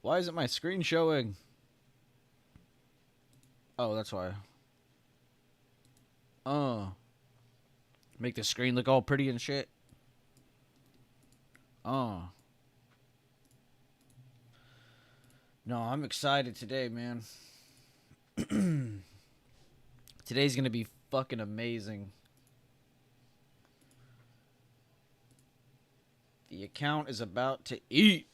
Why isn't my screen showing? Oh, that's why. Oh. Make the screen look all pretty and shit. Oh. No, I'm excited today, man. Today's gonna be fucking amazing. The account is about to eat.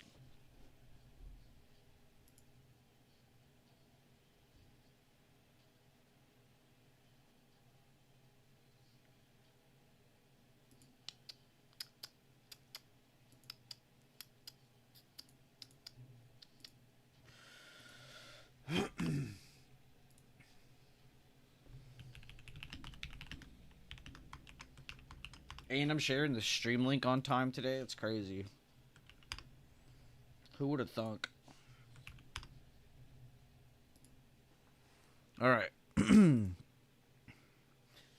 And I'm sharing the stream link on time today. It's crazy. Who would have thunk? All right. Good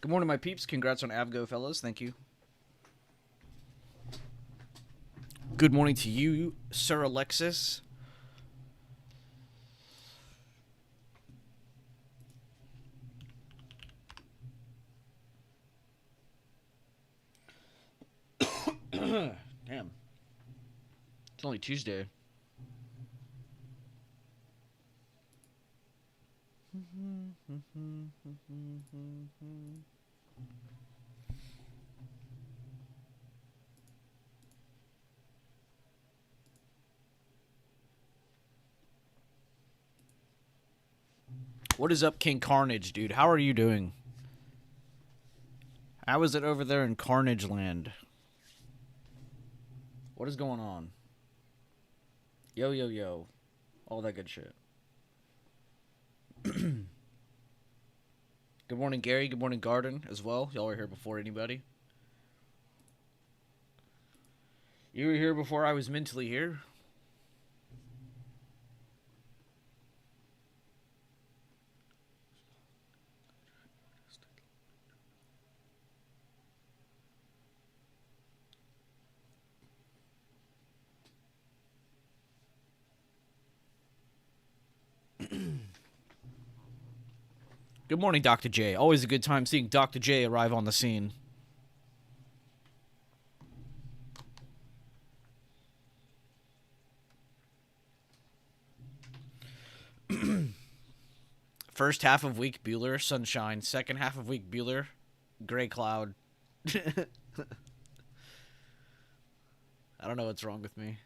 morning, my peeps. Congrats on Avgo, fellas. Thank you. Good morning to you, Sir Alexis. Damn. It's only Tuesday. What is up, King Carnage, dude? How are you doing? How is it over there in Carnage Land? What is going on? Yo, yo, yo. All that good shit. Good morning, Gary. Good morning, Garden, as well. Y'all were here before anybody. You were here before I was mentally here. Good morning, Dr. J. Always a good time seeing Dr. J arrive on the scene. First half of week, Bueller, sunshine. Second half of week, Bueller, gray cloud. I don't know what's wrong with me.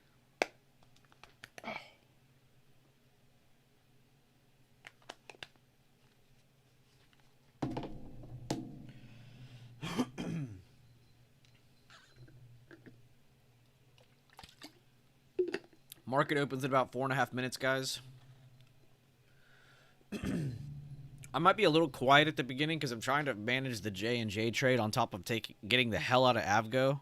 Market opens in about 4.5 minutes, guys. I might be a little quiet at the beginning because I'm trying to manage the J and J trade on top of getting the hell out of Avgo.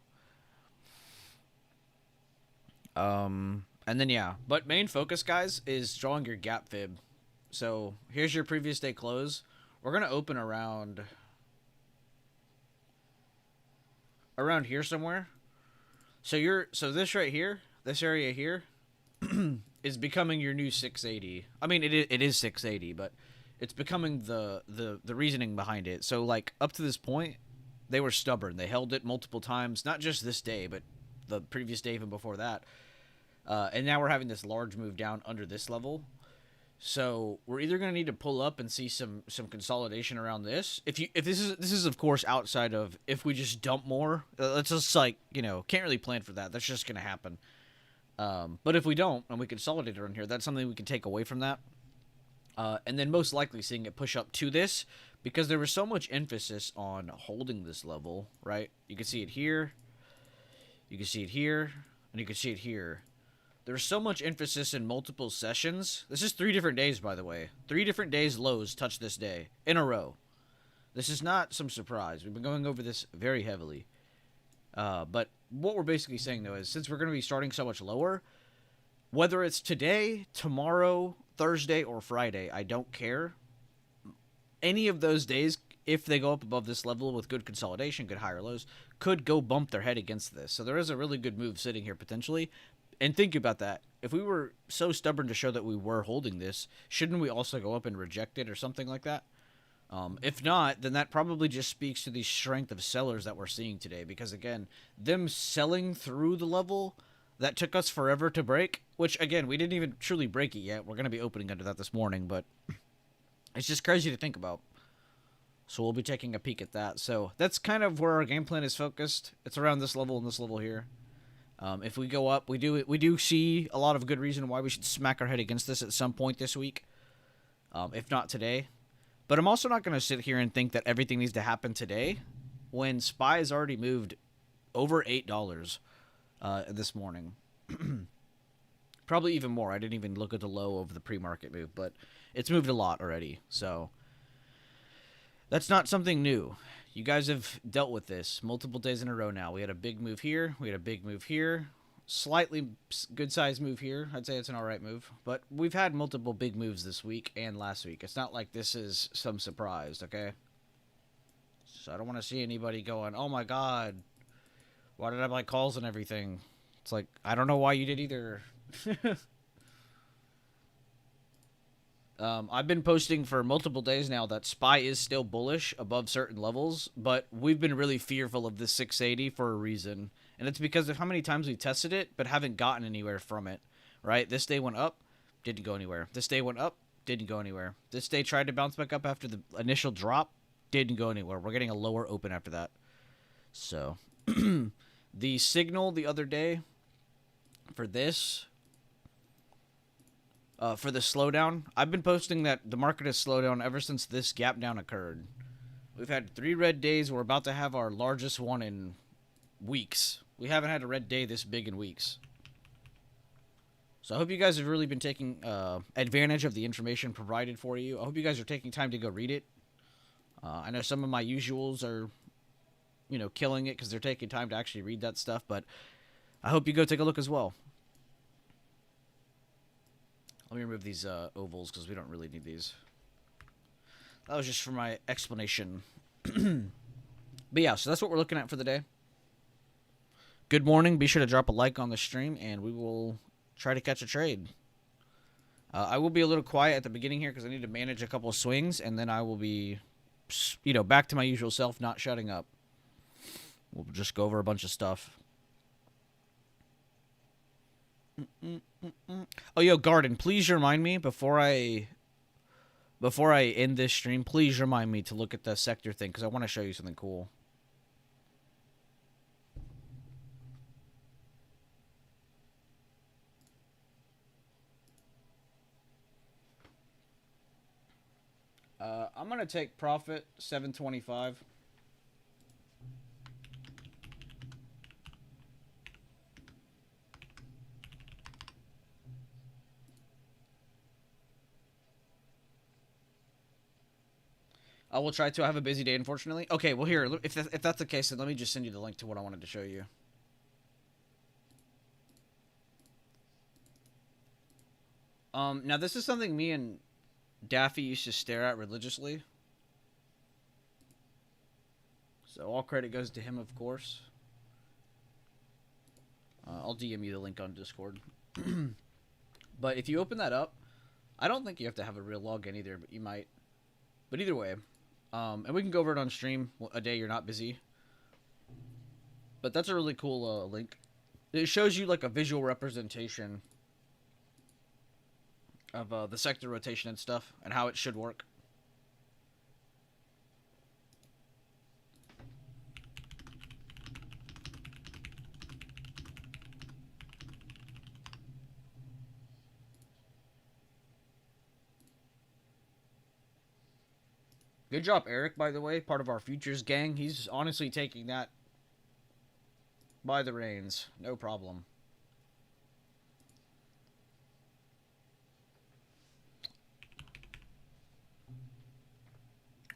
And then yeah, but main focus, guys, is drawing your gap fib. So here's your previous day close. We're gonna open around here somewhere. So this right here, this area here, is becoming your new 680. I mean, it is 680, but it's becoming the reasoning behind it. So like up to this point, they were stubborn. They held it multiple times, not just this day, but the previous day even before that. And now we're having this large move down under this level. So we're either going to need to pull up and see some consolidation around this. If this is of course outside of if we just dump more. Let's just like can't really plan for that. That's just going to happen. But if we don't and we consolidate around here, that's something we can take away from that. And then most likely seeing it push up to this because there was so much emphasis on holding this level, right? You can see it here, you can see it here, and you can see it here. There's so much emphasis in multiple sessions. This is 3 different days, by the way. 3 different days lows touch this day in a row. This is not some surprise. We've been going over this very heavily. But what we're basically saying, though, is since we're going to be starting so much lower, whether it's today, tomorrow, Thursday, or Friday, I don't care. Any of those days, if they go up above this level with good consolidation, good higher lows, could go bump their head against this. So there is a really good move sitting here potentially. And think about that. If we were so stubborn to show that we were holding this, shouldn't we also go up and reject it or something like that? If not, then that probably just speaks to the strength of sellers that we're seeing today. Because again, them selling through the level that took us forever to break, which again, we didn't even truly break it yet. We're going to be opening under that this morning, but it's just crazy to think about. So we'll be taking a peek at that. So that's kind of where our game plan is focused. It's around this level and this level here. If we go up, we do see a lot of good reason why we should smack our head against this at some point this week, if not today. But I'm also not going to sit here and think that everything needs to happen today when SPY has already moved over $8 this morning. Probably even more. I didn't even look at the low of the pre-market move, but it's moved a lot already. So that's not something new. You guys have dealt with this multiple days in a row now. We had a big move here. We had a big move here. Slightly good-sized move here. I'd say it's an all right move. But we've had multiple big moves this week and last week. It's not like this is some surprise, okay? So I don't want to see anybody going, oh my god, why did I buy calls and everything? It's like, I don't know why you did either. I've been posting for multiple days now that SPY is still bullish above certain levels, but we've been really fearful of this 680 for a reason. And it's because of how many times we've tested it, but haven't gotten anywhere from it, right? This day went up, didn't go anywhere. This day went up, didn't go anywhere. This day tried to bounce back up after the initial drop, didn't go anywhere. We're getting a lower open after that. So, the signal the other day for this... for the slowdown, I've been posting that the market has slowed down ever since this gap down occurred. We've had 3 red days. We're about to have our largest one in weeks. We haven't had a red day this big in weeks. So I hope you guys have really been taking advantage of the information provided for you. I hope you guys are taking time to go read it. I know some of my usuals are, killing it because they're taking time to actually read that stuff, but I hope you go take a look as well. Let me remove these ovals because we don't really need these. That was just for my explanation. But yeah, so that's what we're looking at for the day. Good morning. Be sure to drop a like on the stream, and we will try to catch a trade. I will be a little quiet at the beginning here because I need to manage a couple of swings, and then I will be, back to my usual self, not shutting up. We'll just go over a bunch of stuff. Oh, yo, Garden, please remind me before I end this stream, please remind me to look at the sector thing because I want to show you something cool. I'm going to take profit 725. I will try to. I have a busy day, unfortunately. Okay, well, here, if that's the case, then let me just send you the link to what I wanted to show you. Now, this is something me and Daffy used to stare at religiously. So all credit goes to him, of course. I'll DM you the link on Discord. But if you open that up, I don't think you have to have a real login either, but you might. But either way, and we can go over it on stream a day you're not busy. But that's a really cool link. It shows you like a visual representation of the sector rotation and stuff, and how it should work. Good job, Eric, by the way, part of our futures gang. He's honestly taking that by the reins. No problem.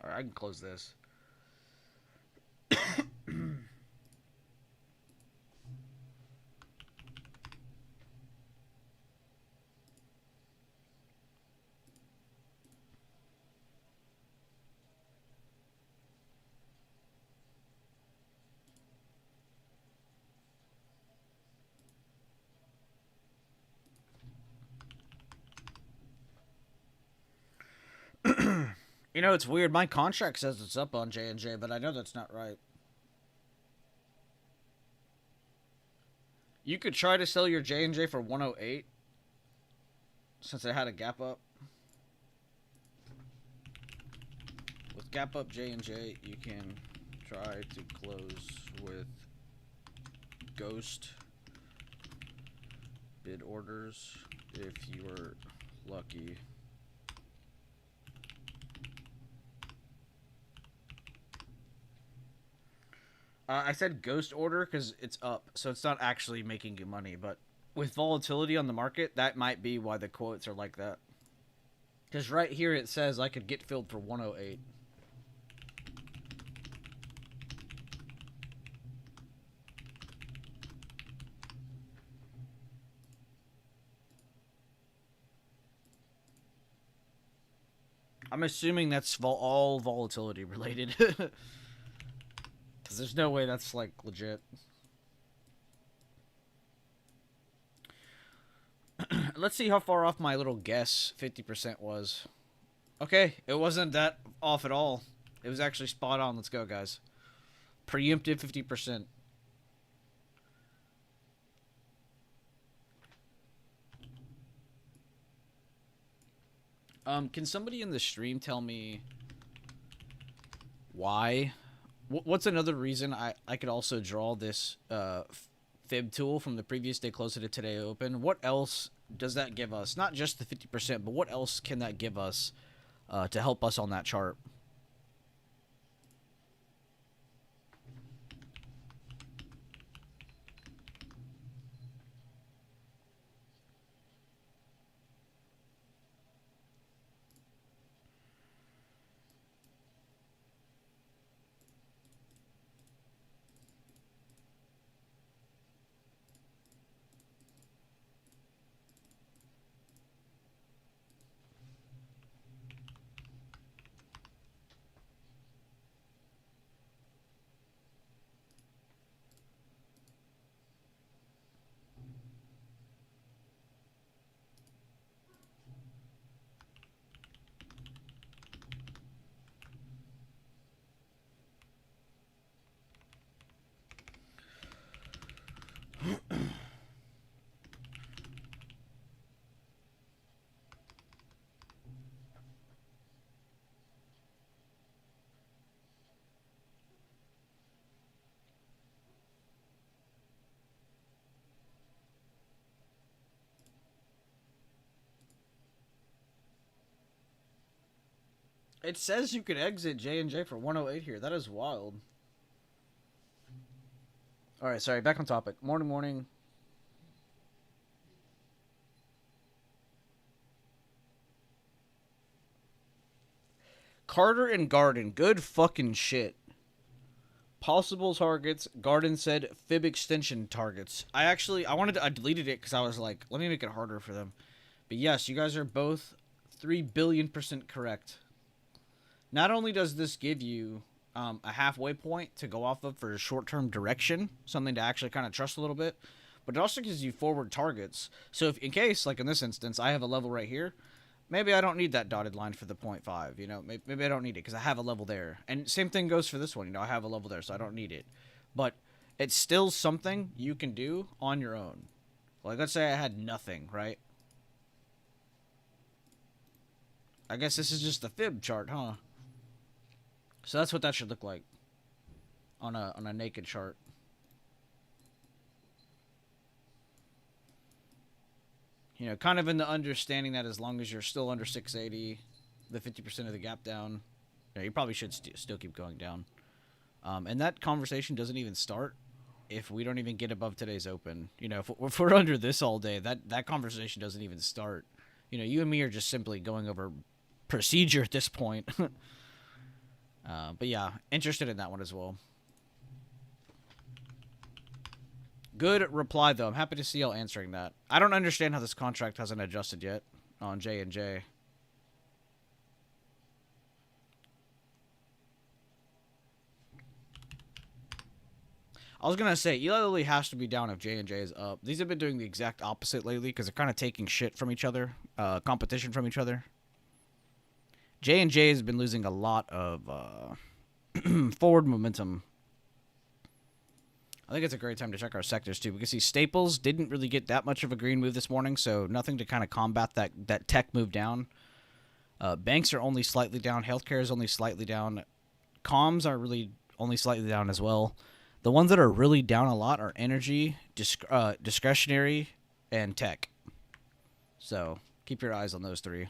Alright, I can close this. You know, it's weird. My contract says it's up on J&J, but I know that's not right. You could try to sell your J&J for 108 since it had a gap up. With gap up J&J, you can try to close with ghost bid orders if you were lucky. I said ghost order because it's up, so it's not actually making you money. But with volatility on the market, that might be why the quotes are like that. Because right here it says I could get filled for 108. I'm assuming that's all volatility related. Because there's no way that's, like, legit. Let's see how far off my little guess 50% was. Okay, it wasn't that off at all. It was actually spot on. Let's go, guys. Preemptive 50%. Can somebody in the stream tell me why? What's another reason I could also draw this fib tool from the previous day closer to today open? What else does that give us? Not just the 50%, but what else can that give us to help us on that chart? It says you could exit J&J for 108 here. That is wild. Alright, sorry. Back on topic. Morning. Carter and Garden. Good fucking shit. Possible targets. Garden said fib extension targets. I deleted it because I was like, let me make it harder for them. But yes, you guys are both 3 billion% correct. Not only does this give you a halfway point to go off of for short-term direction, something to actually kind of trust a little bit, but it also gives you forward targets. So if in case, like in this instance, I have a level right here, maybe I don't need that dotted line for the 0.5, you know, maybe I don't need it because I have a level there. And same thing goes for this one, you know, I have a level there, so I don't need it. But it's still something you can do on your own. Like, let's say I had nothing, right? I guess this is just the fib chart, huh? So that's what that should look like on a naked chart. You know, kind of in the understanding that as long as you're still under 680, the 50% of the gap down, you know, you probably should still keep going down. And that conversation doesn't even start if we don't even get above today's open. You know, if we're under this all day, that conversation doesn't even start. You know, you and me are just simply going over procedure at this point. But yeah, interested in that one as well. Good reply, though. I'm happy to see y'all answering that. I don't understand how this contract hasn't adjusted yet on J&J. I was going to say, Eli Lilly has to be down if J&J is up. These have been doing the exact opposite lately because they're kind of taking shit from each other, competition from each other. J&J has been losing a lot of forward momentum. I think it's a great time to check our sectors too. We can see Staples didn't really get that much of a green move this morning, so nothing to kind of combat that tech move down. Banks are only slightly down. Healthcare is only slightly down. Comms are really only slightly down as well. The ones that are really down a lot are energy, discretionary, and tech. So keep your eyes on those three.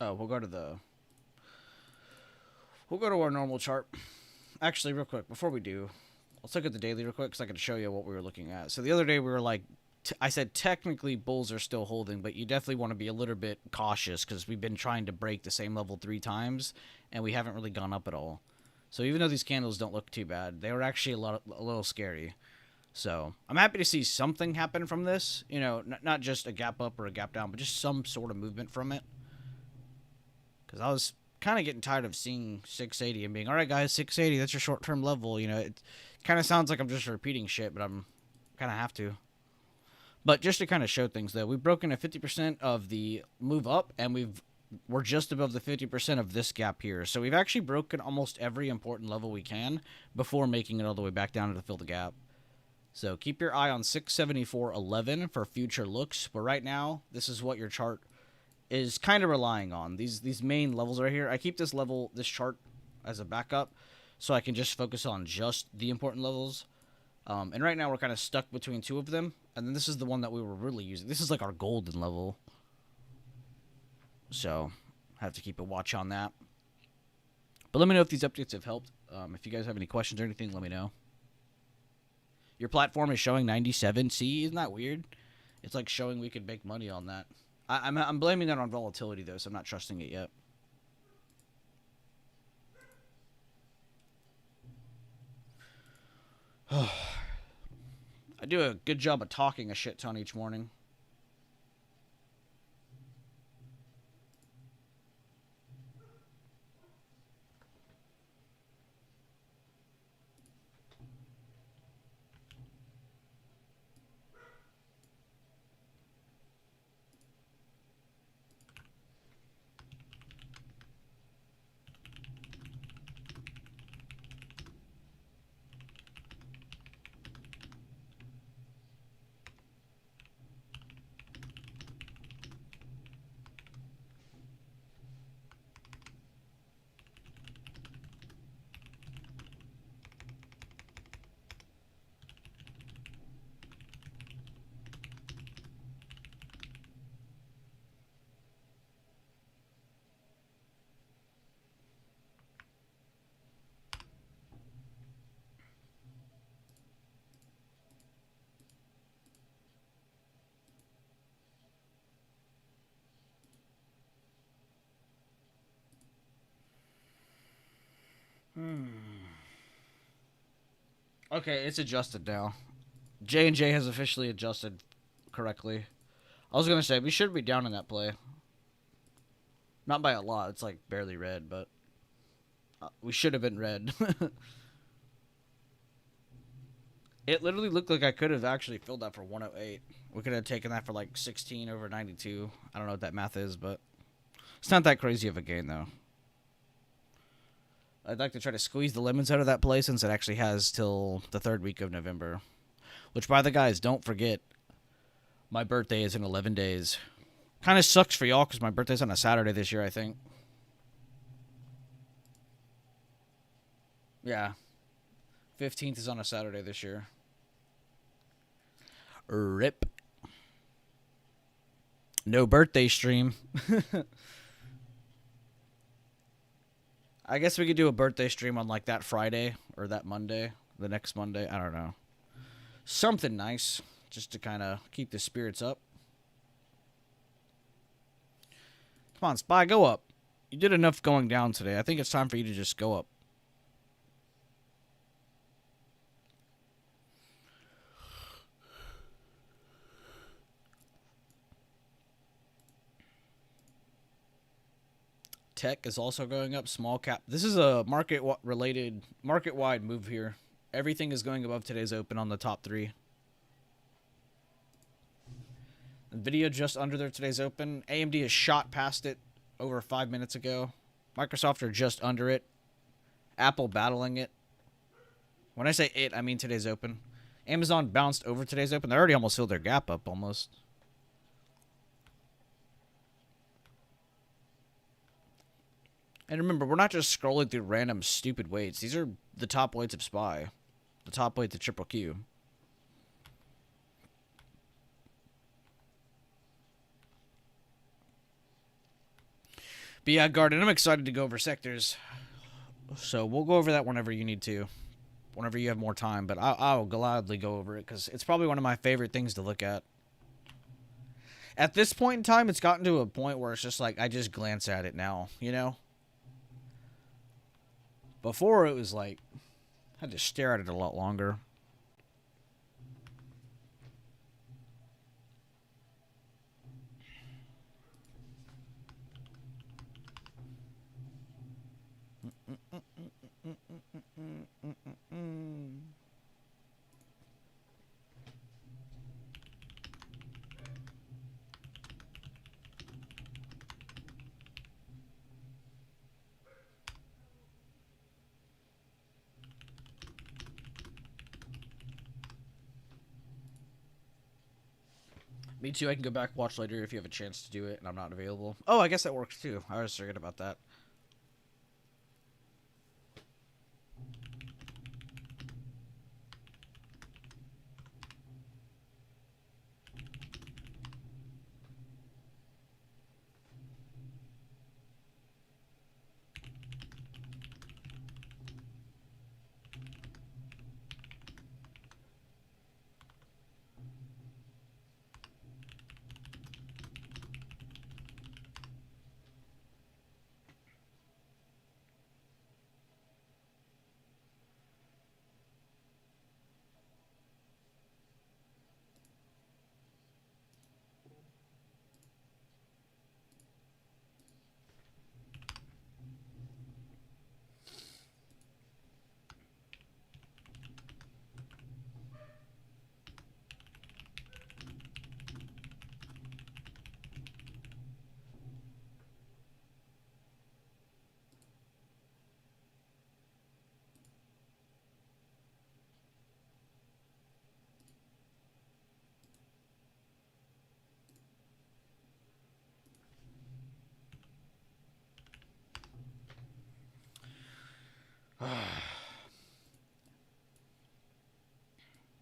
Oh, we'll go to our normal chart. Actually, real quick, before we do, let's look at the daily real quick because I can show you what we were looking at. So the other day we were like, I said technically bulls are still holding, but you definitely want to be a little bit cautious because we've been trying to break the same level 3 times and we haven't really gone up at all. So even though these candles don't look too bad, they were actually a little scary. So I'm happy to see something happen from this. You know, not just a gap up or a gap down, but just some sort of movement from it. Because I was kind of getting tired of seeing 680 and being, all right, guys, 680, that's your short-term level. You know, it kind of sounds like I'm just repeating shit, but I'm kind of have to. But just to kind of show things, though, we've broken a 50% of the move up, and we're just above the 50% of this gap here. So we've actually broken almost every important level we can before making it all the way back down to fill the gap. So keep your eye on 674.11 for future looks. But right now, this is what your chart is kind of relying on. These main levels right here. I keep this chart as a backup so I can just focus on just the important levels. And right now we're kind of stuck between two of them. And then this is the one that we were really using. This is like our golden level. So I have to keep a watch on that. But let me know if these updates have helped. If you guys have any questions or anything, let me know. Your platform is showing 97. See, isn't that weird? It's like showing we could make money on that. I'm blaming that on volatility, though, so I'm not trusting it yet. I do a good job of talking a shit ton each morning. Okay, it's adjusted now. J&J has officially adjusted correctly. I was going to say, we should be down in that play. Not by a lot. It's like barely red, but we should have been red. It literally looked like I could have actually filled that for 108. We could have taken that for like 16 over 92. I don't know what that math is, but it's not that crazy of a gain, though. I'd like to try to squeeze the lemons out of that play since it actually has till the 3rd week of November. Which, by the guys, don't forget, my birthday is in 11 days. Kind of sucks for y'all because my birthday's on a Saturday this year, I think. Yeah. 15th is on a Saturday this year. RIP. No birthday stream. I guess we could do a birthday stream on like that Friday or that Monday, the next Monday. I don't know. Something nice just to kind of keep the spirits up. Come on, Spy, go up. You did enough going down today. I think it's time for you to just go up. tech is also going up. Small cap. This is a market-wide move here. Everything is going above today's open on the top 3. Nvidia just under there today's open. AMD is shot past it over 5 minutes ago. Microsoft are just under it. Apple battling it. When I say it, I mean today's open. Amazon bounced over today's open. They already almost filled their gap up almost. And remember, we're not just scrolling through random stupid weights. These are the top weights of SPY. The top weights of Triple Q. But yeah, Garden, I'm excited to go over sectors. So we'll go over that whenever you need to. Whenever you have more time. But I'll gladly go over it because it's probably one of my favorite things to look at. At this point in time, it's gotten to a point where it's just like, I just glance at it now, you know? Before, it was like, I had to stare at it a lot longer. Me too. I can go back watch later if you have a chance to do it and I'm not available. Oh, I guess that works too. I was forgetting about that.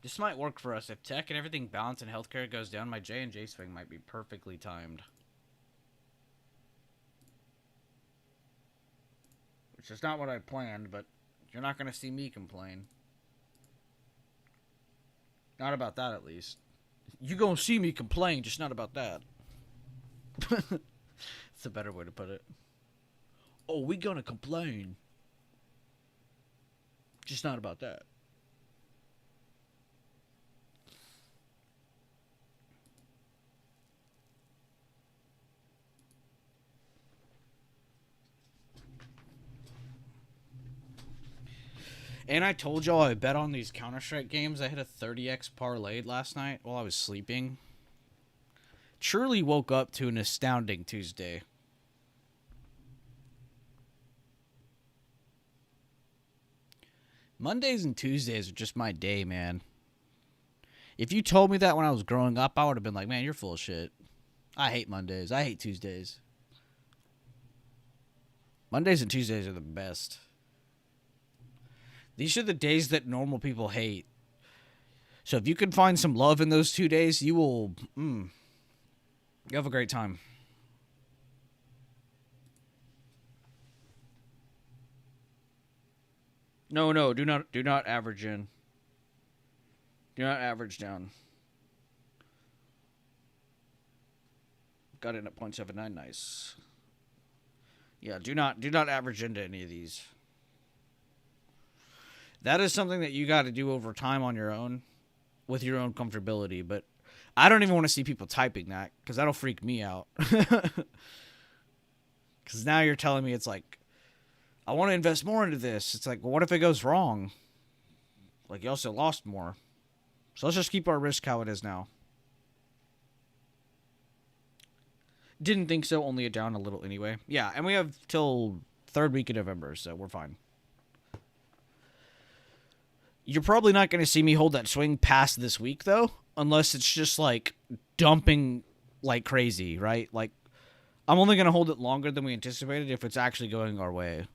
This might work for us. If tech and everything balance and healthcare goes down, my J&J swing might be perfectly timed. Which is not what I planned, but you're not going to see me complain. Not about that, at least. You going to see me complain, just not about that. It's a better way to put it. Oh, we going to complain. Just not about that. And I told y'all I bet on these Counter-Strike games. I hit a 30x parlay last night while I was sleeping. Truly woke up to an astounding Tuesday. Mondays and Tuesdays are just my day, man. If you told me that when I was growing up, I would have been like, man, you're full of shit. I hate Mondays. I hate Tuesdays. Mondays and Tuesdays are the best. These are the days that normal people hate. So if you can find some love in those 2 days, you will... you have a great time. No, do not average in. Do not average down. Got in at 0.79, nice. Yeah, do not average into any of these. That is something that you got to do over time on your own, with your own comfortability. But I don't even want to see people typing that, because that'll freak me out. Because now you're telling me it's like, I want to invest more into this. It's like, well, what if it goes wrong? Like, you also lost more. So let's just keep our risk how it is now. Didn't think so, only down a little anyway. Yeah, and we have till third week of November, so we're fine. You're probably not going to see me hold that swing past this week, though, unless it's just, like, dumping like crazy, right? Like, I'm only going to hold it longer than we anticipated if it's actually going our way.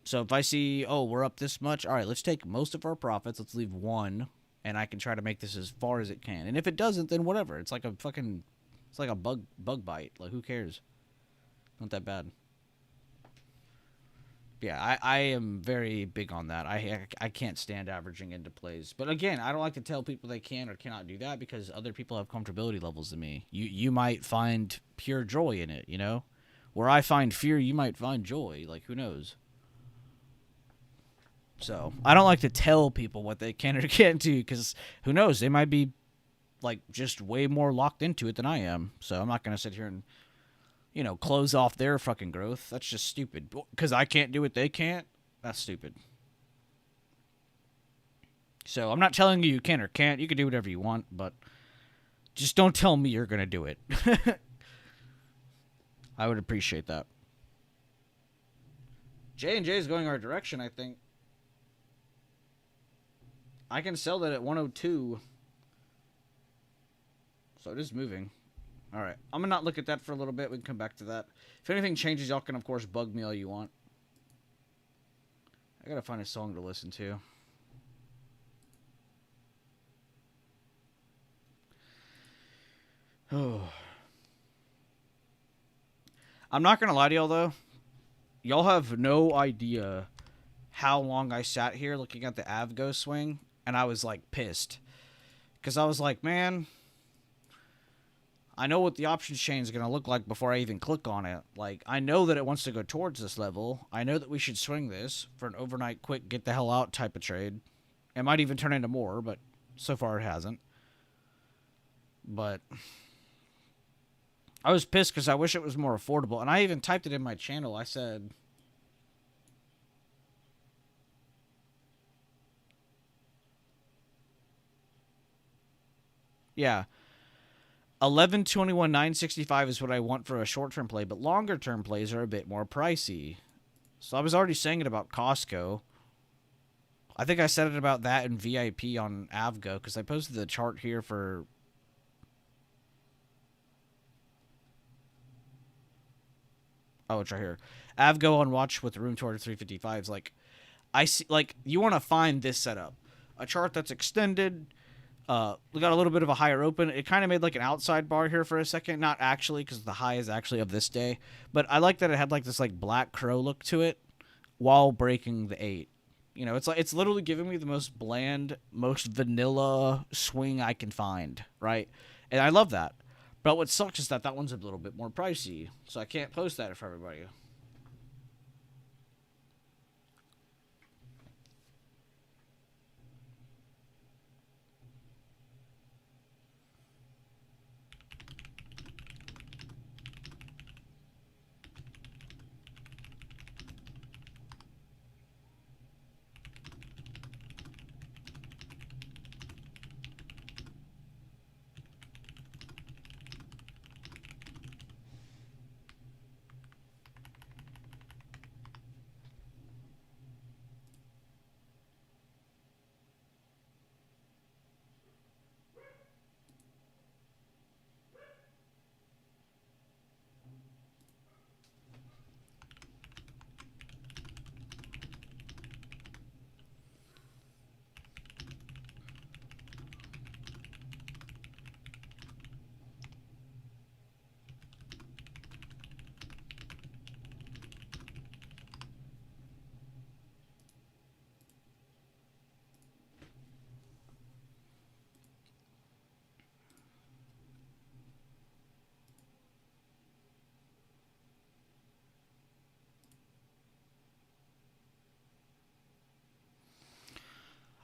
So if I see, oh, we're up this much, all right, let's take most of our profits, let's leave one, and I can try to make this as far as it can. And if it doesn't, then whatever. It's like a fucking, it's like a bug bite. Like, who cares? Not that bad. Yeah, I am very big on that. I can't stand averaging into plays. But again, I don't like to tell people they can or cannot do that because other people have comfortability levels than me. You might find pure joy in it, you know? Where I find fear, you might find joy. Like, who knows? So, I don't like to tell people what they can or can't do because who knows? They might be, like, just way more locked into it than I am. So, I'm not going to sit here and, you know, close off their fucking growth. That's just stupid. Because I can't do it, they can't? That's stupid. So, I'm not telling you you can or can't. You can do whatever you want, but just don't tell me you're going to do it. I would appreciate that. J&J is going our direction, I think. I can sell that at 102. So it is moving. Alright. I'm going to not look at that for a little bit. We can come back to that. If anything changes, y'all can, of course, bug me all you want. I got to find a song to listen to. Oh. I'm not going to lie to y'all, though. Y'all have no idea how long I sat here looking at the Avgo swing. And I was, like, pissed. Because I was like, man, I know what the options chain is going to look like before I even click on it. Like, I know that it wants to go towards this level. I know that we should swing this for an overnight quick get the hell out type of trade. It might even turn into more, but so far it hasn't. But I was pissed because I wish it was more affordable. And I even typed it in my channel. I said, yeah, 11/21/965 is what I want for a short-term play, but longer-term plays are a bit more pricey. So I was already saying it about Costco. I think I said it about that in VIP on Avgo because I posted the chart here for. Oh, it's right here. Avgo on watch with the room tour 355s. Like, I see. Like, you want to find this setup, a chart that's extended. We got a little bit of a higher open. It kind of made like an outside bar here for a second. Not actually, because the high is actually of this day. But I like that it had like this like black crow look to it while breaking the 8. You know, it's like it's literally giving me the most bland, most vanilla swing I can find, right? And I love that. But what sucks is that one's a little bit more pricey. So I can't post that for everybody.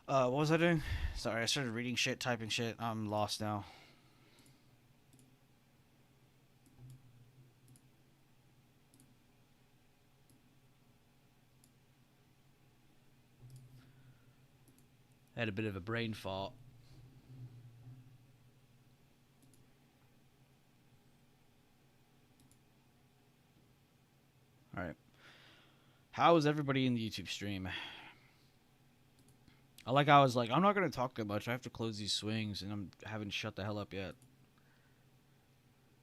What was I doing? Sorry, I started reading shit, typing shit. I'm lost now. Had a bit of a brain fart. All right. How is everybody in the YouTube stream? I was like, I'm not going to talk that much. I have to close these swings, and I haven't shut the hell up yet.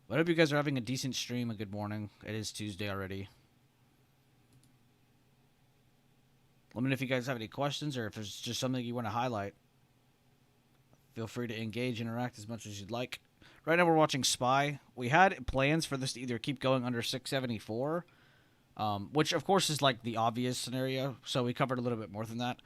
But I hope you guys are having a decent stream. A good morning. It is Tuesday already. Let me know if you guys have any questions or if there's just something you want to highlight. Feel free to engage, interact as much as you'd like. Right now we're watching SPY. We had plans for this to either keep going under 674, which of course is like the obvious scenario, so we covered a little bit more than that.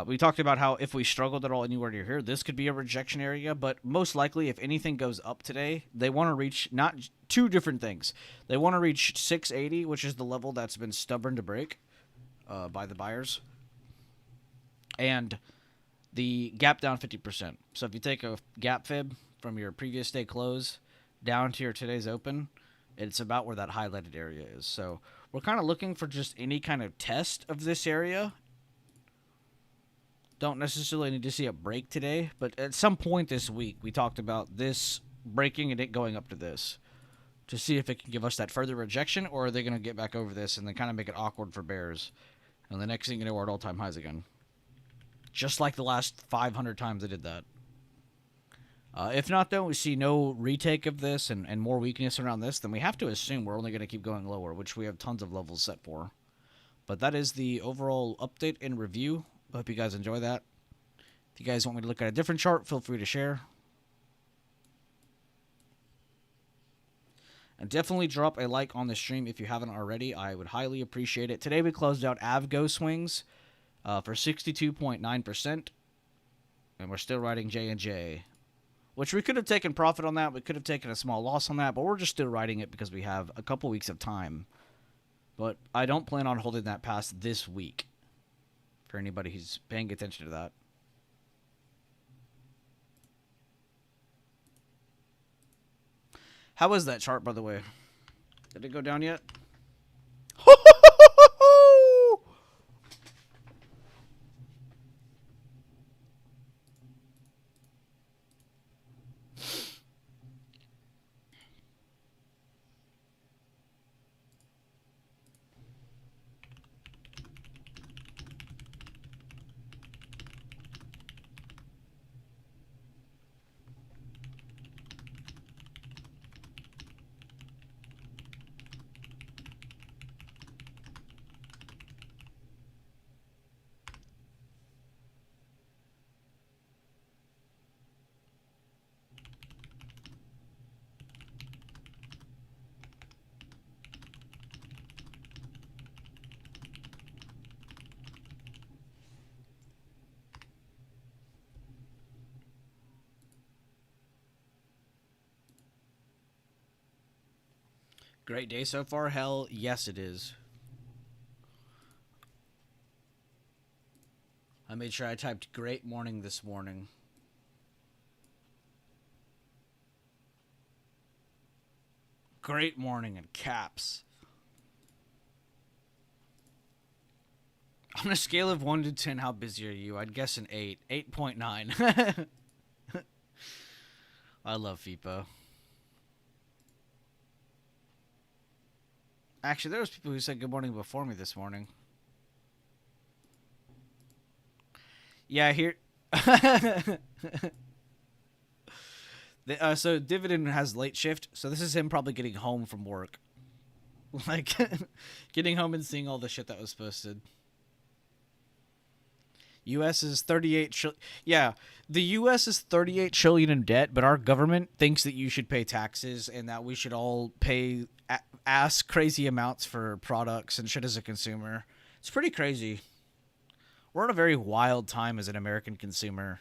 We talked about how if we struggled at all anywhere near here, this could be a rejection area, but most likely if anything goes up today, they want to reach not two different things. They want to reach 680, which is the level that's been stubborn to break by the buyers, and the gap down 50%. So if you take a gap fib from your previous day close down to your today's open, it's about where that highlighted area is. So we're kind of looking for just any kind of test of this area. Don't necessarily need to see a break today, but at some point this week, we talked about this breaking and it going up to this to see if it can give us that further rejection, or are they going to get back over this and then kind of make it awkward for bears. And the next thing you know, we're at all-time highs again. Just like the last 500 times they did that. If not, though, we see no retake of this and more weakness around this, then we have to assume we're only going to keep going lower, which we have tons of levels set for. But that is the overall update and review. I hope you guys enjoy that. If you guys want me to look at a different chart, feel free to share. And definitely drop a like on the stream if you haven't already. I would highly appreciate it. Today we closed out Avgo swings for 62.9%. And we're still riding J&J. Which we could have taken profit on that. We could have taken a small loss on that. But we're just still riding it because we have a couple weeks of time. But I don't plan on holding that past this week. For anybody who's paying attention to that. How was that chart, by the way? Did it go down yet? Great day so far? Hell, yes it is. I made sure I typed great morning this morning. Great morning in caps. On a scale of 1 to 10, how busy are you? I'd guess an 8. 8.9. I love FIPO. Actually, there was people who said good morning before me this morning. Yeah, here... so Dividend has late shift, so this is him probably getting home from work. Like, getting home and seeing all the shit that was posted. U.S. is 38 trillion. Yeah, the U.S. is 38 trillion in debt, but our government thinks that you should pay taxes and that we should all pay ass crazy amounts for products and shit as a consumer. It's pretty crazy. We're in a very wild time as an American consumer.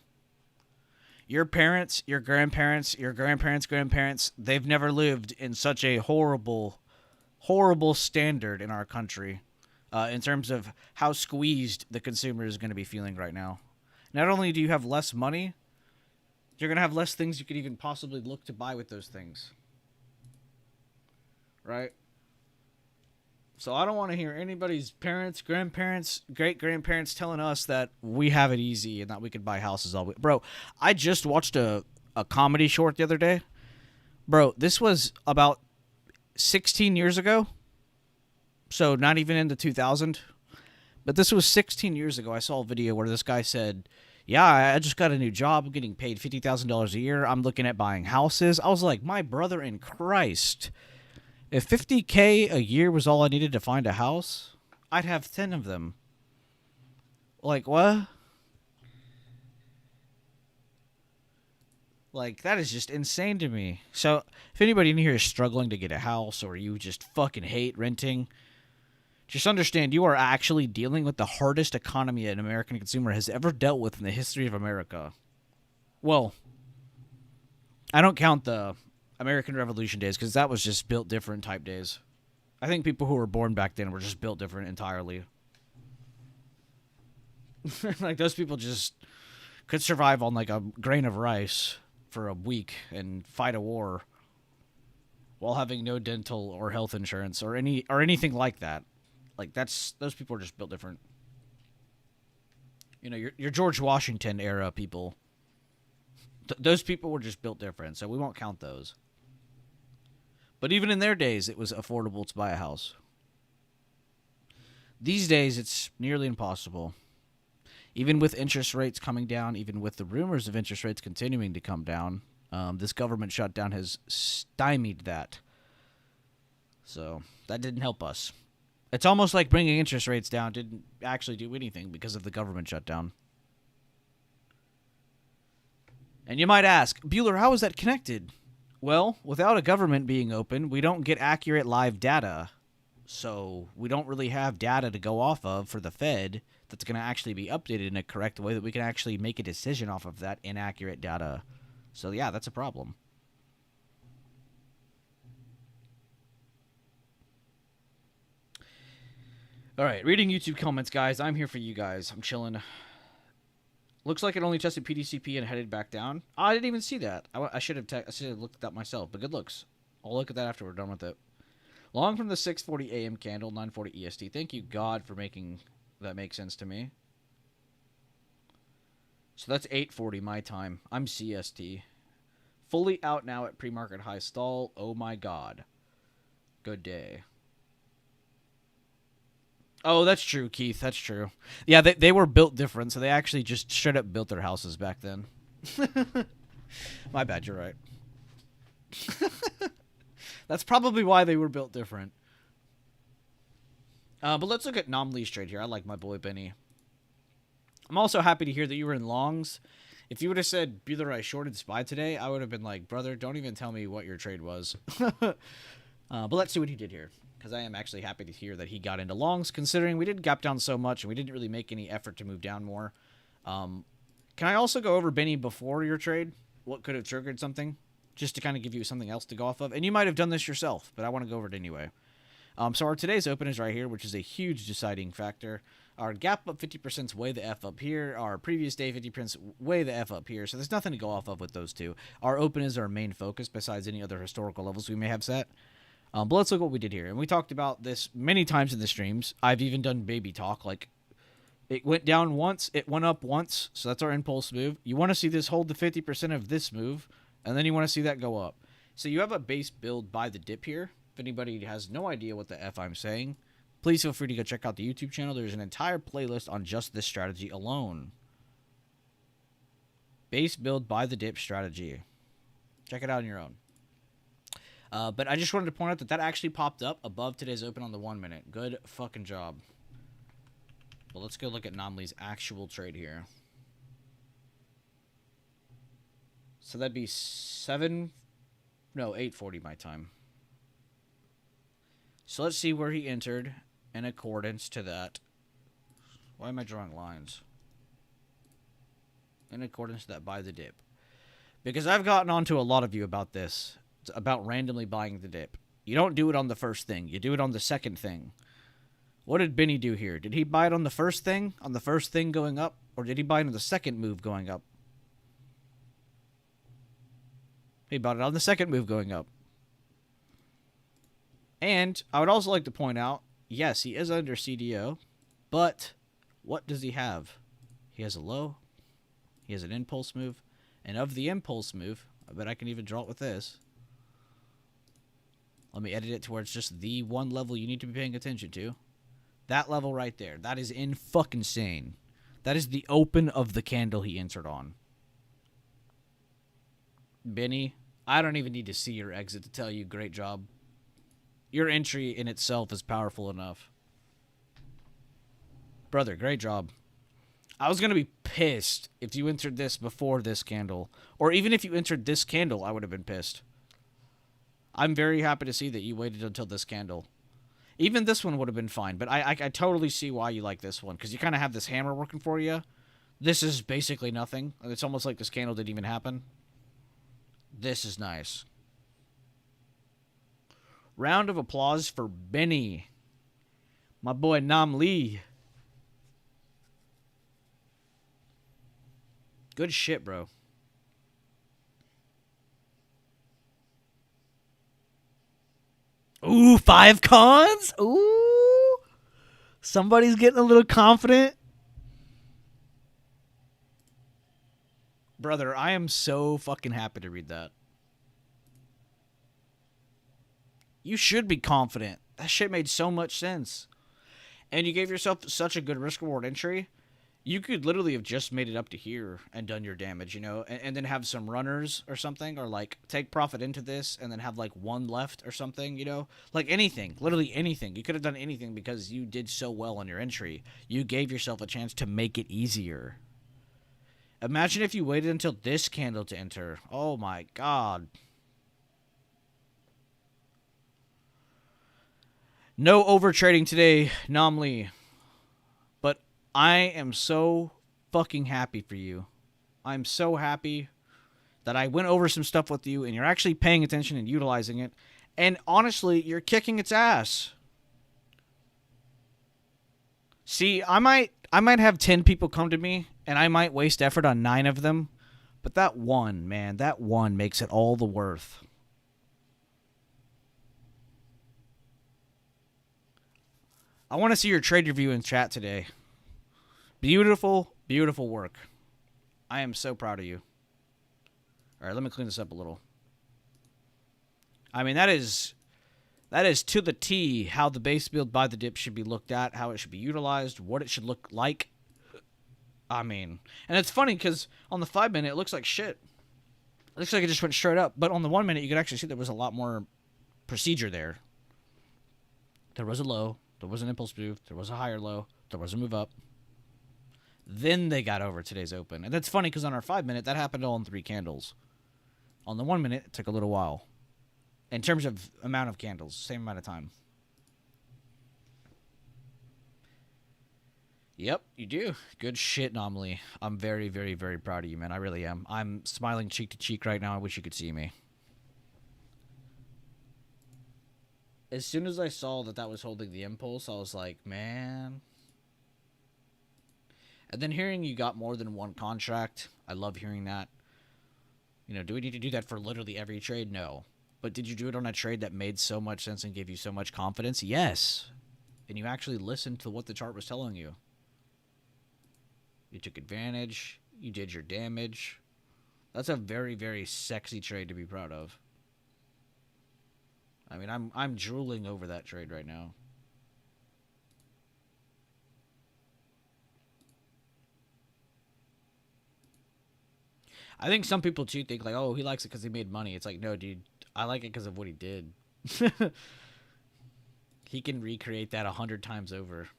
Your parents, your grandparents, your grandparents' grandparents, they've never lived in such a horrible, horrible standard in our country. In terms of how squeezed the consumer is going to be feeling right now. Not only do you have less money, you're going to have less things you could even possibly look to buy with those things. Right? So I don't want to hear anybody's parents, grandparents, great-grandparents telling us that we have it easy and that we could buy houses all week. Bro, I just watched a comedy short the other day. Bro, this was about 16 years ago. So not even in the 2000. But this was 16 years ago. I saw a video where this guy said, yeah, I just got a new job. I'm getting paid $50,000 a year. I'm looking at buying houses. I was like, my brother in Christ. If $50K a year was all I needed to find a house, I'd have 10 of them. Like, what? Like, that is just insane to me. So, if anybody in here is struggling to get a house or you just fucking hate renting, just understand you are actually dealing with the hardest economy an American consumer has ever dealt with in the history of America. Well, I don't count the American Revolution days because that was just built different type days. I think people who were born back then were just built different entirely. Like, those people just could survive on like a grain of rice for a week and fight a war while having no dental or health insurance or anything like that. Like, those people are just built different. You know, your George Washington era people. Those people were just built different, so we won't count those. But even in their days, it was affordable to buy a house. These days, it's nearly impossible. Even with interest rates coming down, even with the rumors of interest rates continuing to come down, this government shutdown has stymied that. So, that didn't help us. It's almost like bringing interest rates down didn't actually do anything because of the government shutdown. And you might ask, Bueller, how is that connected? Well, without a government being open, we don't get accurate live data. So we don't really have data to go off of for the Fed that's going to actually be updated in a correct way that we can actually make a decision off of that inaccurate data. So yeah, that's a problem. All right, reading YouTube comments, guys. I'm here for you guys. I'm chilling. Looks like it only tested PDCP and headed back down. Oh, I didn't even see that. I should have looked at that myself, but good looks. I'll look at that after we're done with it. Long from the 6:40 a.m. candle, 9:40 EST. Thank you, God, for making that make sense to me. So that's 8:40 my time. I'm CST. Fully out now at pre-market high stall. Oh my God. Good day. Oh, that's true, Keith. That's true. Yeah, they were built different, so they actually just straight up built their houses back then. My bad, you're right. That's probably why they were built different. But let's look at Nomley's trade here. I like my boy Benny. I'm also happy to hear that you were in longs. If you would have said, Bueller, I shorted SPY today, I would have been like, brother, don't even tell me what your trade was. But let's see what he did here. Because I am actually happy to hear that he got into longs, considering we did gap down so much and we didn't really make any effort to move down more. Can I also go over Benny before your trade? What could have triggered something? Just to kind of give you something else to go off of. And you might have done this yourself, but I want to go over it anyway. So our today's open is right here, which is a huge deciding factor. Our gap up 50% is way the F up here. Our previous day 50% way the F up here. So there's nothing to go off of with those two. Our open is our main focus besides any other historical levels we may have set. But let's look what we did here. And we talked about this many times in the streams. I've even done baby talk. Like, it went down once, it went up once. So that's our impulse move. You want to see this hold the 50% of this move, and then you want to see that go up. So you have a base build by the dip here. If anybody has no idea what the F I'm saying, please feel free to go check out the YouTube channel. There's an entire playlist on just this strategy alone. Base build by the dip strategy. Check it out on your own. But I just wanted to point out that actually popped up above today's open on the 1 minute. Good fucking job. But let's go look at Nomley's actual trade here. So that'd be 8:40 my time. So let's see where he entered in accordance to that. Why am I drawing lines? In accordance to that by the dip. Because I've gotten on to a lot of you about this. It's about randomly buying the dip. You don't do it on the first thing. You do it on the second thing. What did Benny do here? Did he buy it on the first thing? On the first thing going up? Or did he buy it on the second move going up? He bought it on the second move going up. And I would also like to point out yes, he is under CDO, but what does he have? He has a low, he has an impulse move, and of the impulse move, I bet I can even draw it with this. Let me edit it to where it's just the one level you need to be paying attention to. That level right there. That is in fucking insane. That is the open of the candle he entered on. Benny, I don't even need to see your exit to tell you great job. Your entry in itself is powerful enough. Brother, great job. I was going to be pissed if you entered this before this candle. Or even if you entered this candle, I would have been pissed. I'm very happy to see that you waited until this candle. Even this one would have been fine, but I totally see why you like this one, because you kind of have this hammer working for you. This is basically nothing. It's almost like this candle didn't even happen. This is nice. Round of applause for Benny. My boy Nam Lee. Good shit, bro. Ooh, 5 cons? Ooh. Somebody's getting a little confident. Brother, I am so fucking happy to read that. You should be confident. That shit made so much sense. And you gave yourself such a good risk-reward entry. You could literally have just made it up to here and done your damage, you know, and then have some runners or something, or like take profit into this and then have like one left or something, you know, like anything, literally anything. You could have done anything because you did so well on your entry. You gave yourself a chance to make it easier. Imagine if you waited until this candle to enter. Oh my God. No overtrading today, Namli. But I am so fucking happy for you. I'm so happy that I went over some stuff with you and you're actually paying attention and utilizing it. And honestly, you're kicking its ass. See, I might have 10 people come to me and I might waste effort on 9 of them. But that one, man, that one makes it all the worth. I want to see your trade review in chat today. Beautiful, beautiful work. I am so proud of you. All right, let me clean this up a little. I mean, that is to the T how the base build by the dip should be looked at, how it should be utilized, what it should look like. I mean, and it's funny because on the 5 minute, it looks like shit. It looks like it just went straight up. But on the 1 minute, you could actually see there was a lot more procedure there. There was a low. There was an impulse move. There was a higher low. There was a move up. Then they got over today's open. And that's funny because on our 5 minute, that happened all in 3 candles. On the 1 minute, it took a little while. In terms of amount of candles, same amount of time. Yep, you do. Good shit, Anomaly. I'm very, very, very proud of you, man. I really am. I'm smiling cheek to cheek right now. I wish you could see me. As soon as I saw that that was holding the impulse, I was like, man. And then hearing you got more than one contract, I love hearing that. You know, do we need to do that for literally every trade? No. But did you do it on a trade that made so much sense and gave you so much confidence? Yes. And you actually listened to what the chart was telling you. You took advantage. You did your damage. That's a very, very sexy trade to be proud of. I mean, I'm drooling over that trade right now. I think some people too think like, oh, he likes it because he made money. It's like, no, dude, I like it because of what he did. He can recreate that 100 times over.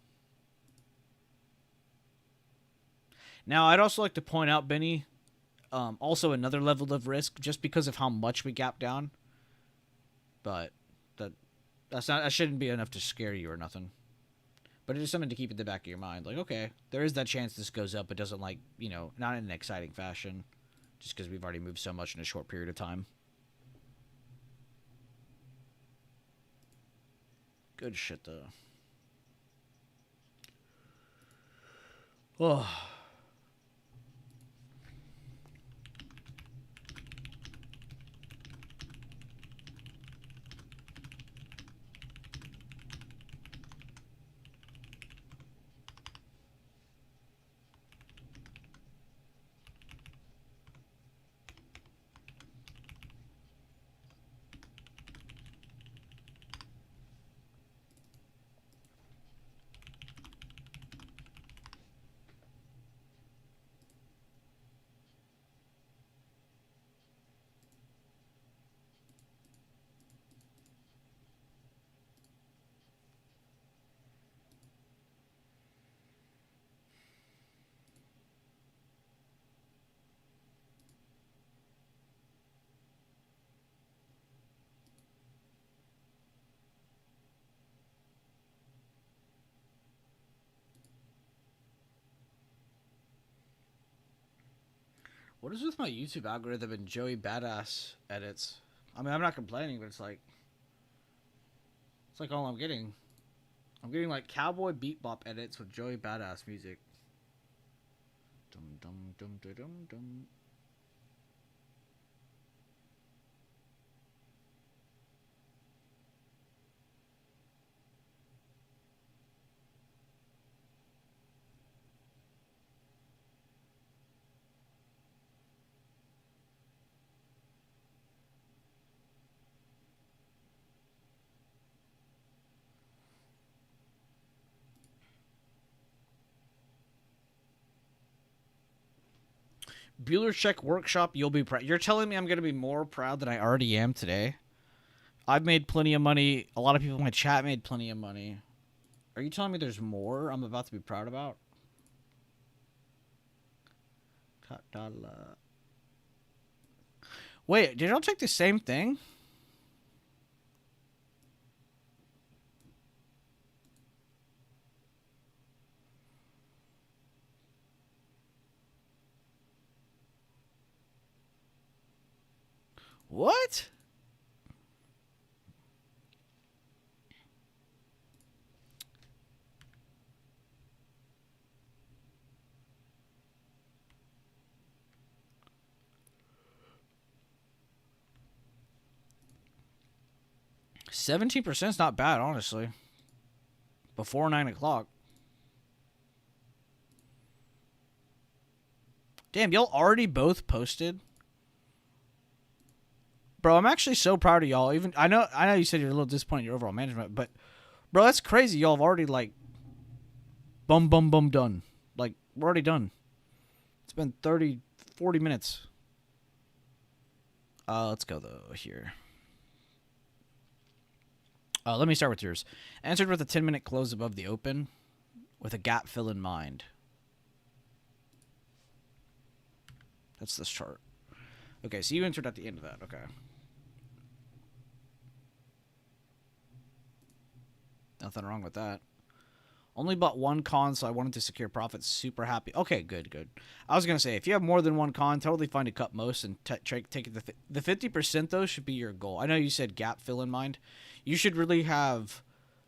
Now, I'd also like to point out, Benny, also another level of risk just because of how much we gap down. But that shouldn't be enough to scare you or nothing. But it is something to keep in the back of your mind. Like, okay, there is that chance this goes up. It doesn't, like, you know, not in an exciting fashion. Just because we've already moved so much in a short period of time. Good shit, though. Oh. What is with my YouTube algorithm and Joey Badass edits? I mean, I'm not complaining, but it's like all I'm getting. I'm getting like cowboy beat bop edits with Joey Badass music. Dum dum dum dum dum dum. Bueller Check Workshop, you'll be proud. You're telling me I'm going to be more proud than I already am today? I've made plenty of money. A lot of people in my chat made plenty of money. Are you telling me there's more I'm about to be proud about? Wait, did y'all take the same thing? What? %17% is not bad, honestly. Before 9 o'clock. Damn, y'all already both posted? Bro, I'm actually so proud of y'all. Even I know you said you're a little disappointed in your overall management, but bro, that's crazy. Y'all have already like bum done. Like, we're already done. It's been 40 minutes. Let's go though here. Let me start with yours. Answered with a 10-minute close above the open with a gap fill in mind. That's this chart. Okay, so you entered at the end of that. Okay. Nothing wrong with that. Only bought one con, so I wanted to secure profits. Super happy. Okay, good. I was going to say, if you have more than one con, totally fine to cut most and take it. The 50%, though, should be your goal. I know you said gap fill in mind. You should really have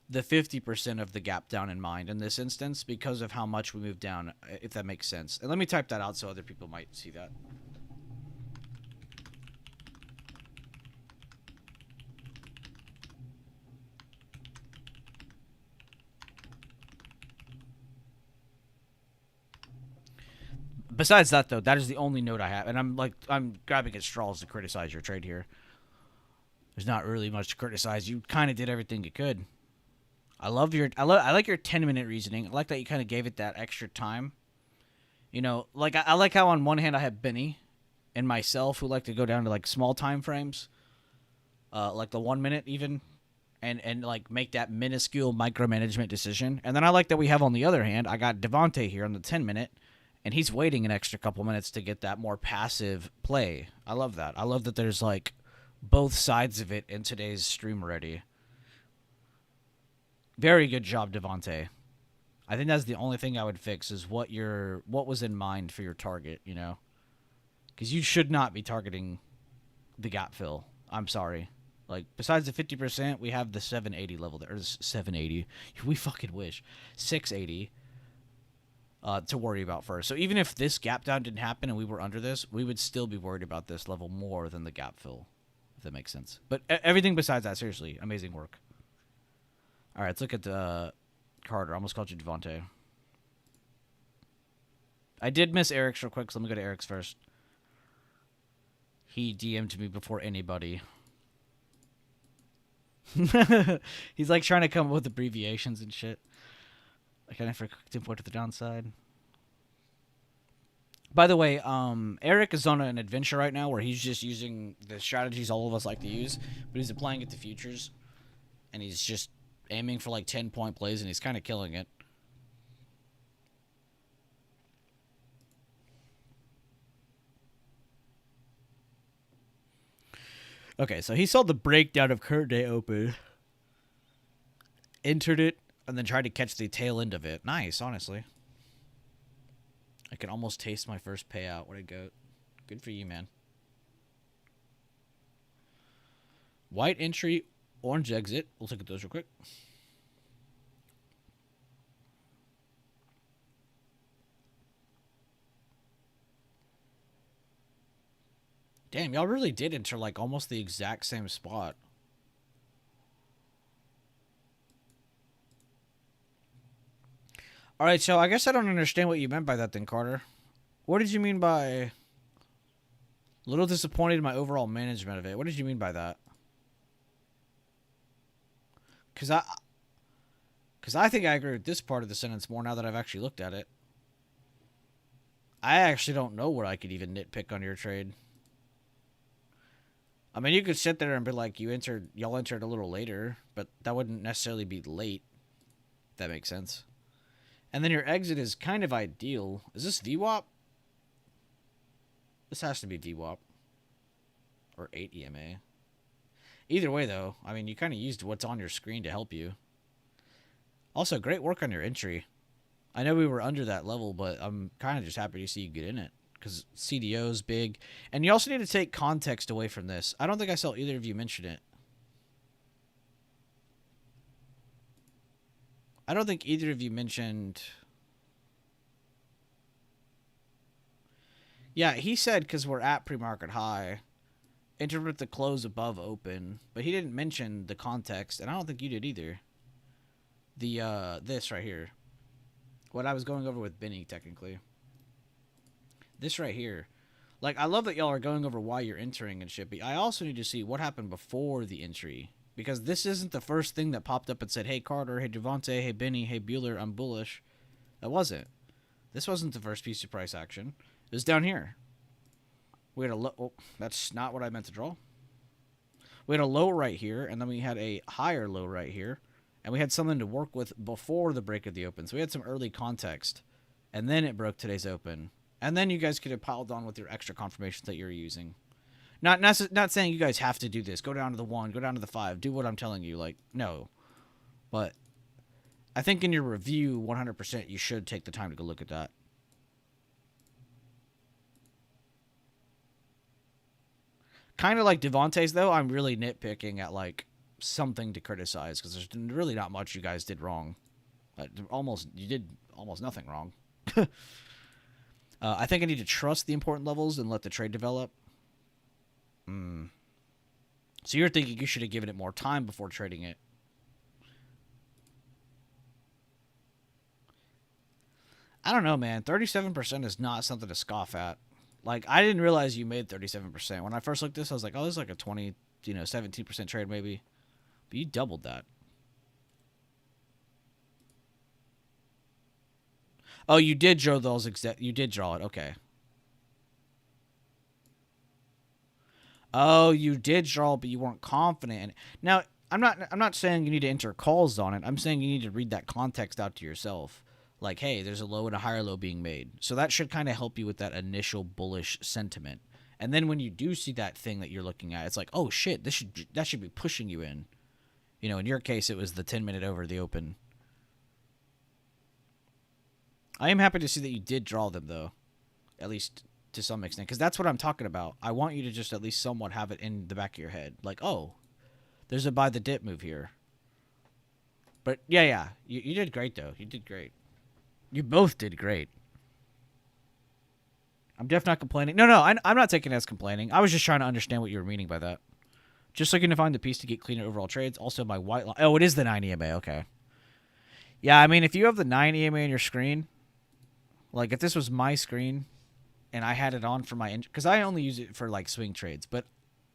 the 50% of the gap down in mind in this instance because of how much we moved down, if that makes sense. And let me type that out so other people might see that. Besides that, though, that is the only note I have, and I'm grabbing at straws to criticize your trade here. There's not really much to criticize. You kind of did everything you could. I like your 10-minute reasoning. I like that you kind of gave it that extra time. You know, like I like how on one hand I have Benny and myself who like to go down to like small time frames, like the 1 minute even, and like make that minuscule micromanagement decision. And then I like that we have on the other hand I got Devontae here on the 10-minute. And he's waiting an extra couple minutes to get that more passive play. I love that. I love that there's like both sides of it in today's stream already. Very good job, Devontae. I think that's the only thing I would fix is what was in mind for your target, you know? Because you should not be targeting the gap fill. I'm sorry. Like, besides the 50%, we have the 780 level there. Or 780. We fucking wish. 680. To worry about first. So even if this gap down didn't happen and we were under this, we would still be worried about this level more than the gap fill, if that makes sense. But everything besides that, seriously, amazing work. All right, let's look at Carter. I almost called you Devontae. I did miss Eric's real quick, so let me go to Eric's first. He DM'd me before anybody. He's like trying to come up with abbreviations and shit. I kind of forgot to point to the downside. By the way, Eric is on an adventure right now where he's just using the strategies all of us like to use, but he's applying it to futures, and he's just aiming for like 10-point plays, and he's kind of killing it. Okay, so he saw the breakdown of current day open, entered it, and then tried to catch the tail end of it. Nice, honestly. I can almost taste my first payout. What a goat. Good for you, man. White entry, orange exit. We'll look at those real quick. Damn, y'all really did enter like almost the exact same spot. All right, so I guess I don't understand what you meant by that then, Carter. What did you mean by a little disappointed in my overall management of it? What did you mean by that? Because I think I agree with this part of the sentence more now that I've actually looked at it. I actually don't know what I could even nitpick on your trade. I mean, you could sit there and be like, y'all entered a little later, but that wouldn't necessarily be late. If that makes sense. And then your exit is kind of ideal. Is this VWAP? This has to be VWAP. Or 8 EMA. Either way, though, I mean, you kind of used what's on your screen to help you. Also, great work on your entry. I know we were under that level, but I'm kind of just happy to see you get in it. Because CDO's big. And you also need to take context away from this. I don't think I saw either of you mention it. I don't think either of you mentioned... Yeah, he said because we're at pre-market high. Interpret the close above open. But he didn't mention the context. And I don't think you did either. This right here. What I was going over with Benny, technically. This right here. Like, I love that y'all are going over why you're entering and shit, but I also need to see what happened before the entry. Because this isn't the first thing that popped up and said, hey, Carter, hey, Devontae, hey, Benny, hey, Bueller, I'm bullish. That wasn't. This wasn't the first piece of price action. It was down here. We had a low... Oh, that's not what I meant to draw. We had a low right here, and then we had a higher low right here. And we had something to work with before the break of the open. So we had some early context. And then it broke today's open. And then you guys could have piled on with your extra confirmations that you're using. Not saying you guys have to do this. Go down to the 1, go down to the 5. Do what I'm telling you. Like, no. But I think in your review, 100%, you should take the time to go look at that. Kind of like Devontae's, though, I'm really nitpicking at, like, something to criticize. Because there's really not much you guys did wrong. You did almost nothing wrong. I think I need to trust the important levels and let the trade develop. So you're thinking you should have given it more time before trading it. I don't know, man. 37% is not something to scoff at. Like, I didn't realize you made 37%. When I first looked at this, I was like, oh, this is like a 17% trade maybe. But you doubled that. Oh, you did draw those you did draw it. Okay. Oh, you did draw, but you weren't confident in it. Now, I'm not saying you need to enter calls on it. I'm saying you need to read that context out to yourself. Like, hey, there's a low and a higher low being made. So that should kind of help you with that initial bullish sentiment. And then when you do see that thing that you're looking at, it's like, oh shit, that should be pushing you in. You know, in your case, it was the 10-minute over the open. I am happy to see that you did draw them, though. At least to some extent. Because that's what I'm talking about. I want you to just at least somewhat have it in the back of your head. Like, oh, there's a buy the dip move here. But, yeah. You did great, though. You did great. You both did great. I'm definitely not complaining. No, I'm not taking it as complaining. I was just trying to understand what you were meaning by that. Just looking to find the piece to get cleaner overall trades. Also, my white line. Oh, it is the 9 EMA. Okay. Yeah, I mean, if you have the 9 EMA on your screen, like if this was my screen and I had it on for my... Because I only use it for, like, swing trades. But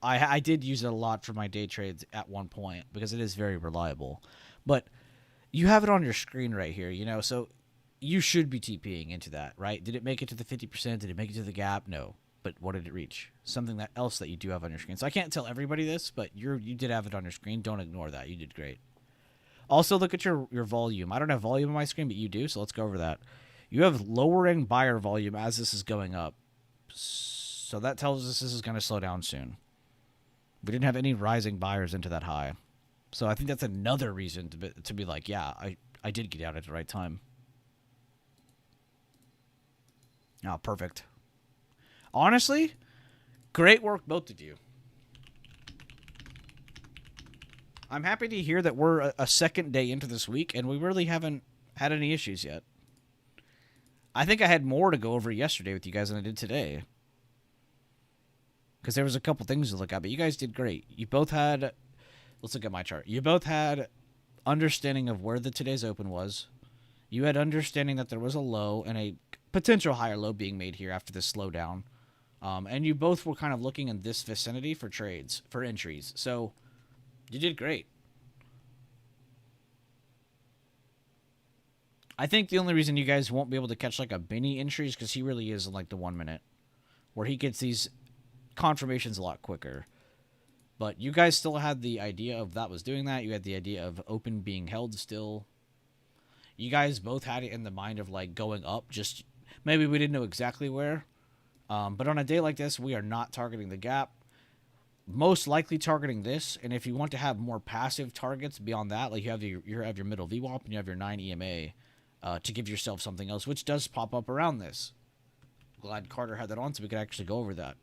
I did use it a lot for my day trades at one point because it is very reliable. But you have it on your screen right here, you know, so... You should be TPing into that, right? Did it make it to the 50%? Did it make it to the gap? No. But what did it reach? Something else that you do have on your screen. So I can't tell everybody this, but you did have it on your screen. Don't ignore that. You did great. Also, look at your volume. I don't have volume on my screen, but you do, so let's go over that. You have lowering buyer volume as this is going up. So that tells us this is going to slow down soon. We didn't have any rising buyers into that high. So I think that's another reason to be like, yeah, I did get out at the right time. Oh, perfect. Honestly, Great work, both of you. I'm happy to hear that we're a second day into this week, and we really haven't had any issues yet. I think I had more to go over yesterday with you guys than I did today. Because there was a couple things to look at, but you guys did great. You both had... Let's look at my chart. You both had understanding of where the today's open was. You had understanding that there was a low and a potential higher low being made here after this slowdown. And you both were kind of looking in this vicinity for trades, for entries. So, you did great. I think the only reason you guys won't be able to catch like a Benny entry is because he really is in like the 1 minute. Where he gets these confirmations a lot quicker. But you guys still had the idea of that was doing that. You had the idea of open being held still. You guys both had it in the mind of like going up. Just maybe we didn't know exactly where. But on a day like this, we are not targeting the gap. Most likely targeting this. And if you want to have more passive targets beyond that, like you have your middle VWAP and you have your 9 EMA to give yourself something else, which does pop up around this. Glad Carter had that on so we could actually go over that.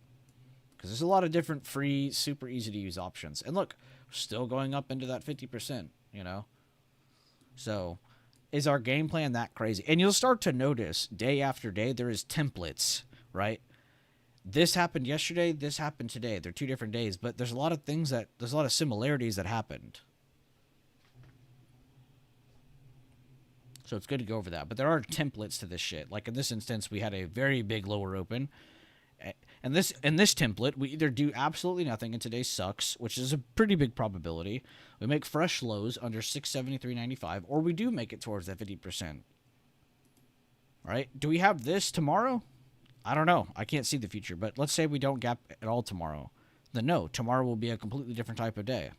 Because there's a lot of different free, super easy to use options. And look, we're still going up into that 50%, you know? So, is our game plan that crazy? And you'll start to notice, day after day, there is templates, right? This happened yesterday, this happened today. They're 2 different days, but there's a lot of things there's a lot of similarities that happened. So it's good to go over that. But there are templates to this shit. Like in this instance, we had a very big lower open. And in this template, we either do absolutely nothing and today sucks, which is a pretty big probability. We make fresh lows under 673.95, or we do make it towards that 50%. Right? Do we have this tomorrow? I don't know. I can't see the future, but let's say we don't gap at all tomorrow. Then no, tomorrow will be a completely different type of day.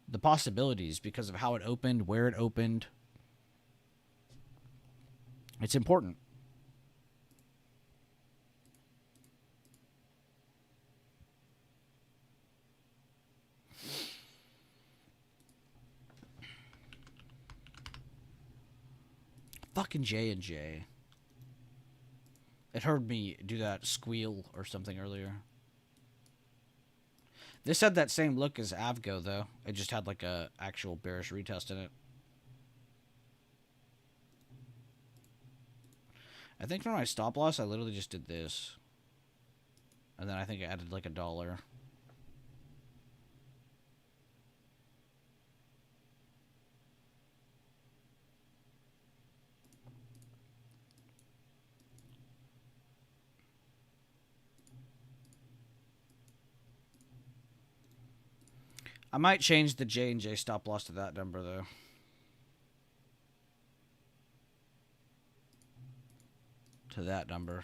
The possibilities, because of how it opened, where it opened, it's important. Fucking J&J. It heard me do that squeal or something earlier. This had that same look as Avgo, though. It just had like a actual bearish retest in it. I think for my stop loss, I literally just did this. And then I think I added like $1. I might change the J&J stop loss to that number, though. To that number.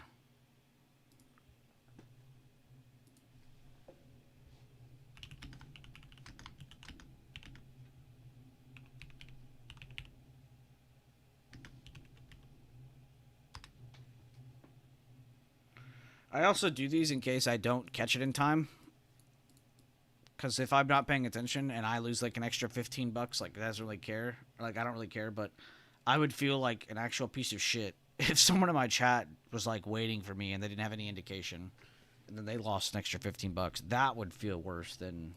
I also do these in case I don't catch it in time. Because if I'm not paying attention and I lose like an extra $15, like, it doesn't really care. Like, I don't really care, but I would feel like an actual piece of shit if someone in my chat was like waiting for me and they didn't have any indication, and then they lost an extra $15. That would feel worse than,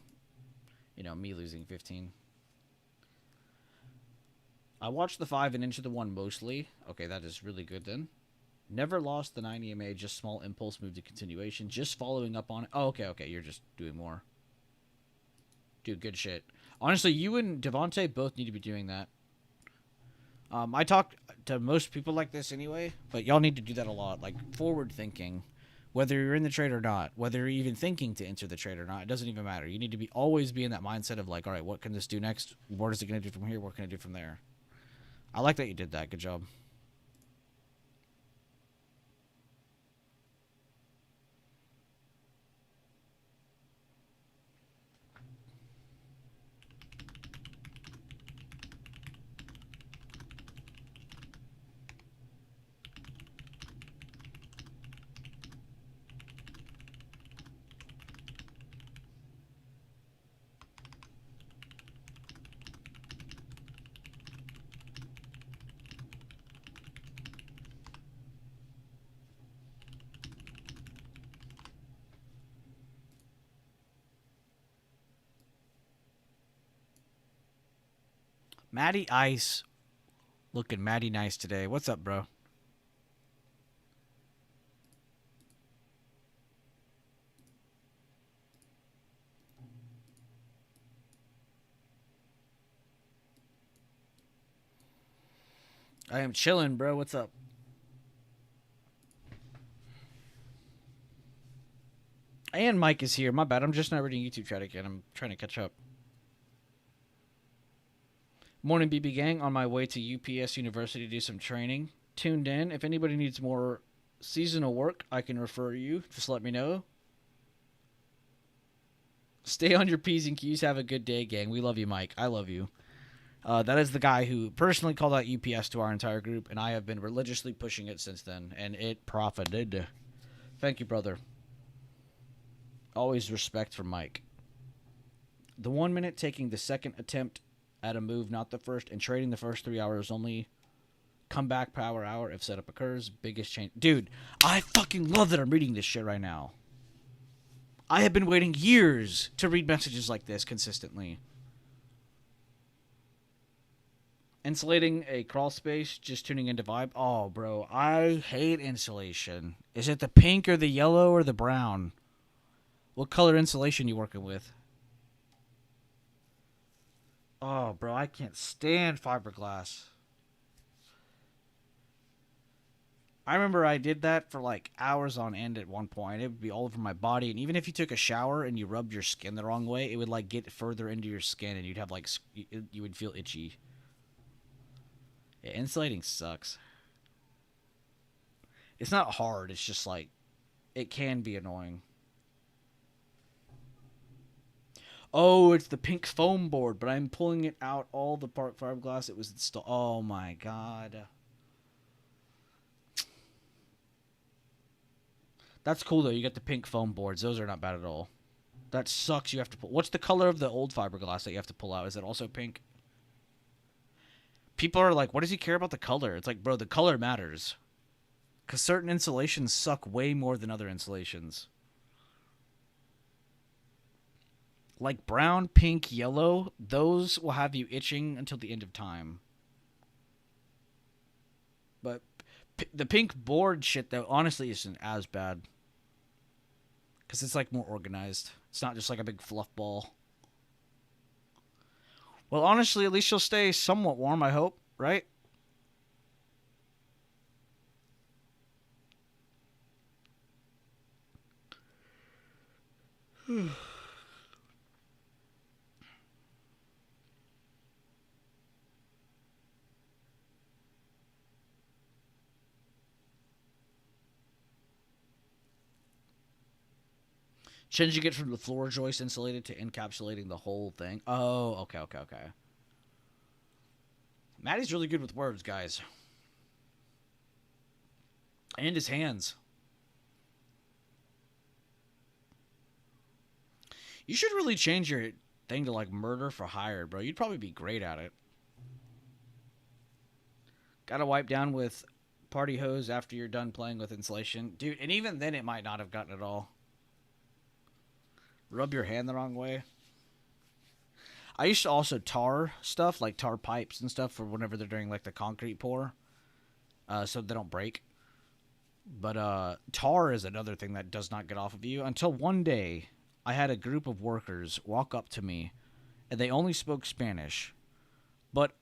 you know, me losing 15. I watched the 5 and into the 1 mostly. Okay, that is really good then. Never lost the 9 EMA, just small impulse move to continuation. Just following up on it. Oh, okay, you're just doing more. Dude, good shit. Honestly, you and Devontae both need to be doing that. I talk to most people like this anyway, but y'all need to do that a lot. Like, forward thinking. Whether you're in the trade or not, whether you're even thinking to enter the trade or not, it doesn't even matter. You need to always be in that mindset of like, all right, what can this do next? What is it going to do from here? What can I do from there? I like that you did that. Good job. Matty Ice. Looking Matty nice today. What's up, bro? I am chilling, bro. What's up? And Mike is here. My bad. I'm just not reading YouTube chat again. I'm trying to catch up. Morning, BB Gang. On my way to UPS University to do some training. Tuned in. If anybody needs more seasonal work, I can refer you. Just let me know. Stay on your P's and Q's. Have a good day, gang. We love you, Mike. I love you. That is the guy who personally called out UPS to our entire group, and I have been religiously pushing it since then, and it profited. Thank you, brother. Always respect for Mike. The 1 minute taking the second attempt at a move, not the first, and trading the first 3 hours only. Come back power hour if setup occurs. Biggest change. Dude, I fucking love that I'm reading this shit right now. I have been waiting years to read messages like this consistently. Insulating a crawl space, just tuning into vibe. Oh, bro, I hate insulation. Is it the pink or the yellow or the brown? What color insulation you working with? Oh, bro, I can't stand fiberglass. I remember I did that for like hours on end at one point. It would be all over my body, and even if you took a shower and you rubbed your skin the wrong way, it would like get further into your skin, and you'd have like you would feel itchy. Yeah, insulating sucks. It's not hard. It's just like it can be annoying. Oh, it's the pink foam board, but I'm pulling it out all the part fiberglass. It was installed. Oh my god. That's cool though. You get the pink foam boards. Those are not bad at all. That sucks. You have to pull. What's the color of the old fiberglass that you have to pull out? Is it also pink? People are like, what does he care about the color? It's like, bro, the color matters. Because certain insulations suck way more than other insulations. Like brown, pink, yellow, those will have you itching until the end of time. But the pink board shit, though, honestly isn't as bad. Because it's like more organized. It's not just like a big fluff ball. Well, honestly, at least you'll stay somewhat warm, I hope, right? Changing it from the floor joist insulated to encapsulating the whole thing. Oh, okay. Matty's really good with words, guys. And his hands. You should really change your thing to, like, murder for hire, bro. You'd probably be great at it. Gotta wipe down with party hose after you're done playing with insulation. Dude, and even then it might not have gotten it all. Rub your hand the wrong way. I used to also tar stuff, like tar pipes and stuff, for whenever they're doing, like, the concrete pour. So they don't break. But tar is another thing that does not get off of you. Until one day, I had a group of workers walk up to me, and they only spoke Spanish. But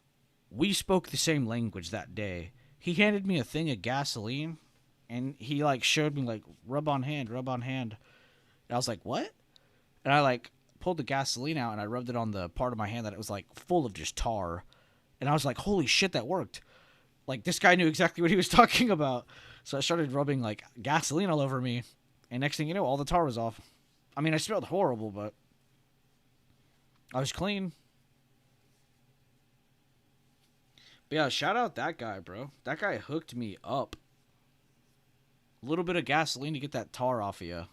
we spoke the same language that day. He handed me a thing of gasoline, and he, like, showed me, like, rub on hand. And I was like, what? And I, like, pulled the gasoline out, and I rubbed it on the part of my hand that it was, like, full of just tar. And I was like, holy shit, that worked. Like, this guy knew exactly what he was talking about. So I started rubbing, like, gasoline all over me. And next thing you know, all the tar was off. I mean, I smelled horrible, but I was clean. But yeah, shout out that guy, bro. That guy hooked me up. A little bit of gasoline to get that tar off of you.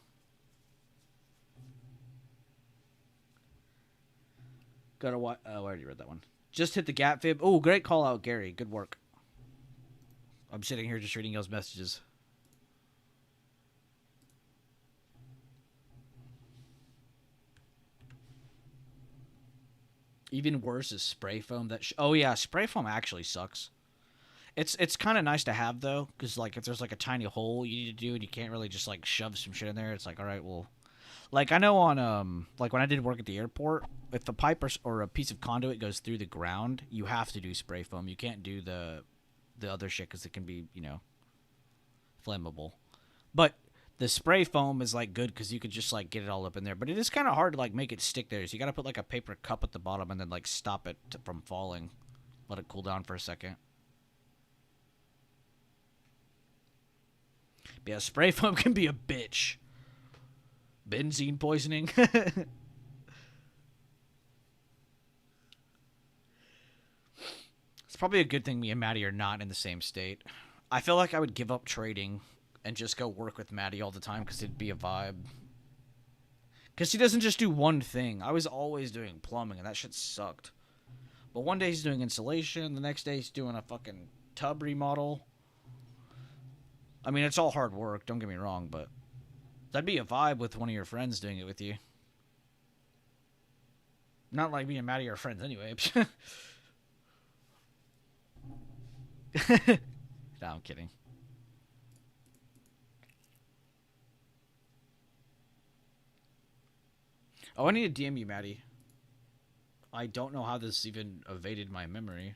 Gotta watch. Oh, I already read that one. Just hit the gap fib. Oh, great call out, Gary. Good work. I'm sitting here just reading y'all's messages. Even worse is spray foam. Oh yeah, spray foam actually sucks. It's kind of nice to have though, because like if there's like a tiny hole you need to do and you can't really just like shove some shit in there, it's like all right, well, like I know on like when I did work at the airport, if a pipe or a piece of conduit goes through the ground, you have to do spray foam. You can't do the other shit because it can be flammable. But the spray foam is like good because you could just like get it all up in there. But it is kind of hard to like make it stick there. So you got to put like a paper cup at the bottom and then like stop it from falling. Let it cool down for a second. But yeah, spray foam can be a bitch. Benzene poisoning. It's probably a good thing me and Maddie are not in the same state. I feel like I would give up trading and just go work with Maddie all the time because it'd be a vibe. Because he doesn't just do one thing. I was always doing plumbing, and that shit sucked. But one day he's doing insulation, the next day he's doing a fucking tub remodel. I mean, it's all hard work, don't get me wrong, but that'd be a vibe with one of your friends doing it with you. Not like me and Maddie are friends anyway. No, I'm kidding. Oh, I need to DM you, Maddie. I don't know how this even evaded my memory.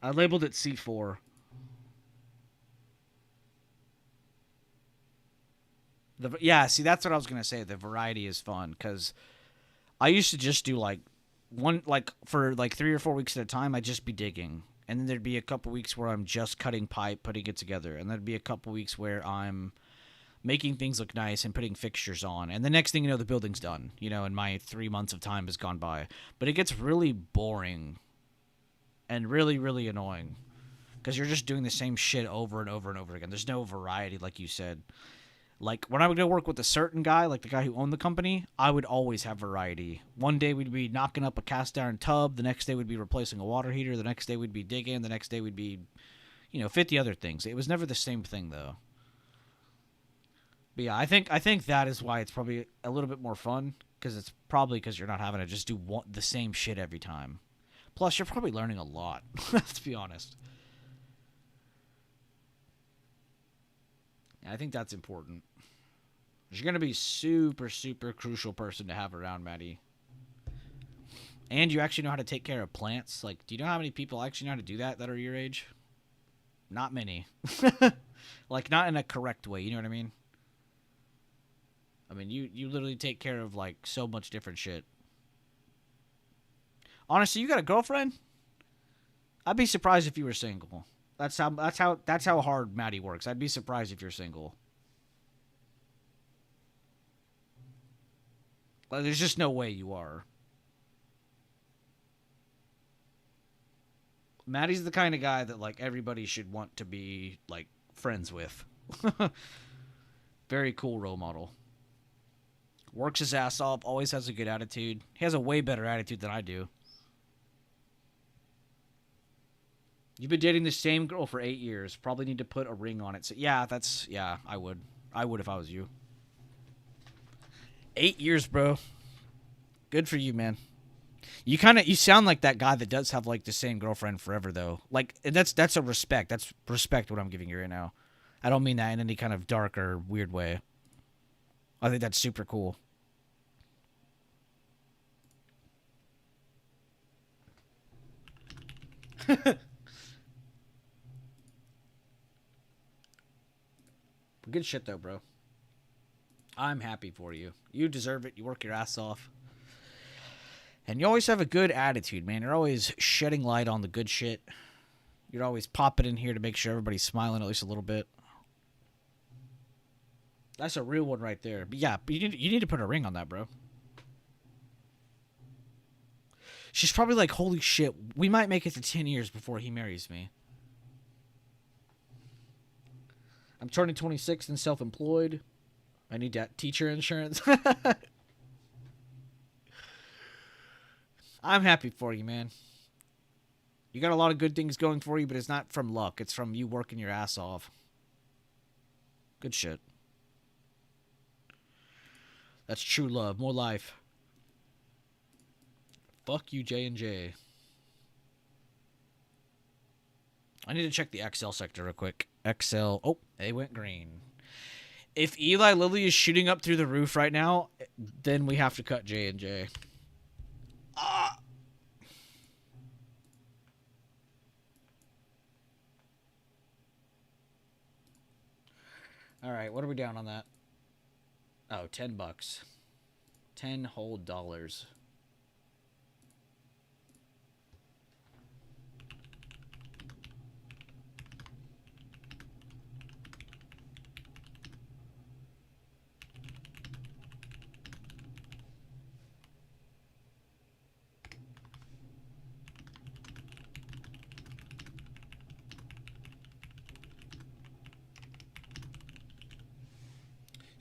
I labeled it C4. Yeah, see, that's what I was going to say. The variety is fun, because I used to just do, like, for, like, 3 or 4 weeks at a time, I'd just be digging. And then there'd be a couple weeks where I'm just cutting pipe, putting it together. And there'd be a couple weeks where I'm making things look nice and putting fixtures on. And the next thing you know, the building's done, and my 3 months of time has gone by. But it gets really boring and really, really annoying, because you're just doing the same shit over and over and over again. There's no variety, like you said. Like, when I would go work with a certain guy, like the guy who owned the company, I would always have variety. One day we'd be knocking up a cast iron tub. The next day we'd be replacing a water heater. The next day we'd be digging. The next day we'd be, 50 other things. It was never the same thing, though. But yeah, I think that is why it's probably a little bit more fun, because it's probably because you're not having to just do the same shit every time. Plus, you're probably learning a lot, let's be honest. I think that's important. You're going to be super, super crucial person to have around, Maddie. And you actually know how to take care of plants. Like, do you know how many people actually know how to do that are your age? Not many. Like, not in a correct way, you know what I mean? I mean, you literally take care of, like, so much different shit. Honestly, you got a girlfriend? I'd be surprised if you were single. That's how hard Maddie works. I'd be surprised if you're single. Like, there's just no way you are. Maddie's the kind of guy that, like, everybody should want to be, like, friends with. Very cool role model. Works his ass off, always has a good attitude. He has a way better attitude than I do. You've been dating the same girl for 8 years. Probably need to put a ring on it. So, yeah, I would. I would if I was you. 8 years, bro. Good for you, man. You sound like that guy that does have, like, the same girlfriend forever, though. Like, that's a respect. That's respect what I'm giving you right now. I don't mean that in any kind of dark or weird way. I think that's super cool. Good shit, though, bro. I'm happy for you. You deserve it. You work your ass off. And you always have a good attitude, man. You're always shedding light on the good shit. You're always popping in here to make sure everybody's smiling at least a little bit. That's a real one right there. But yeah, you need to put a ring on that, bro. She's probably like, holy shit, we might make it to 10 years before he marries me. I'm turning 26 and self-employed. I need that teacher insurance. I'm happy for you, man. You got a lot of good things going for you, but it's not from luck. It's from you working your ass off. Good shit. That's true love. More life. Fuck you, J&J. I need to check the XL sector real quick. XL. Oh, they went green. If Eli Lilly is shooting up through the roof right now, then we have to cut J&J. Ah! All right, what are we down on that? Oh, $10. 10 whole dollars.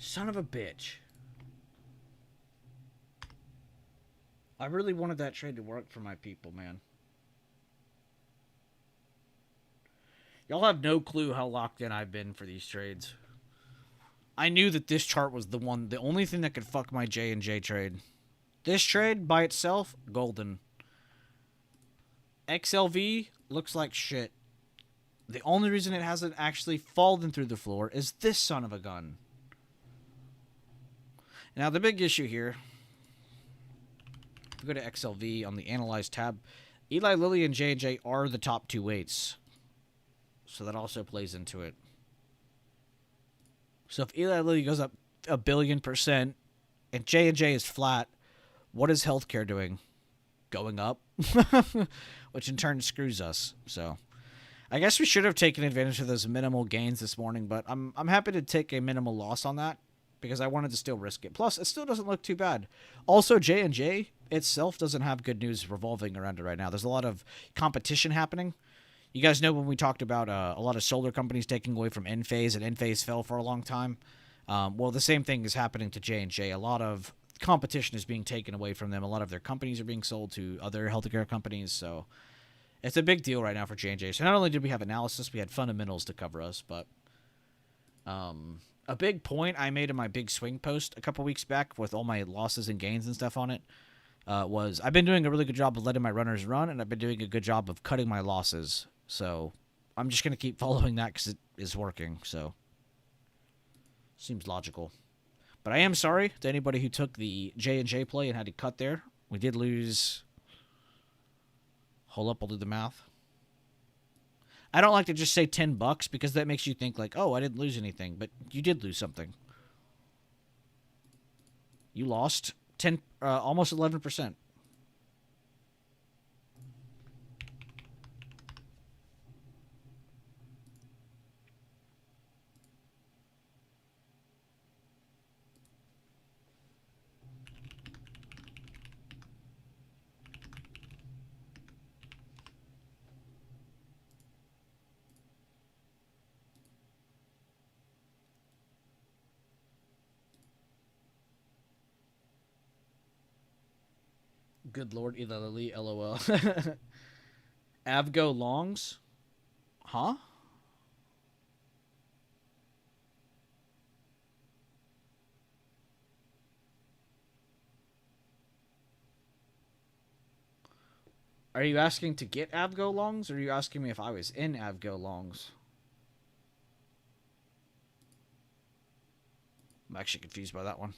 Son of a bitch. I really wanted that trade to work for my people, man. Y'all have no clue how locked in I've been for these trades. I knew that this chart was the only thing that could fuck my J&J trade. This trade by itself, golden. XLV looks like shit. The only reason it hasn't actually fallen through the floor is this son of a gun. Now, the big issue here, if we go to XLV on the Analyze tab, Eli Lilly and J&J are the top two weights. So that also plays into it. So if Eli Lilly goes up 1 billion% and J&J is flat, what is healthcare doing? Going up? Which in turn screws us. So I guess we should have taken advantage of those minimal gains this morning, but I'm happy to take a minimal loss on that, because I wanted to still risk it. Plus, it still doesn't look too bad. Also, J&J itself doesn't have good news revolving around it right now. There's a lot of competition happening. You guys know when we talked about a lot of solar companies taking away from Enphase, and Enphase fell for a long time. Well, the same thing is happening to J&J. A lot of competition is being taken away from them. A lot of their companies are being sold to other healthcare companies. So it's a big deal right now for J&J. So not only did we have analysis, we had fundamentals to cover us, but a big point I made in my big swing post a couple weeks back with all my losses and gains and stuff on it was I've been doing a really good job of letting my runners run, and I've been doing a good job of cutting my losses. So I'm just going to keep following that because it is working. So seems logical. But I am sorry to anybody who took the J&J play and had to cut there. We did lose. Hold up, I'll do the math. I don't like to just say $10 because that makes you think like, oh, I didn't lose anything, but you did lose something. You lost almost 11%. Good Lord, Eli Lilly, LOL. Avgo longs? Huh? Are you asking to get Avgo longs, or are you asking me if I was in Avgo longs? I'm actually confused by that one.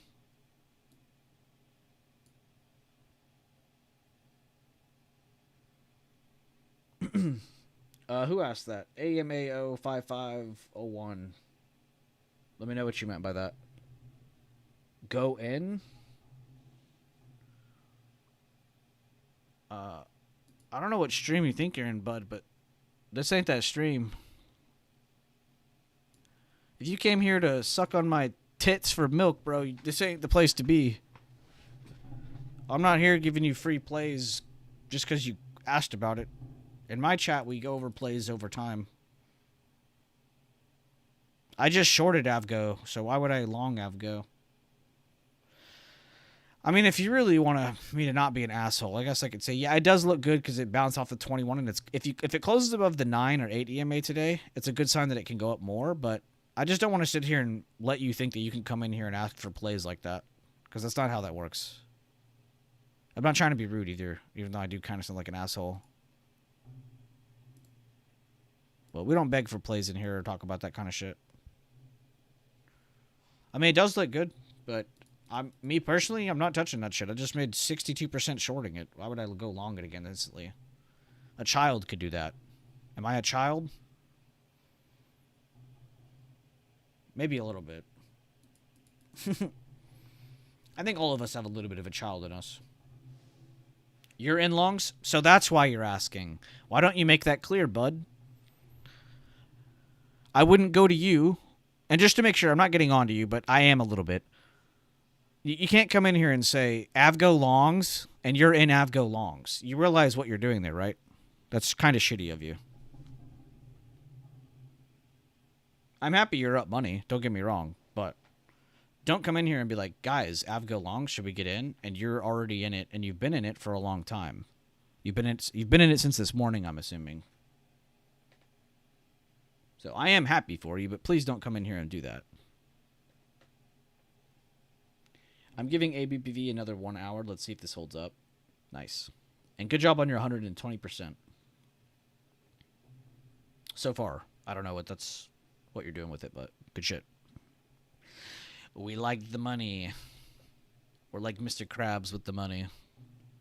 Who asked that? AMAO5501. Let me know what you meant by that. Go in? I don't know what stream you think you're in, bud, but this ain't that stream. If you came here to suck on my tits for milk, bro, this ain't the place to be. I'm not here giving you free plays just because you asked about it. In my chat, we go over plays over time. I just shorted Avgo, so why would I long Avgo? I mean, if you really want me to not be an asshole, I guess I could say, yeah, it does look good because it bounced off the 21, and if it closes above the 9 or 8 EMA today, it's a good sign that it can go up more. But I just don't want to sit here and let you think that you can come in here and ask for plays like that, because that's not how that works. I'm not trying to be rude either, even though I do kind of sound like an asshole. Well, we don't beg for plays in here or talk about that kind of shit. I mean, it does look good, but me personally, I'm not touching that shit. I just made 62% shorting it. Why would I go long it again instantly? A child could do that. Am I a child? Maybe a little bit. I think all of us have a little bit of a child in us. You're in longs? So that's why you're asking. Why don't you make that clear, bud? I wouldn't go to you. And just to make sure, I'm not getting on to you, but I am a little bit. You can't come in here and say Avgo longs, and you're in Avgo longs. You realize what you're doing there, right? That's kind of shitty of you. I'm happy you're up money. Don't get me wrong, but don't come in here and be like, guys, Avgo longs, should we get in? And you're already in it, and you've been in it for a long time. You've been in it since this morning, I'm assuming. So I am happy for you, but please don't come in here and do that. I'm giving ABPV another 1 hour. Let's see if this holds up. Nice. And good job on your 120%. So far. I don't know what you're doing with it, but good shit. We like the money. We're like Mr. Krabs with the money.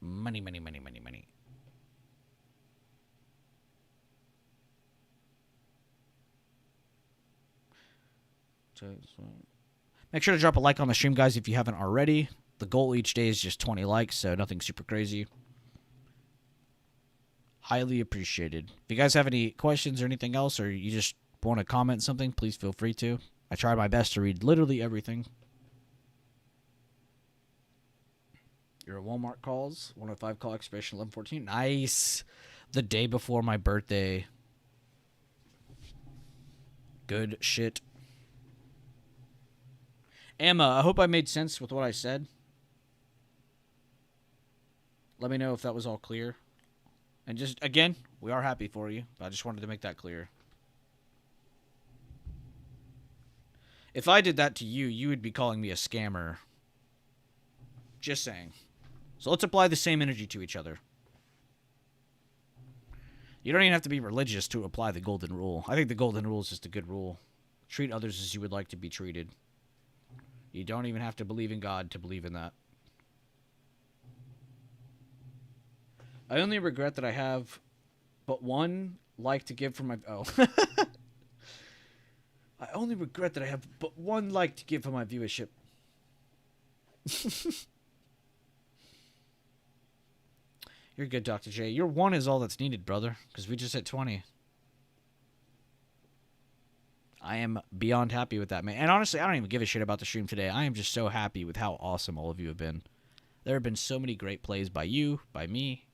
Money, money, money, money, money. Make sure to drop a like on the stream, guys, if you haven't already. The goal each day is just 20 likes, so nothing super crazy. Highly appreciated. If you guys have any questions or anything else, or you just want to comment something, please feel free to. I try my best to read literally everything. Your Walmart calls. 105 call expiration 11/14. Nice. The day before my birthday. Good shit. Emma, I hope I made sense with what I said. Let me know if that was all clear. And just, again, we are happy for you, but I just wanted to make that clear. If I did that to you, you would be calling me a scammer. Just saying. So let's apply the same energy to each other. You don't even have to be religious to apply the golden rule. I think the golden rule is just a good rule. Treat others as you would like to be treated. You don't even have to believe in God to believe in that. I only regret that I have but one like to give for my... Oh. I only regret that I have but one like to give for my viewership. You're good, Dr. J. Your one is all that's needed, brother, because we just hit 20. I am beyond happy with that, man. And honestly, I don't even give a shit about the stream today. I am just so happy with how awesome all of you have been. There have been so many great plays by you, by me,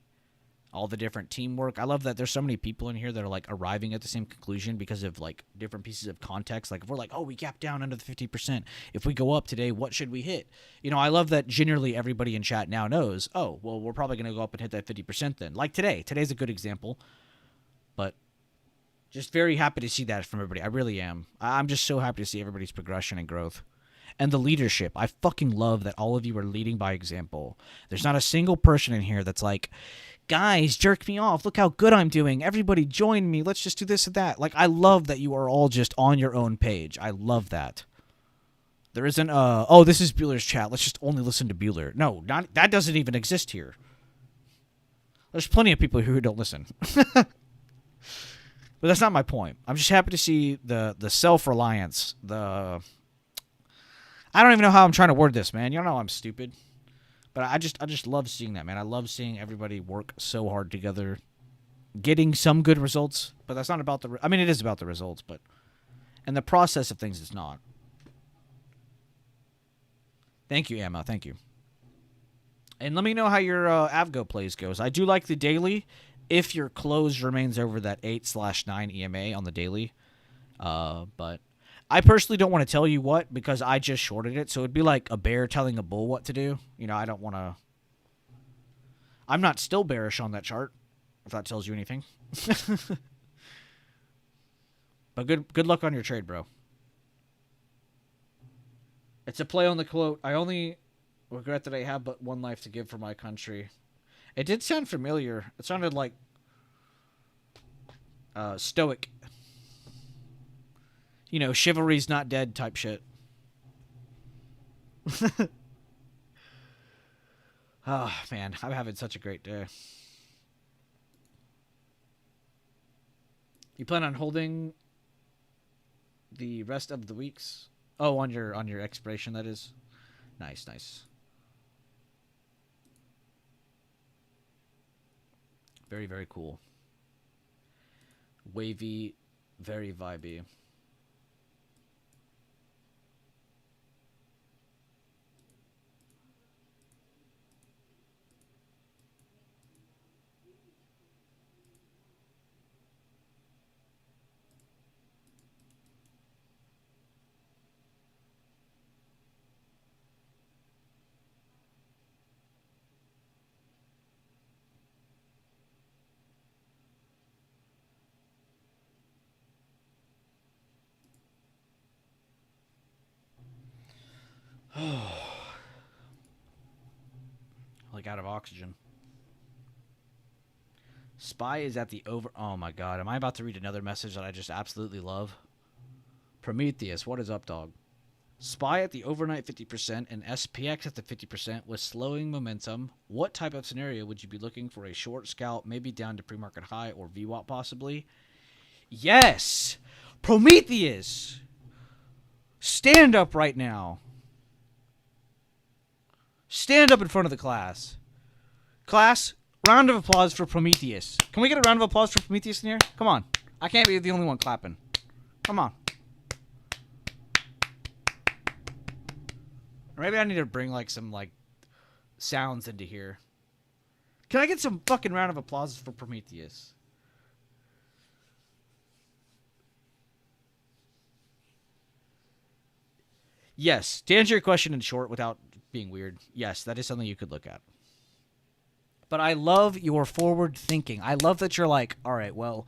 all the different teamwork. I love that there's so many people in here that are, like, arriving at the same conclusion because of, like, different pieces of context. Like, if we're like, oh, we gapped down under the 50%. If we go up today, what should we hit? You know, I love that generally everybody in chat now knows, oh, well, we're probably going to go up and hit that 50% then. Like today. Today's a good example. But just very happy to see that from everybody. I really am. I'm just so happy to see everybody's progression and growth. And the leadership. I fucking love that all of you are leading by example. There's not a single person in here that's like, guys, jerk me off. Look how good I'm doing. Everybody join me. Let's just do this and that. Like, I love that you are all just on your own page. I love that. There isn't, oh, this is Bueller's chat. Let's just only listen to Bueller. No, that doesn't even exist here. There's plenty of people who don't listen. But that's not my point. I'm just happy to see the self-reliance, I don't even know how I'm trying to word this, man. You don't know I'm stupid. But I just love seeing that, man. I love seeing everybody work so hard together, getting some good results. But that's not about I mean, it is about the results, but and the process of things is not. Thank you, Emma. Thank you. And let me know how your Avgo plays goes. I do like the daily. If your close remains over that 8/9 EMA on the daily. But I personally don't want to tell you what because I just shorted it, so it'd be like a bear telling a bull what to do. You know, I don't want to. I'm not still bearish on that chart, if that tells you anything. But good luck on your trade, bro. It's a play on the quote, I only regret that I have but one life to give for my country. It did sound familiar. It sounded like stoic. You know, chivalry's not dead type shit. Oh, man, I'm having such a great day. You plan on holding the rest of the weeks? Oh, on your expiration, that is. Nice, nice. Very, very cool. Wavy, very vibey. Like out of oxygen. Spy is at the over. Oh my god, am I about to read another message that I just absolutely love? Prometheus, what is up, dog? Spy at the overnight 50% and SPX at the 50% with slowing momentum. What type of scenario would you be looking for? A short scalp, maybe down to pre-market high or VWAP possibly? Yes! Prometheus! Stand up right now. Stand up in front of the class. Class, round of applause for Prometheus. Can we get a round of applause for Prometheus in here? Come on. I can't be the only one clapping. Come on. Or maybe I need to bring like some like sounds into here. Can I get some fucking round of applause for Prometheus? Yes. To answer your question in short without being weird, yes, that is something you could look at. But I love your forward thinking. I love that you're like, all right, well,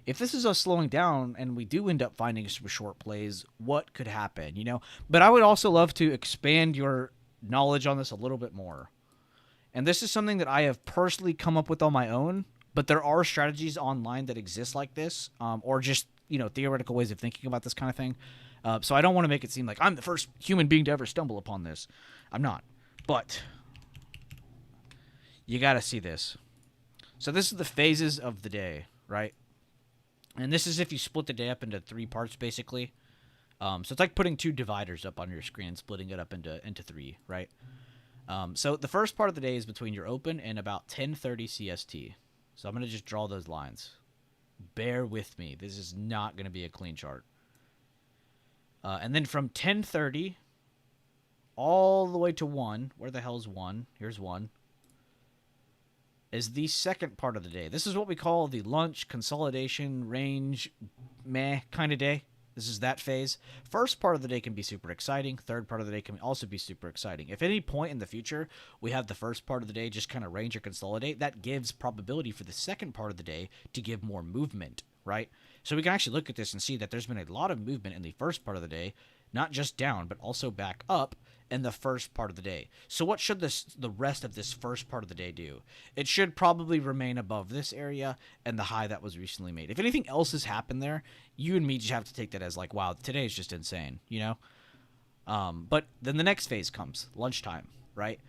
if this is us slowing down and we do end up finding some short plays, what could happen, you know? But I would also love to expand your knowledge on this a little bit more. And this is something that I have personally come up with on my own, but there are strategies online that exist like this, or just, you know, theoretical ways of thinking about this kind of thing. So I don't want to make it seem like I'm the first human being to ever stumble upon this. I'm not. But you got to see this. So this is the phases of the day, right? And this is if you split the day up into 3 parts, basically. So it's like putting 2 dividers up on your screen and splitting it up into 3, right? So the first part of the day is between your open and about 10:30 CST. So I'm going to just draw those lines. Bear with me. This is not going to be a clean chart. And then from 10:30 all the way to 1, where the hell's 1? Here's 1. Is the second part of the day. This is what we call the lunch, consolidation, range, meh kind of day. This is that phase. First part of the day can be super exciting. Third part of the day can also be super exciting. If at any point in the future we have the first part of the day just kind of range or consolidate, that gives probability for the second part of the day to give more movement, right? So we can actually look at this and see that there's been a lot of movement in the first part of the day, not just down, but also back up in the first part of the day. So what should the rest of this first part of the day do? It should probably remain above this area and the high that was recently made. If anything else has happened there, you and me just have to take that as like, wow, today is just insane, you know? But then the next phase comes, lunchtime, right?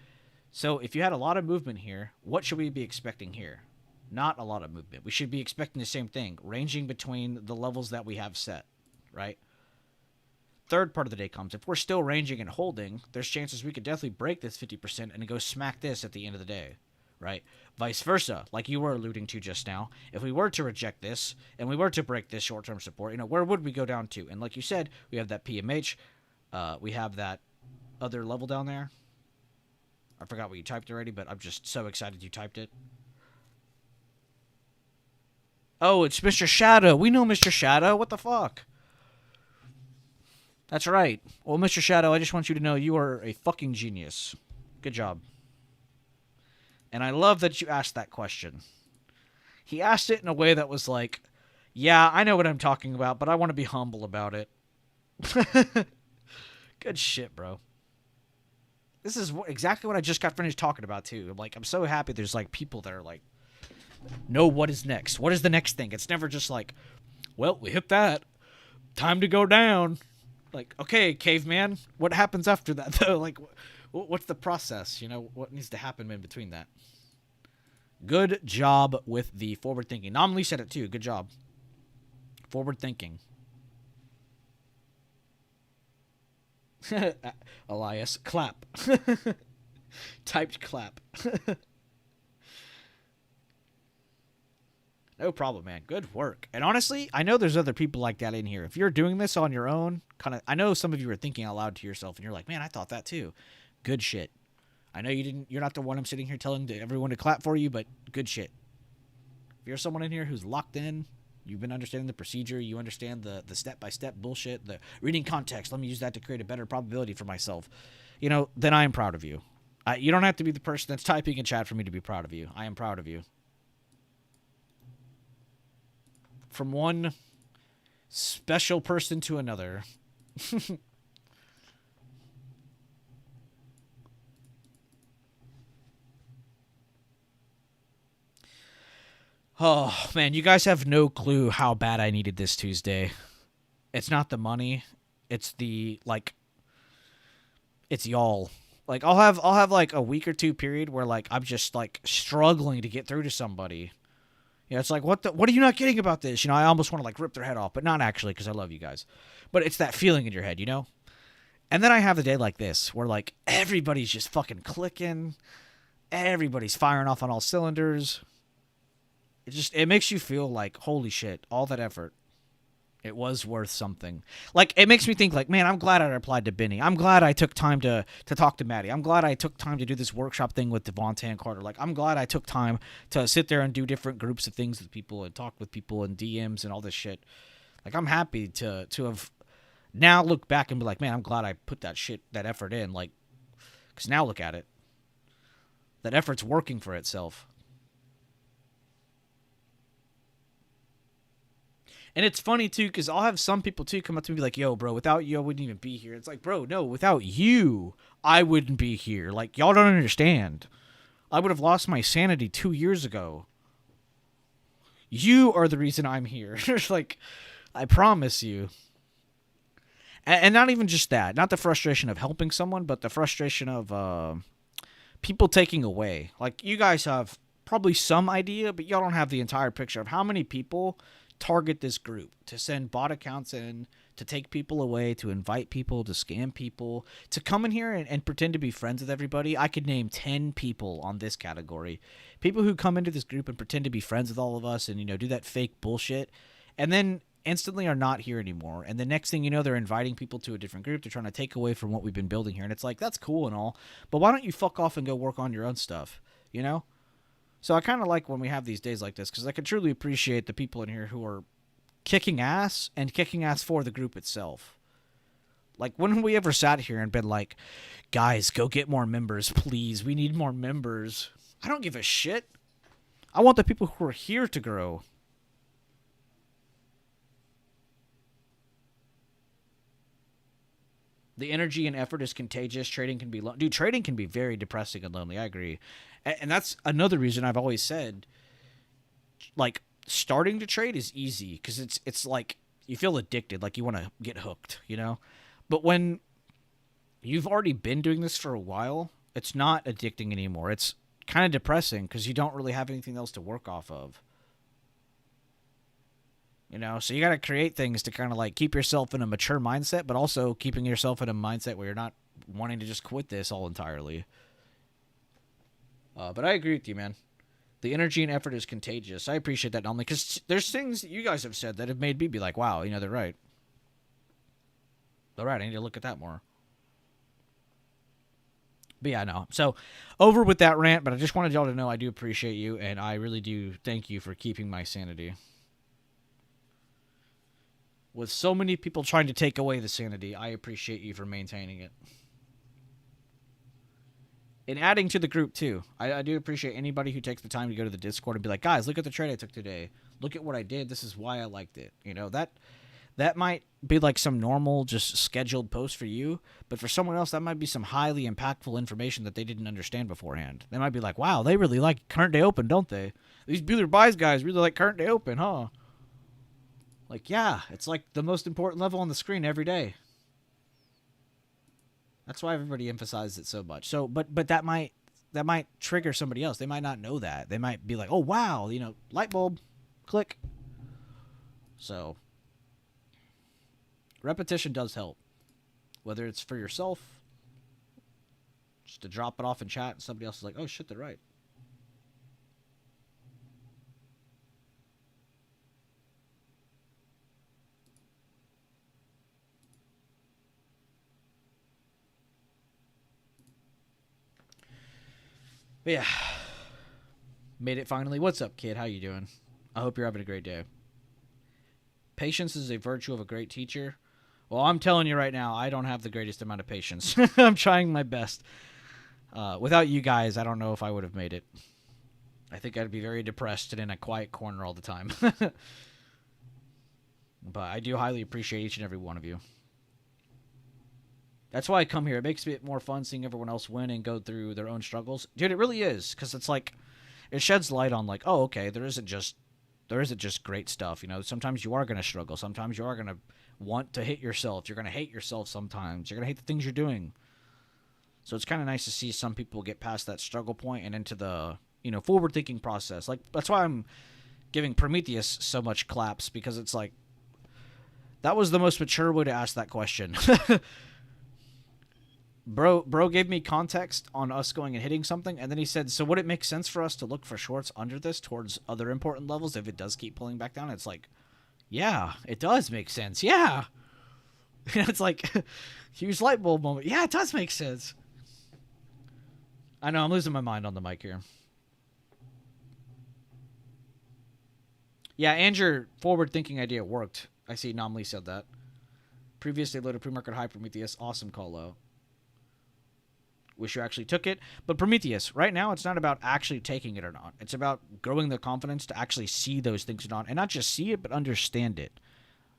So if you had a lot of movement here, what should we be expecting here? Not a lot of movement. We should be expecting the same thing, ranging between the levels that we have set, right? Third part of the day comes. If we're still ranging and holding, there's chances we could definitely break this 50% and go smack this at the end of the day, right? Vice versa, like you were alluding to just now. If we were to reject this and we were to break this short-term support, you know, where would we go down to? And like you said, we have that PMH. We have that other level down there. I forgot what you typed already, but I'm just so excited you typed it. Oh, it's Mr. Shadow. We know Mr. Shadow. What the fuck? That's right. Well, Mr. Shadow, I just want you to know you are a fucking genius. Good job. And I love that you asked that question. He asked it in a way that was like, yeah, I know what I'm talking about, but I want to be humble about it. Good shit, bro. This is exactly what I just got finished talking about, too. Like, I'm so happy there's, like, people that are like, know what is next. What is the next thing? It's never just like, well, we hit that. Time to go down. Like, okay, caveman, what happens after that, though? Like, what's the process? You know, what needs to happen in between that? Good job with the forward thinking. Nomly said it, too. Good job. Forward thinking. Elias, clap. Typed clap. No problem, man. Good work. And honestly, I know there's other people like that in here. If you're doing this on your own, I know some of you are thinking out loud to yourself and you're like, man, I thought that too. Good shit. I know you're not the one I'm sitting here telling everyone to clap for you, but good shit. If you're someone in here who's locked in, you've been understanding the procedure, you understand the step-by-step bullshit, the reading context, let me use that to create a better probability for myself, then I am proud of you. You don't have to be the person that's typing in chat for me to be proud of you. I am proud of you. From one special person to another. Oh, man, you guys have no clue how bad I needed this Tuesday. It's not the money. It's it's y'all. Like, I'll have like a week or two period where like I'm just like struggling to get through to somebody. It's like, what are you not getting about this? I almost want to like rip their head off, but not actually because I love you guys. But it's that feeling in your head, And then I have a day like this where like everybody's just fucking clicking. Everybody's firing off on all cylinders. It makes you feel like, holy shit, all that effort. It was worth something. Like, it makes me think, like, man, I'm glad I replied to Benny. I'm glad I took time to talk to Maddie. I'm glad I took time to do this workshop thing with Devontae and Carter. Like, I'm glad I took time to sit there and do different groups of things with people and talk with people and DMs and all this shit. Like, I'm happy to have now look back and be like, man, I'm glad I put that effort in. Like, because now look at it. That effort's working for itself. And it's funny, too, because I'll have some people, too, come up to me and be like, yo, bro, without you, I wouldn't even be here. It's like, bro, no, without you, I wouldn't be here. Like, y'all don't understand. I would have lost my sanity 2 years ago. You are the reason I'm here. Like, I promise you. And not even just that. Not the frustration of helping someone, but the frustration of people taking away. Like, you guys have probably some idea, but y'all don't have the entire picture of how many people target this group to send bot accounts in, to take people away, to invite people, to scam people, to come in here and pretend to be friends with everybody. I could name 10 people on this category. People who come into this group and pretend to be friends with all of us and, do that fake bullshit, and then instantly are not here anymore. And the next thing you know, they're inviting people to a different group. They're trying to take away from what we've been building here. And it's like, that's cool and all, but why don't you fuck off and go work on your own stuff, So I kind of like when we have these days like this because I can truly appreciate the people in here who are kicking ass and kicking ass for the group itself. Like, when have we ever sat here and been like, guys, go get more members, please. We need more members. I don't give a shit. I want the people who are here to grow. The energy and effort is contagious. Trading can be dude, trading can be very depressing and lonely. I agree. And that's another reason I've always said, like, starting to trade is easy because it's like you feel addicted, like you want to get hooked, But when you've already been doing this for a while, it's not addicting anymore. It's kind of depressing because you don't really have anything else to work off of. So you got to create things to kind of like keep yourself in a mature mindset, but also keeping yourself in a mindset where you're not wanting to just quit this all entirely. But I agree with you, man. The energy and effort is contagious. I appreciate that, Normally, because there's things that you guys have said that have made me be like, wow, they're right. They're right. I need to look at that more. But yeah, no. So, over with that rant, but I just wanted y'all to know I do appreciate you, and I really do thank you for keeping my sanity. With so many people trying to take away the sanity, I appreciate you for maintaining it. And adding to the group, too. I do appreciate anybody who takes the time to go to the Discord and be like, guys, look at the trade I took today. Look at what I did. This is why I liked it. You know, that might be like some normal, just scheduled post for you. But for someone else, that might be some highly impactful information that they didn't understand beforehand. They might be like, wow, they really like Current Day Open, don't they? These Bueller Buys guys really like Current Day Open, huh? Like, yeah, it's like the most important level on the screen every day. That's why everybody emphasizes it so much. So, but that might trigger somebody else. They might not know that. They might be like, oh, wow, you know, light bulb, click. So, repetition does help. Whether it's for yourself, just to drop it off in chat and somebody else is like, oh, shit, they're right. But yeah, made it finally. What's up, kid? How you doing? I hope you're having a great day. Patience is a virtue of a great teacher. Well, I'm telling you right now, I don't have the greatest amount of patience. I'm trying my best. Without you guys, I don't know if I would have made it. I think I'd be very depressed and in a quiet corner all the time. But I do highly appreciate each and every one of you. That's why I come here. It makes it more fun seeing everyone else win and go through their own struggles. Dude, it really is. Because it's like, it sheds light on like, oh, okay, there isn't just great stuff. You know, sometimes you are going to struggle. Sometimes you are going to want to hit yourself. You're going to hate yourself sometimes. You're going to hate the things you're doing. So it's kind of nice to see some people get past that struggle point and into the, you know, forward-thinking process. Like, that's why I'm giving Prometheus so much claps. Because it's like, that was the most mature way to ask that question. Bro gave me context on us going and hitting something, and then he said, so would it make sense for us to look for shorts under this towards other important levels if it does keep pulling back down? It's like, yeah, it does make sense. Yeah. It's like, huge light bulb moment. Yeah, it does make sense. I know, I'm losing my mind on the mic here. Yeah, and your forward-thinking idea worked. I see Nomley said that. Previously loaded pre-market high Prometheus. Awesome call out. Wish you actually took it. But Prometheus, right now, it's not about actually taking it or not. It's about growing the confidence to actually see those things or not. And not just see it, but understand it.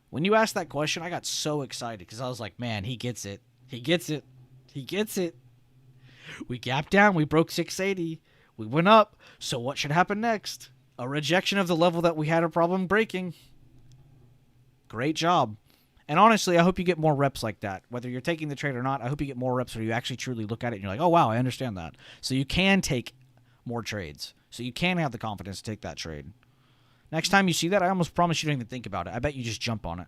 When you asked that question, I got so excited because I was like, man, he gets it. He gets it. He gets it. We gapped down. We broke 680. We went up. So what should happen next? A rejection of the level that we had a problem breaking. Great job. And honestly, I hope you get more reps like that. Whether you're taking the trade or not, I hope you get more reps where you actually truly look at it and you're like, oh, wow, I understand that. So you can take more trades. So you can have the confidence to take that trade. Next time you see that, I almost promise you don't even think about it. I bet you just jump on it.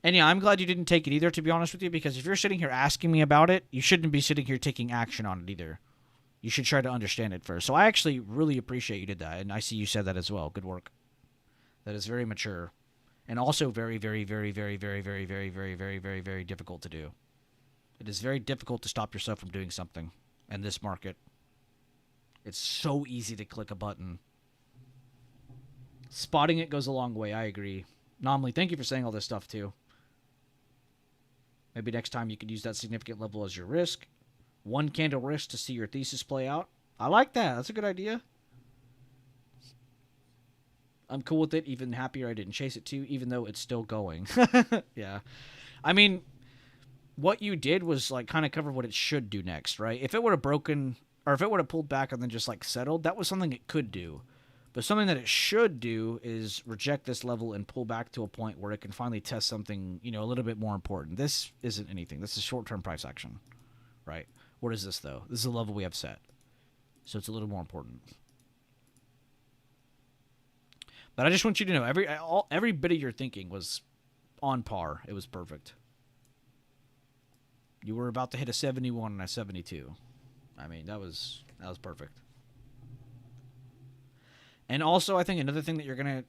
And yeah, I'm glad you didn't take it either, to be honest with you, because if you're sitting here asking me about it, you shouldn't be sitting here taking action on it either. You should try to understand it first. So I actually really appreciate you did that, and I see you said that as well. Good work. That is very mature, and also very, very, very, very, very, very, very, very, very, very, very difficult to do. It is very difficult to stop yourself from doing something in this market. It's so easy to click a button. Spotting it goes a long way. I agree. Nomley, thank you for saying all this stuff too. Maybe next time you could use that significant level as your risk. One candle risk to see your thesis play out. I like that. That's a good idea. I'm cool with it. Even happier I didn't chase it too, even though it's still going. Yeah. I mean, what you did was like kind of cover what it should do next, right? If it would have broken, or if it would have pulled back and then just like settled, that was something it could do. But something that it should do is reject this level and pull back to a point where it can finally test something, you know, a little bit more important. This isn't anything. This is short-term price action, right? What is this, though? This is a level we have set. So it's a little more important. But I just want you to know, every bit of your thinking was on par. It was perfect. You were about to hit a 71 and a 72. I mean, that was perfect. And also, I think another thing that you're going to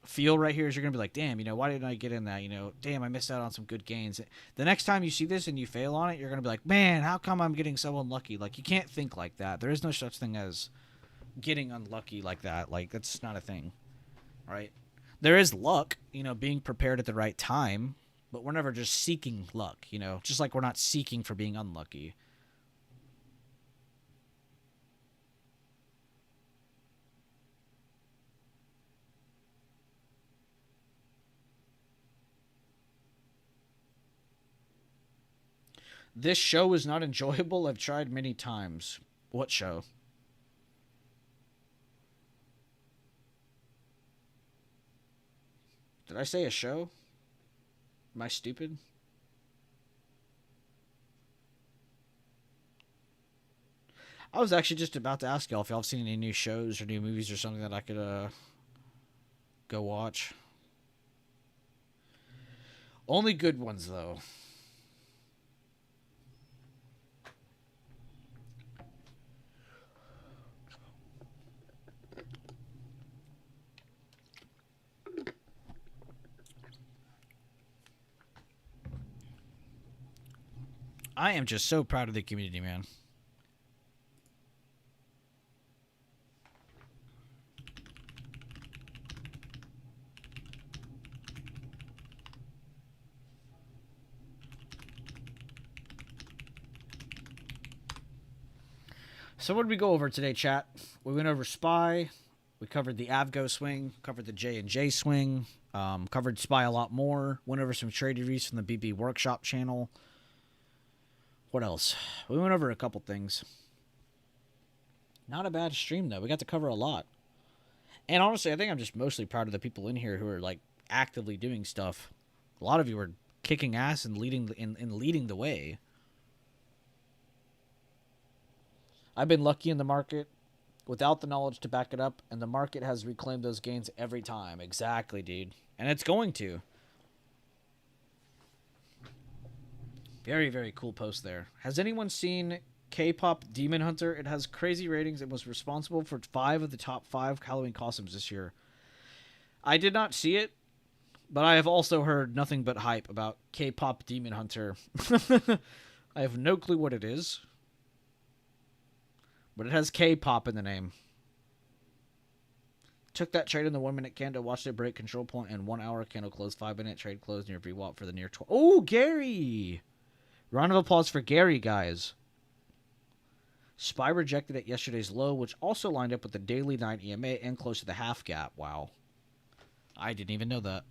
feel right here is you're going to be like, damn, you know, why didn't I get in that? You know, damn, I missed out on some good gains. The next time you see this and you fail on it, you're going to be like, man, how come I'm getting so unlucky? Like, you can't think like that. There is no such thing as getting unlucky like that. Like, that's not a thing, right? There is luck, being prepared at the right time, but we're never just seeking luck, just like we're not seeking for being unlucky. This show is not enjoyable. I've tried many times. What show? Did I say a show? Am I stupid? I was actually just about to ask y'all if y'all have seen any new shows or new movies or something that I could go watch. Only good ones, though. I am just so proud of the community, man. So what did we go over today, chat? We went over Spy. We covered the Avgo swing. Covered the J&J swing. Covered Spy a lot more. Went over some trade reviews from the BB Workshop channel. What else? We went over a couple things. Not a bad stream, though. We got to cover a lot. And honestly, I think I'm just mostly proud of the people in here who are, like, actively doing stuff. A lot of you are kicking ass and leading the way. I've been lucky in the market without the knowledge to back it up, and the market has reclaimed those gains every time. Exactly, dude. And it's going to. Very, very cool post there. Has anyone seen K-Pop Demon Hunter? It has crazy ratings and was responsible for 5 of the top 5 Halloween costumes this year. I did not see it, but I have also heard nothing but hype about K-Pop Demon Hunter. I have no clue what it is, but it has K-pop in the name. Took that trade in the 1-minute candle, watched it break control point, and 1 hour candle close, 5-minute trade closed near VWAP for the near 12. Oh, Gary! Round of applause for Gary, guys. Spy rejected at yesterday's low, which also lined up with the daily 9 EMA and close to the half gap. Wow. I didn't even know that.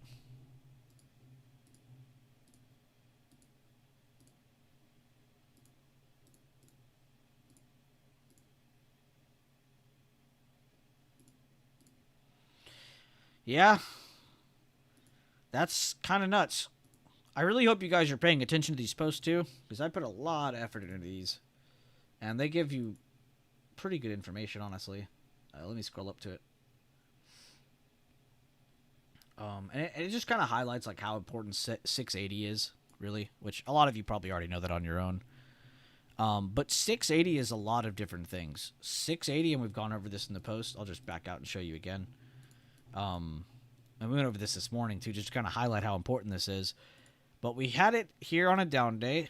Yeah. That's kind of nuts. I really hope you guys are paying attention to these posts too, because I put a lot of effort into these. And they give you pretty good information, honestly. Let me scroll up to it. And it just kind of highlights like how important 680 is, really, which a lot of you probably already know that on your own. But 680 is a lot of different things. 680, and we've gone over this in the post. I'll just back out and show you again. And we went over this morning too, just to kind of highlight how important this is. But we had it here on a down day,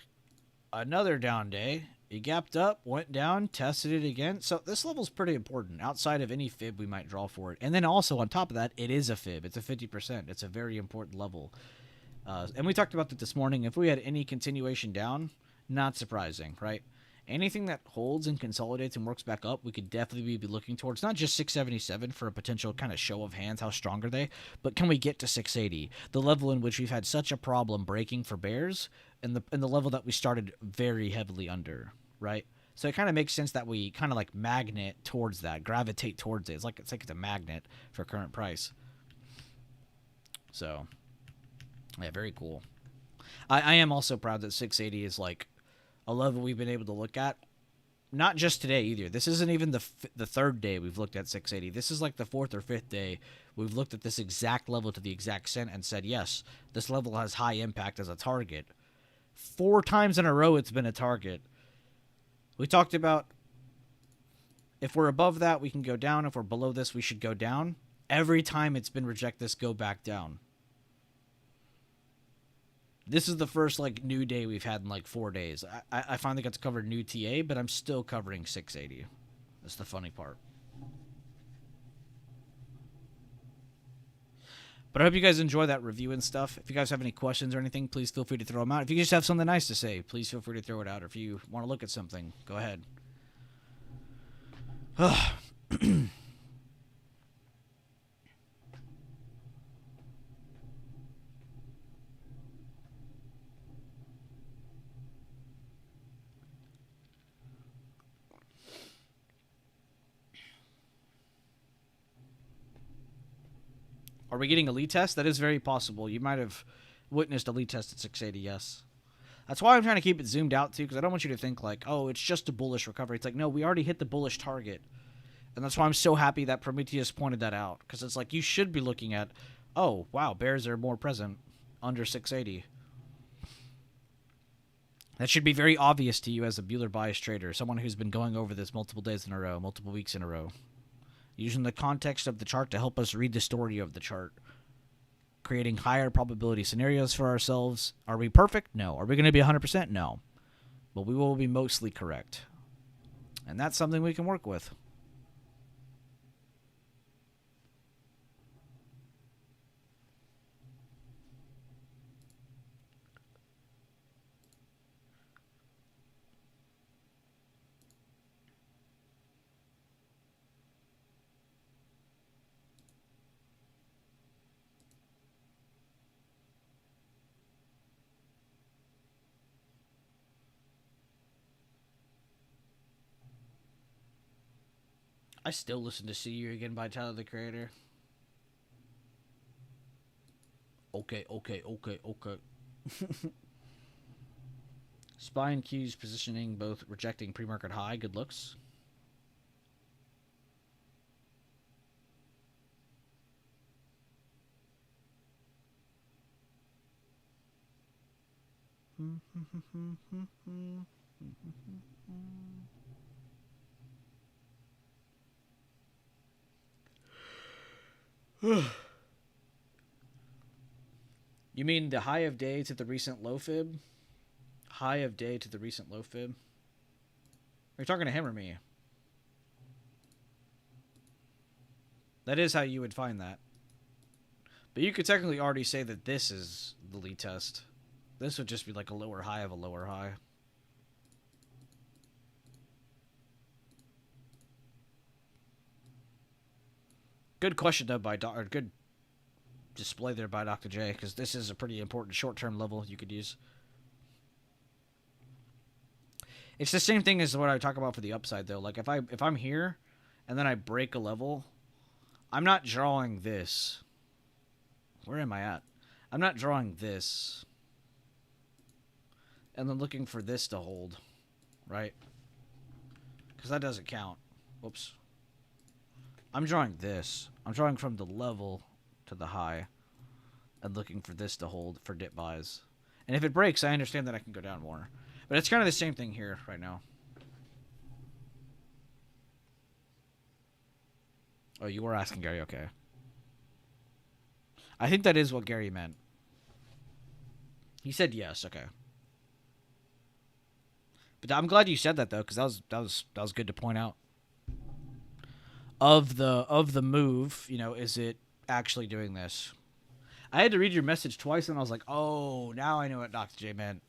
another down day. It gapped up, went down, tested it again. So this level's pretty important outside of any fib we might draw for it. And then also on top of that, it is a fib. It's a 50%. It's a very important level. And we talked about that this morning. If we had any continuation down, not surprising, right? Anything that holds and consolidates and works back up, we could definitely be looking towards not just 677 for a potential kind of show of hands, how strong are they, but can we get to 680, the level in which we've had such a problem breaking for bears, and the level that we started very heavily under, right? So it kind of makes sense that we kind of like magnet towards that, gravitate towards it. It's like it's a magnet for current price. So, yeah, very cool. I am also proud that 680 is like a level we've been able to look at. Not just today either. This isn't even the third day we've looked at 680. This is like the 4th or 5th day we've looked at this exact level to the exact cent and said, yes, this level has high impact as a target. 4 times in a row it's been a target. We talked about if we're above that, we can go down. If we're below this, we should go down. Every time it's been reject this, go back down. This is the first like new day we've had in like 4 days. I finally got to cover new TA, but I'm still covering 680. That's the funny part. But I hope you guys enjoy that review and stuff. If you guys have any questions or anything, please feel free to throw them out. If you just have something nice to say, please feel free to throw it out. Or if you want to look at something, go ahead. Are we getting a lead test? That is very possible. You might have witnessed a lead test at 680, yes. That's why I'm trying to keep it zoomed out, too, because I don't want you to think like, oh, it's just a bullish recovery. It's like, no, we already hit the bullish target. And that's why I'm so happy that Prometheus pointed that out, because it's like you should be looking at, oh, wow, bears are more present under 680. That should be very obvious to you as a Bueller bias trader, someone who's been going over this multiple days in a row, multiple weeks in a row. Using the context of the chart to help us read the story of the chart. Creating higher probability scenarios for ourselves. Are we perfect? No. Are we going to be 100%? No. But we will be mostly correct. And that's something we can work with. I still listen to See You Again by Tyler, the Creator. Okay. Spine cues positioning, both rejecting pre-market high. Good looks. You mean the high of day to the recent low fib? High of day to the recent low fib? Are you talking to him or me? That is how you would find that. But you could technically already say that this is the lead test. This would just be like a lower high of a lower high. Good question though by good display there by Dr. J, because this is a pretty important short-term level you could use. It's the same thing as what I talk about for the upside though. Like if I'm here and then I break a level, I'm not drawing this. Where am I at? I'm not drawing this. And then looking for this to hold, right? Because that doesn't count. Whoops. I'm drawing this. I'm drawing from the level to the high and looking for this to hold for dip buys. And if it breaks, I understand that I can go down more. But it's kind of the same thing here right now. Oh, you were asking Gary, okay. I think that is what Gary meant. He said yes, okay. But I'm glad you said that though, because that was good to point out. Of the move, you know, is it actually doing this? I had to read your message twice, and I was like, oh, now I know what Dr. J meant.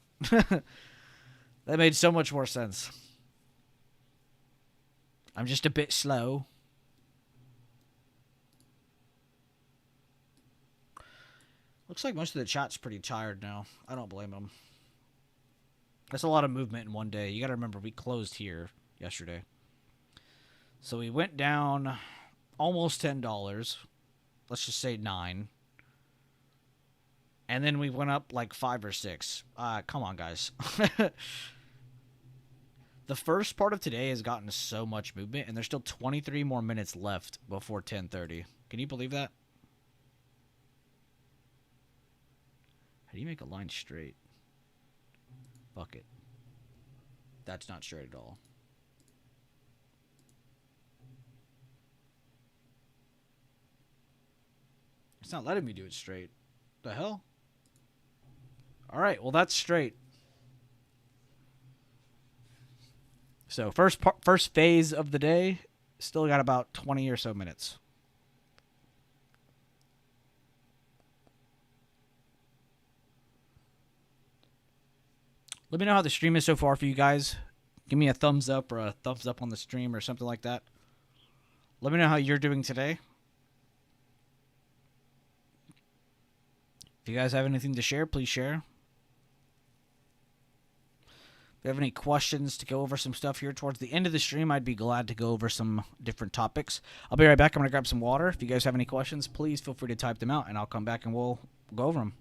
That made so much more sense. I'm just a bit slow. Looks like most of the chat's pretty tired now. I don't blame them. That's a lot of movement in one day. You got to remember, we closed here yesterday. So we went down almost $10. Let's just say 9. And then we went up like 5 or 6. Come on, guys. The first part of today has gotten so much movement, and there's still 23 more minutes left before 10:30. Can you believe that? How do you make a line straight? Fuck it. That's not straight at all. It's not letting me do it straight. The hell? Alright, well that's straight. So first phase of the day, still got about 20 or so minutes. Let me know how the stream is so far for you guys. Give me a thumbs up or a thumbs up on the stream or something like that. Let me know how you're doing today. If you guys have anything to share, please share. If you have any questions to go over some stuff here towards the end of the stream, I'd be glad to go over some different topics. I'll be right back. I'm going to grab some water. If you guys have any questions, please feel free to type them out, and I'll come back and we'll go over them.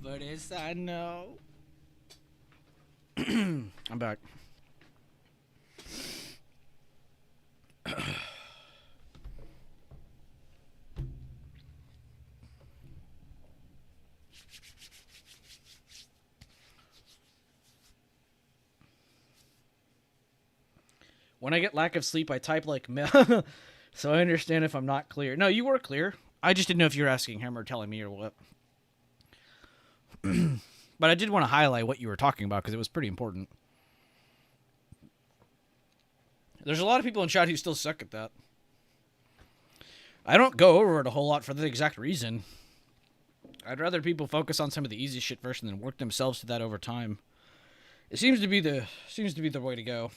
But it's I know. I'm back. When I get lack of sleep, I type like meh. So I understand if I'm not clear. No, you were clear. I just didn't know if you were asking him or telling me or what. But I did want to highlight what you were talking about because it was pretty important. There's a lot of people in chat who still suck at that. I don't go over it a whole lot for the exact reason. I'd rather people focus on some of the easy shit first and then work themselves to that over time. It seems to be the way to go.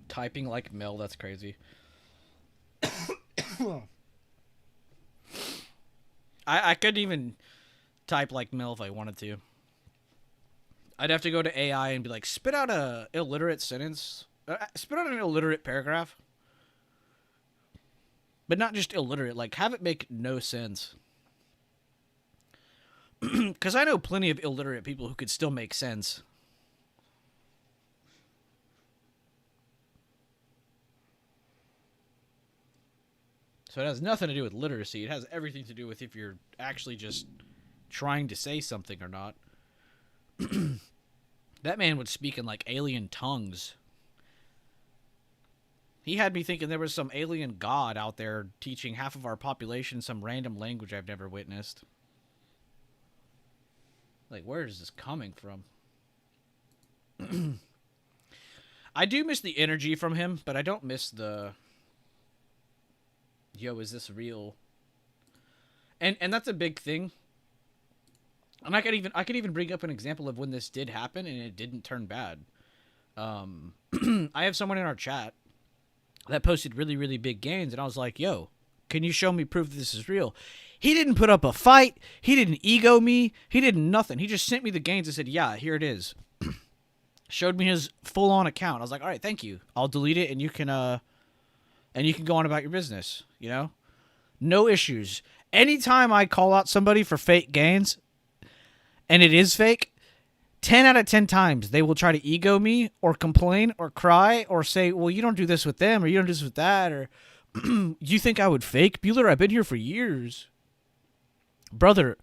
Typing like Mel, that's crazy. I couldn't even type like Mel if I wanted to. I'd have to go to AI and be like, spit out a illiterate sentence. Spit out an illiterate paragraph. But not just illiterate, like have it make no sense. Because I know plenty of illiterate people who could still make sense. So it has nothing to do with literacy. It has everything to do with if you're actually just trying to say something or not. That man would speak in like alien tongues. He had me thinking there was some alien god out there teaching half of our population some random language I've never witnessed. Like, where is this coming from? I do miss the energy from him, but I don't miss the... Yo, is this real? And that's a big thing. And I could even bring up an example of when this did happen and it didn't turn bad. I have someone in our chat that posted really, really big gains, and I was like, yo, can you show me proof that this is real? He didn't put up a fight. He didn't ego me. He did nothing. He just sent me the gains and said, yeah, here it is. Showed me his full-on account. I was like, all right, thank you. I'll delete it, and you can go on about your business, you know? No issues. Anytime I call out somebody for fake gains, and it is fake, 10 out of 10 times they will try to ego me or complain or cry or say, well, you don't do this with them or you don't do this with that, or you think I would fake? Bueller, I've been here for years. Brother,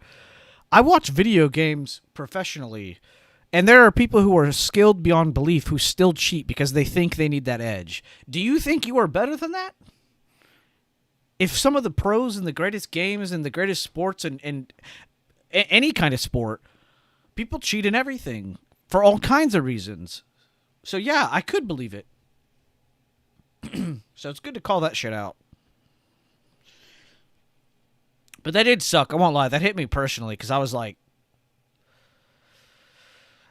I watch video games professionally, and there are people who are skilled beyond belief who still cheat because they think they need that edge. Do you think you are better than that? If some of the pros in the greatest games and the greatest sports and any kind of sport, people cheat in everything for all kinds of reasons. So yeah, I could believe it. So it's good to call that shit out. But that did suck. I won't lie. That hit me personally because I was like,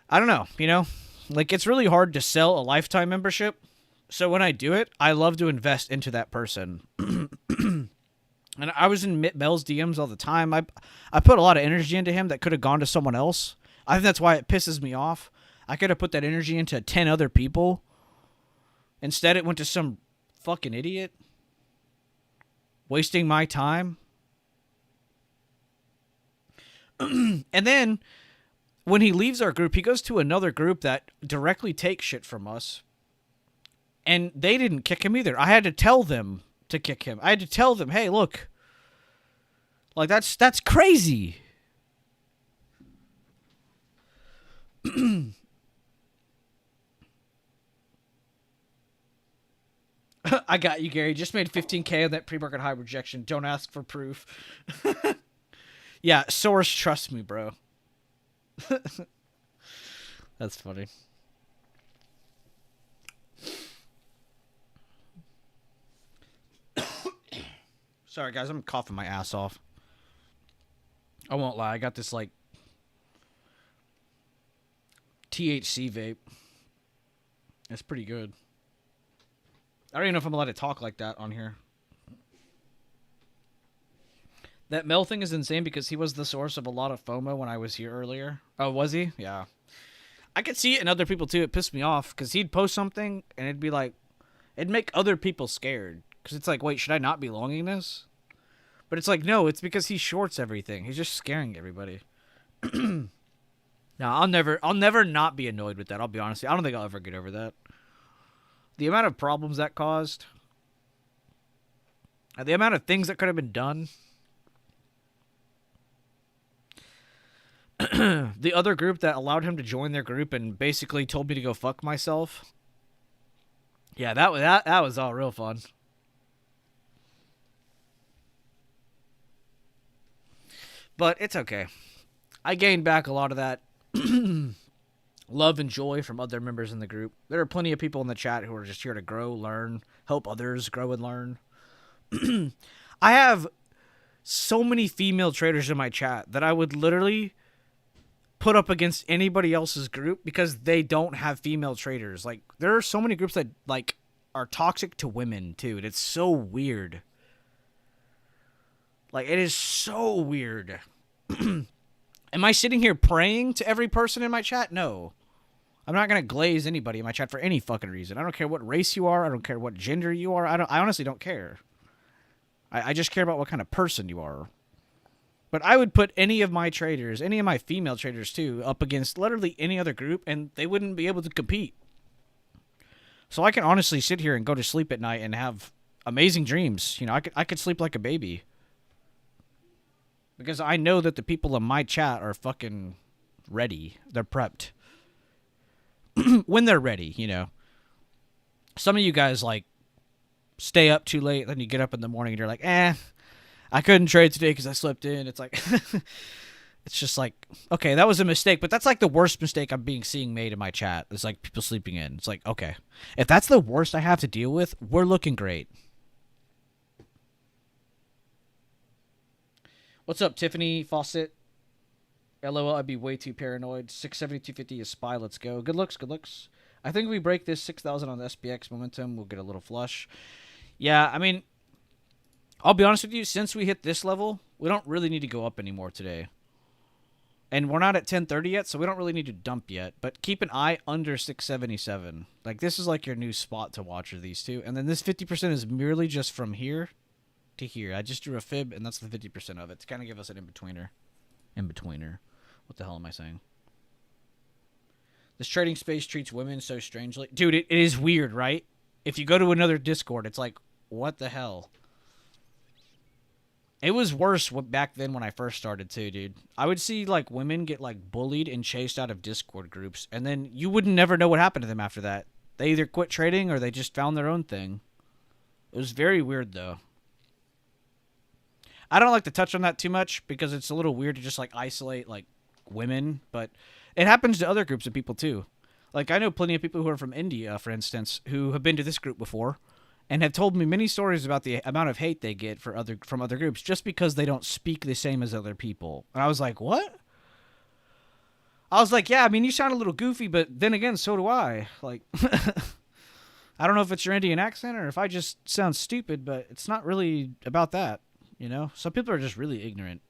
I don't know, you know? Like, it's really hard to sell a lifetime membership. So when I do it, I love to invest into that person. And I was in Mel's DMs all the time. I put a lot of energy into him that could have gone to someone else. I think that's why it pisses me off. I could have put that energy into 10 other people. Instead, it went to some fucking idiot. Wasting my time. And then, when he leaves our group, he goes to another group that directly takes shit from us. And they didn't kick him either. I had to tell them to kick him. I had to tell them, hey, look. Like, that's crazy. I got you, Gary. Just made 15K on that pre-market high rejection. Don't ask for proof. Yeah, source, trust me, bro. That's funny. Sorry, guys. I'm coughing my ass off. I won't lie. I got this, like, THC vape. It's pretty good. I don't even know if I'm allowed to talk like that on here. That Mel thing is insane because he was the source of a lot of FOMO when I was here earlier. Oh, was he? Yeah. I could see it in other people, too. It pissed me off because he'd post something and it'd be like, it'd make other people scared. Because it's like, wait, should I not be longing this? But it's like, no, it's because he shorts everything. He's just scaring everybody. No, I'll never not be annoyed with that. I'll be honest. I don't think I'll ever get over that. The amount of problems that caused. And the amount of things that could have been done. The other group that allowed him to join their group and basically told me to go fuck myself. Yeah, that was all real fun. But it's okay. I gained back a lot of that love and joy from other members in the group. There are plenty of people in the chat who are just here to grow, learn, help others grow and learn. I have so many female traders in my chat that I would literally put up against anybody else's group because they don't have female traders. Like, there are so many groups that, like, are toxic to women, too. And it's so weird. Like, it is so weird. Am I sitting here praying to every person in my chat? No. I'm not going to glaze anybody in my chat for any fucking reason. I don't care what race you are. I don't care what gender you are. I honestly don't care. I just care about what kind of person you are. But I would put any of my traders, any of my female traders too, up against literally any other group, and they wouldn't be able to compete. So I can honestly sit here and go to sleep at night and have amazing dreams. You know, I could sleep like a baby. Because I know that the people in my chat are fucking ready. They're prepped. When they're ready, you know. Some of you guys, like, stay up too late, then you get up in the morning and you're like, I couldn't trade today because I slept in. It's like, it's just like, okay, that was a mistake, but that's like the worst mistake I'm seeing made in my chat. It's like people sleeping in. It's like, okay, if that's the worst I have to deal with, we're looking great. What's up, Tiffany Fawcett? LOL, I'd be way too paranoid. 670, is SPY. Let's go. Good looks, good looks. I think if we break this 6,000 on the SPX momentum, we'll get a little flush. Yeah, I mean, I'll be honest with you. Since we hit this level, we don't really need to go up anymore today. And we're not at 1030 yet, so we don't really need to dump yet. But keep an eye under 677. Like, this is like your new spot to watch of these two. And then this 50% is merely just from here to here. I just drew a fib, and that's the 50% of it to kind of give us an in-betweener. In-betweener. What the hell am I saying? This trading space treats women so strangely. Dude, it is weird, right? If you go to another Discord, it's like, what the hell? It was worse back then when I first started too, dude. I would see like women get like bullied and chased out of Discord groups, and then you would never know what happened to them after that. They either quit trading or they just found their own thing. It was very weird though. I don't like to touch on that too much because it's a little weird to just like isolate like women, but it happens to other groups of people too. Like I know plenty of people who are from India, for instance, who have been to this group before and have told me many stories about the amount of hate they get from other groups just because they don't speak the same as other people. And I was like, what? I was like, yeah, I mean, you sound a little goofy, but then again, so do I. Like, I don't know if it's your Indian accent or if I just sound stupid, but it's not really about that, you know? Some people are just really ignorant.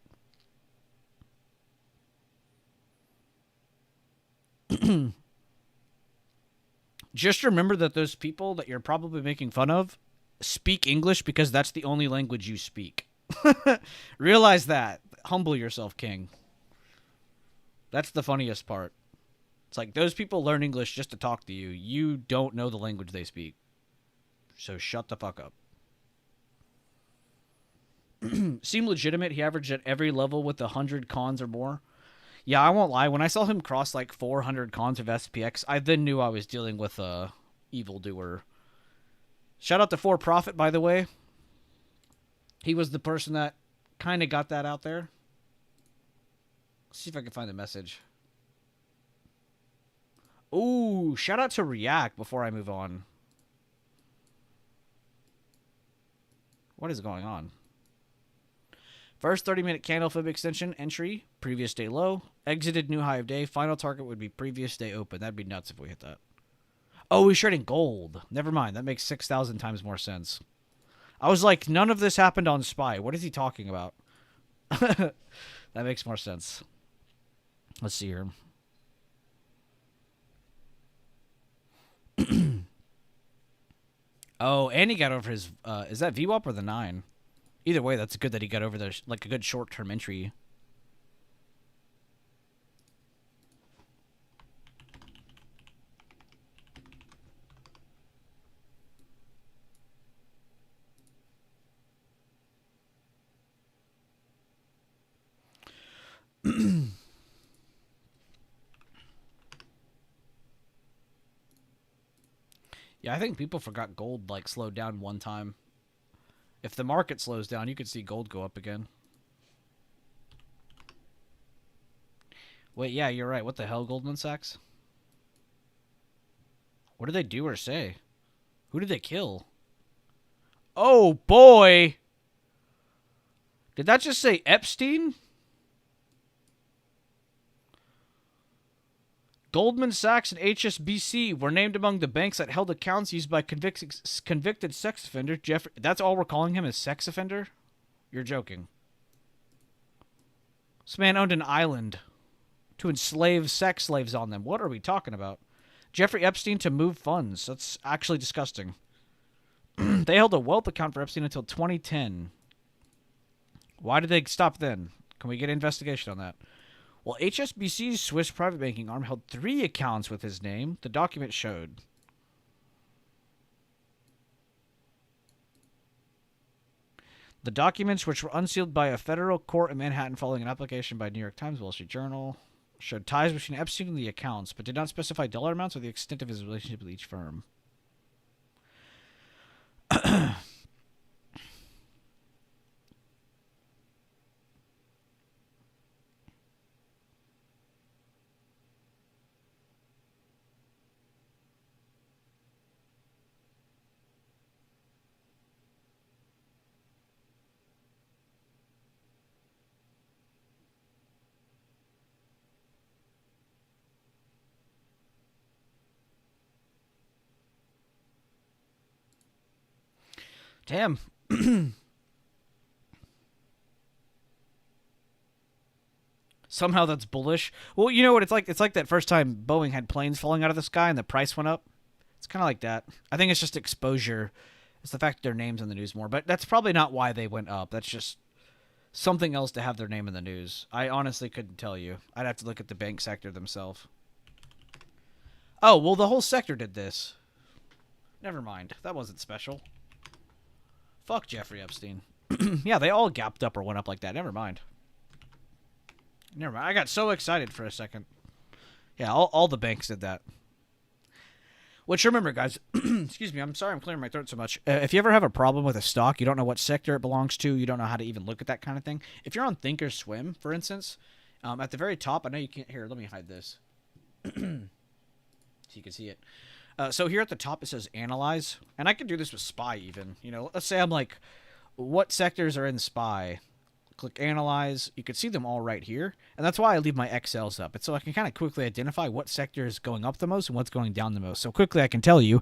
Just remember that those people that you're probably making fun of speak English because that's the only language you speak. Realize that. Humble yourself, King. That's the funniest part. It's like those people learn English just to talk to you. You don't know the language they speak. So shut the fuck up. Seem legitimate. He averaged at every level with 100 cons or more. Yeah, I won't lie. When I saw him cross like 400 cons of SPX, I then knew I was dealing with a evildoer. Shout out to For Profit, by the way. He was the person that kind of got that out there. Let's see if I can find the message. Ooh, shout out to React before I move on. What is going on? First 30-minute candle fib extension entry, previous day low. Exited new high of day. Final target would be previous day open. That'd be nuts if we hit that. Oh, he's trading gold. Never mind. That makes 6,000 times more sense. I was like, none of this happened on SPY. What is he talking about? That makes more sense. Let's see here. Oh, and he got over his... is that VWAP or the 9? Either way, that's good that he got over there, like a good short-term entry. Yeah, I think people forgot gold like slowed down one time. If the market slows down, you could see gold go up again. Wait, yeah, you're right. What the hell, Goldman Sachs? What did they do or say? Who did they kill? Oh, boy! Did that just say Epstein? Goldman Sachs and HSBC were named among the banks that held accounts used by convicted sex offender Jeffrey. That's all we're calling him, is sex offender? You're joking. This man owned an island to enslave sex slaves on them. What are we talking about? Jeffrey Epstein to move funds. That's actually disgusting. They held a wealth account for Epstein until 2010. Why did they stop then? Can we get an investigation on that? Well, HSBC's Swiss private banking arm held 3 accounts with his name. The document showed. The documents, which were unsealed by a federal court in Manhattan following an application by New York Times, Wall Street Journal, showed ties between Epstein and the accounts, but did not specify dollar amounts or the extent of his relationship with each firm. Damn. Somehow that's bullish. Well, you know what it's like? It's like that first time Boeing had planes falling out of the sky and the price went up. It's kind of like that. I think it's just exposure. It's the fact that their name's in the news more. But that's probably not why they went up. That's just something else to have their name in the news. I honestly couldn't tell you. I'd have to look at the bank sector themselves. Oh, well, the whole sector did this. Never mind. That wasn't special. Fuck Jeffrey Epstein. Yeah, they all gapped up or went up like that. Never mind. Never mind. I got so excited for a second. Yeah, all the banks did that. Which, remember, guys, excuse me, I'm sorry I'm clearing my throat so much. If you ever have a problem with a stock, you don't know what sector it belongs to, you don't know how to even look at that kind of thing. If you're on Thinkorswim, for instance, at the very top, I know you can't hear. Let me hide this. So you can see it. So here at the top, it says Analyze. And I can do this with SPY even. You know, let's say I'm like, what sectors are in SPY? Click Analyze. You can see them all right here. And that's why I leave my Excels up. It's so I can kind of quickly identify what sector is going up the most and what's going down the most. So quickly I can tell you,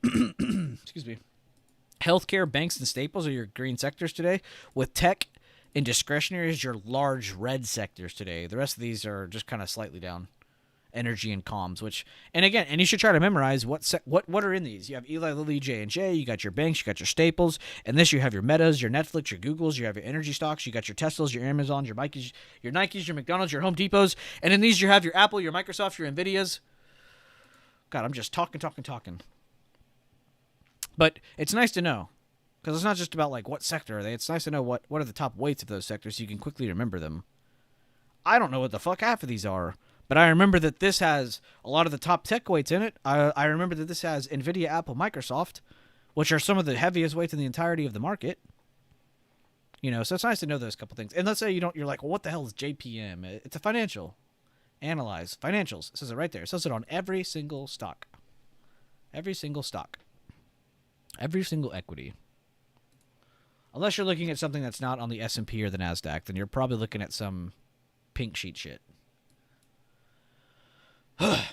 excuse me, healthcare, banks, and staples are your green sectors today, with tech and discretionary as your large red sectors today. The rest of these are just kind of slightly down. Energy and comms, which, and again, and you should try to memorize what are in these. You have Eli Lilly, J&J, you got your banks, you got your staples, and this you have your Metas, your Netflix, your Googles, you have your energy stocks, you got your Teslas, your Amazons, your Nikes, your McDonald's, your Home Depots, and in these you have your Apple, your Microsoft, your Nvidias. God, I'm just talking. But it's nice to know, because it's not just about like what sector are they. It's nice to know what are the top weights of those sectors so you can quickly remember them. I don't know what the fuck half of these are. But I remember that this has a lot of the top tech weights in it. I remember that this has NVIDIA, Apple, Microsoft, which are some of the heaviest weights in the entirety of the market. You know, so it's nice to know those couple things. And let's say you're like, well, what the hell is JPM? It's a financial. Analyze. Financials. It says it right there. It says it on every single stock. Every single stock. Every single equity. Unless you're looking at something that's not on the S&P or the NASDAQ, then you're probably looking at some pink sheet shit. A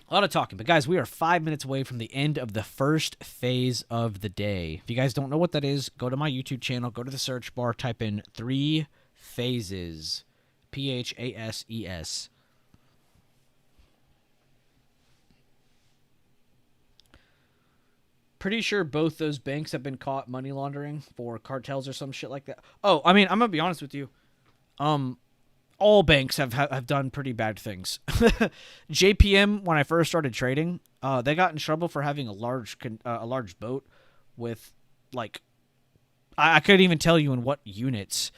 lot of talking, but guys, we are 5 minutes away from the end of the first phase of the day. If you guys don't know what that is, go to my YouTube channel, go to the search bar, type in 3 phases, PHASES. Pretty sure both those banks have been caught money laundering for cartels or some shit like that. Oh, I mean, I'm gonna be honest with you. All banks have done pretty bad things. JPM, when I first started trading, they got in trouble for having a large boat with, like, I couldn't even tell you in what units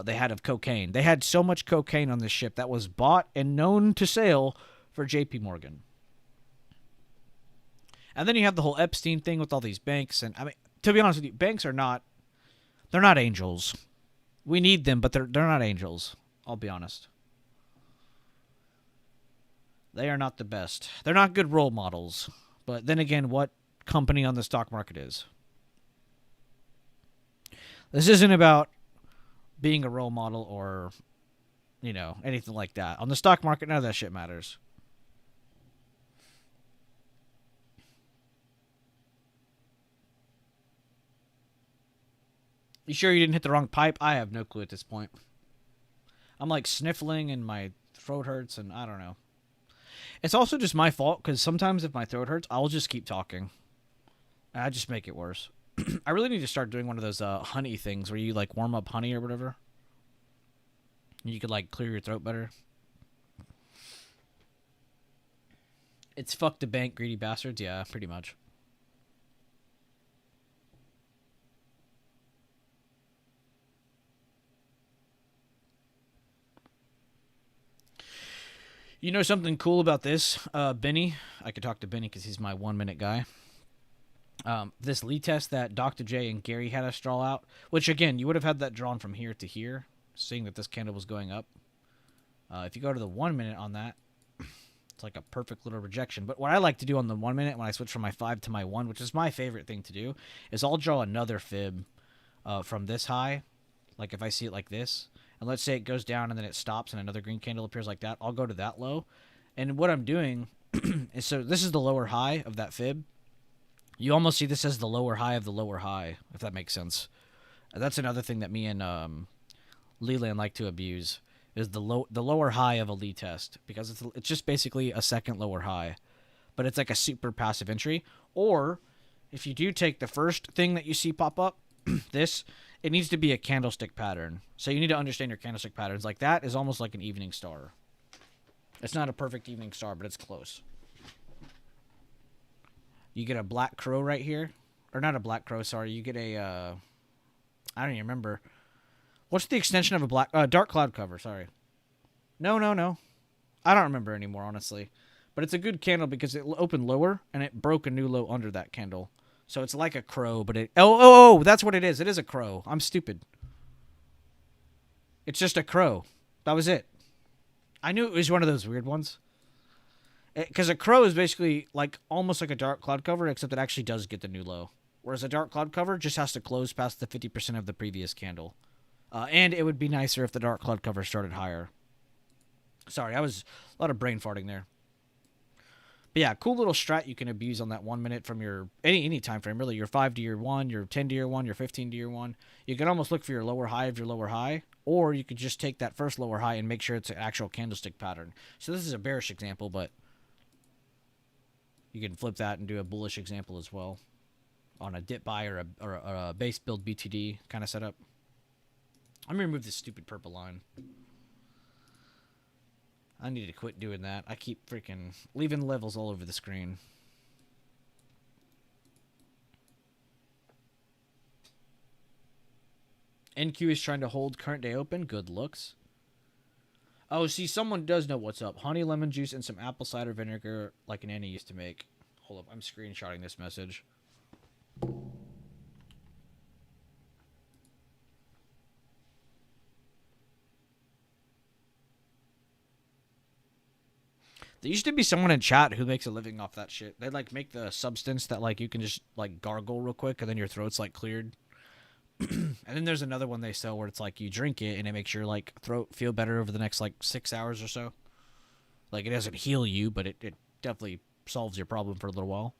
they had of cocaine. They had so much cocaine on this ship that was bought and known to sail for JP Morgan. And then you have the whole Epstein thing with all these banks. And I mean, to be honest with you, banks they're not angels. We need them, but they're not angels. I'll be honest. They are not the best. They're not good role models. But then again, what company on the stock market is? This isn't about being a role model or, you know, anything like that. On the stock market, none of that shit matters. You sure you didn't hit the wrong pipe? I have no clue at this point. I'm like sniffling and my throat hurts and I don't know. It's also just my fault because sometimes if my throat hurts, I'll just keep talking. And I just make it worse. I really need to start doing one of those honey things where you like warm up honey or whatever. You could like clear your throat better. It's fuck the bank, greedy bastards. Yeah, pretty much. You know something cool about this, Benny? I could talk to Benny because he's my 1 minute guy. This lead test that Dr. J and Gary had us draw out, which again, you would have had that drawn from here to here, seeing that this candle was going up. If you go to the 1 minute on that, it's like a perfect little rejection. But what I like to do on the 1 minute when I switch from my 5 to my 1, which is my favorite thing to do, is I'll draw another fib from this high. Like if I see it like this, and let's say it goes down and then it stops and another green candle appears like that, I'll go to that low. And what I'm doing is, so this is the lower high of that fib. You almost see this as the lower high of the lower high, if that makes sense. That's another thing that me and Leland like to abuse is the lower high of a Lee test, because it's just basically a second lower high, but it's like a super passive entry. Or if you do take the first thing that you see pop up, this, it needs to be a candlestick pattern. So you need to understand your candlestick patterns. Like that is almost like an evening star. It's not a perfect evening star, but it's close. You get a black crow right here, or not a black crow. Sorry, you get a I don't even remember. What's the extension of a black dark cloud cover? Sorry. No. I don't remember anymore, honestly. But it's a good candle because it opened lower and it broke a new low under that candle. So it's like a crow, but it... Oh, that's what it is. It is a crow. I'm stupid. It's just a crow. That was it. I knew it was one of those weird ones. Because a crow is basically like almost like a dark cloud cover, except it actually does get the new low. Whereas a dark cloud cover just has to close past the 50% of the previous candle. And it would be nicer if the dark cloud cover started higher. Sorry, I was a lot of brain farting there. But yeah, cool little strat you can abuse on that 1 minute from your any time frame, really. Your 5 to your 1, your 10 to your 1, your 15 to your 1. You can almost look for your lower high of your lower high, or you could just take that first lower high and make sure it's an actual candlestick pattern. So this is a bearish example, but you can flip that and do a bullish example as well on a dip buy or a base build BTD kind of setup. I'm going to remove this stupid purple line. I need to quit doing that. I keep freaking leaving levels all over the screen. NQ is trying to hold current day open. Good looks. Oh, see, someone does know what's up. Honey, lemon juice, and some apple cider vinegar like an Annie used to make. Hold up, I'm screenshotting this message. There used to be someone in chat who makes a living off that shit. They like make the substance that like you can just like gargle real quick and then your throat's like cleared. And then there's another one they sell where it's like you drink it and it makes your like throat feel better over the next like 6 hours or so. Like it doesn't heal you, but it definitely solves your problem for a little while.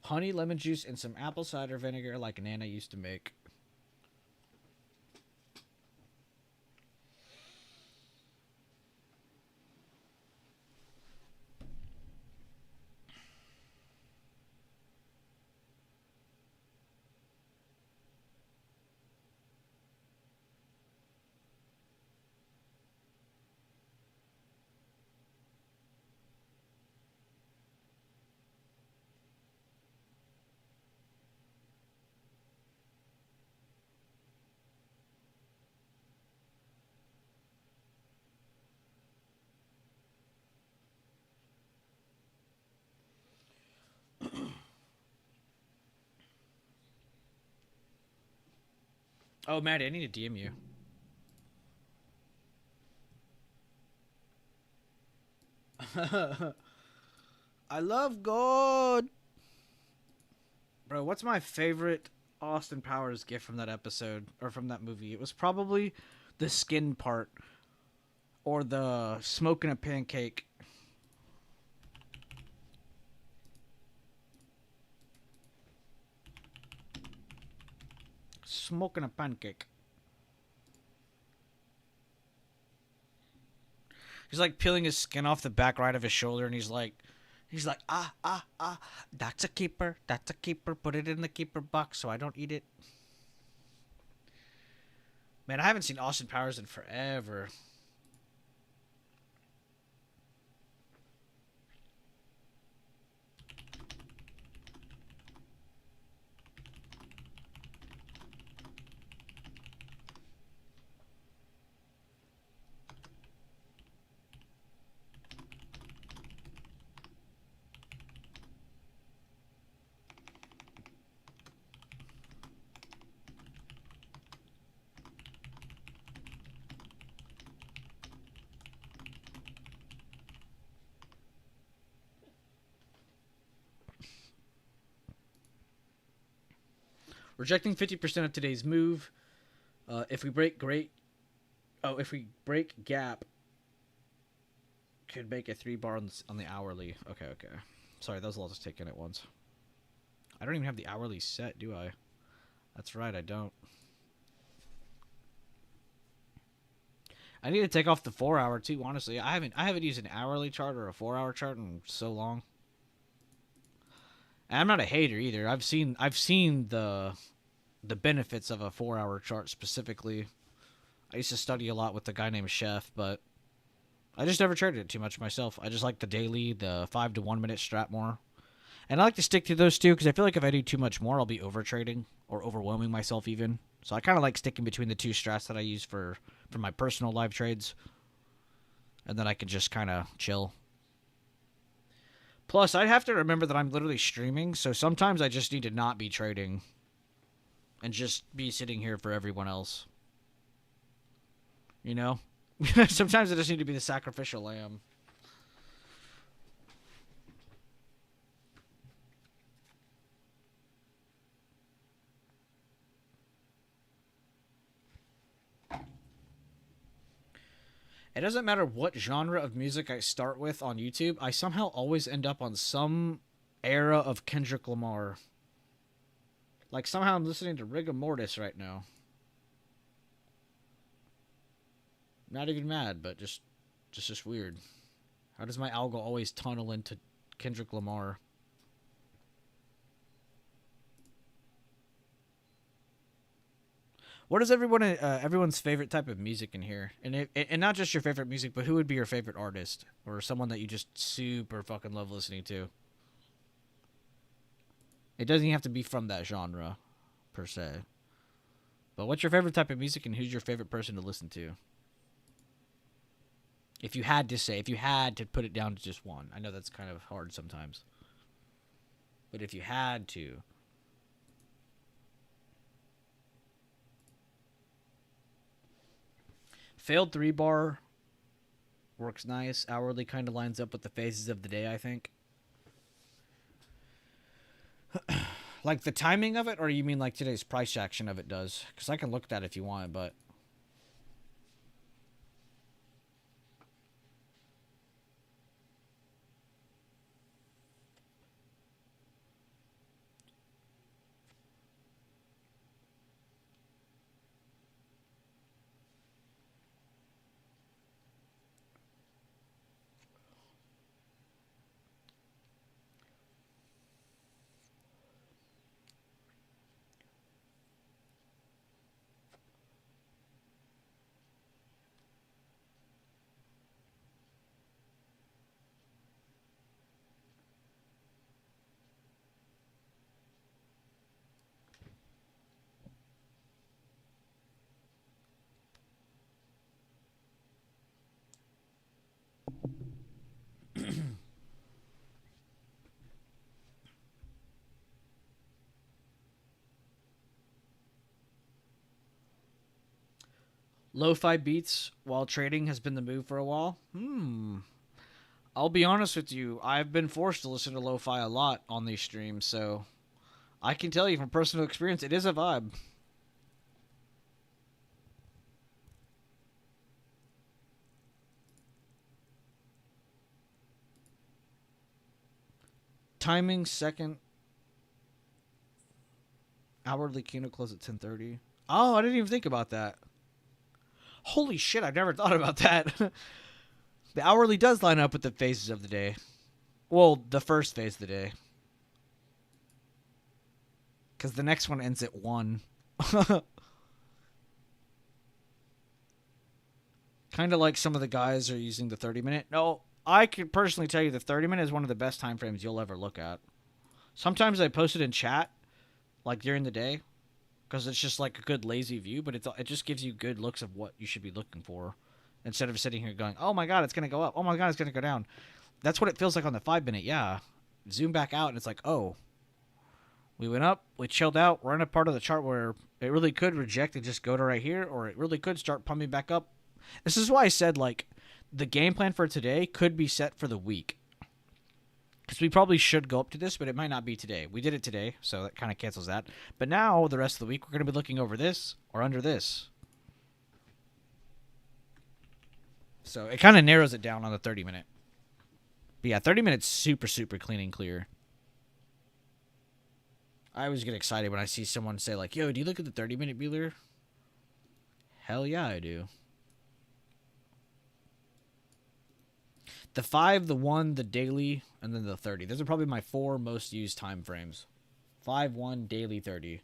Honey, lemon juice, and some apple cider vinegar like Nana used to make. Oh, Maddie, I need to DM you. I love God. Bro, what's my favorite Austin Powers gift from that episode, or from that movie? It was probably the skin part, or the smoking a pancake. Smoking a pancake. He's like peeling his skin off the back right of his shoulder, and he's like, that's a keeper, that's a keeper. Put it in the keeper box so I don't eat it. Man, I haven't seen Austin Powers in forever. Rejecting 50% of today's move. If we break gap, could make a 3 bar on the hourly. Okay. Sorry, that was a lot to take in at once. I don't even have the hourly set, do I? That's right, I don't. I need to take off the 4-hour too, honestly. I haven't used an hourly chart or a 4-hour chart in so long. And I'm not a hater either. I've seen the benefits of a 4-hour chart specifically. I used to study a lot with a guy named Chef, but I just never traded it too much myself. I just like the daily, the 5 to 1 minute strat more. And I like to stick to those two because I feel like if I do too much more, I'll be over trading or overwhelming myself even. So I kind of like sticking between the two strats that I use for my personal live trades. And then I can just kind of chill. Plus, I'd have to remember that I'm literally streaming, so sometimes I just need to not be trading and just be sitting here for everyone else. You know? Sometimes I just need to be the sacrificial lamb. It doesn't matter what genre of music I start with on YouTube, I somehow always end up on some era of Kendrick Lamar. Like somehow I'm listening to Rigor Mortis right now. Not even mad, but just weird. How does my algo always tunnel into Kendrick Lamar? What is everyone's favorite type of music in here? And not just your favorite music, but who would be your favorite artist or someone that you just super fucking love listening to? It doesn't even have to be from that genre, per se. But what's your favorite type of music and who's your favorite person to listen to? If you had to put it down to just one. I know that's kind of hard sometimes. But if you had to. Failed 3-bar works nice. Hourly kind of lines up with the phases of the day, I think. Like the timing of it, or you mean like today's price action of it does? Because I can look at that if you want, but... Lo-fi beats while trading has been the move for a while. I'll be honest with you. I've been forced to listen to lo-fi a lot on these streams, so I can tell you from personal experience, it is a vibe. Timing second. Hourly Kino close at 10:30. Oh, I didn't even think about that. Holy shit, I've never thought about that. The hourly does line up with the phases of the day. Well, the first phase of the day. Because the next one ends at 1. Kind of like some of the guys are using the 30-minute. No, I can personally tell you the 30-minute is one of the best time frames you'll ever look at. Sometimes I post it in chat, like during the day, because it's just like a good lazy view, but it just gives you good looks of what you should be looking for, instead of sitting here going, oh my god, it's going to go up, oh my god, it's going to go down. That's what it feels like on the 5-minute, yeah. Zoom back out, and it's like, oh, we went up, we chilled out, we're in a part of the chart where it really could reject and just go to right here, or it really could start pumping back up. This is why I said, like, the game plan for today could be set for the week. Because we probably should go up to this, but it might not be today. We did it today, so that kind of cancels that. But now, the rest of the week, we're going to be looking over this or under this. So it kind of narrows it down on the 30-minute. But yeah, 30 minutes super, super clean and clear. I always get excited when I see someone say, like, yo, do you look at the 30-minute Bueller? Hell yeah, I do. The 5, the 1, the daily, and then the 30. Those are probably my 4 most used time frames. 5, 1, daily, 30.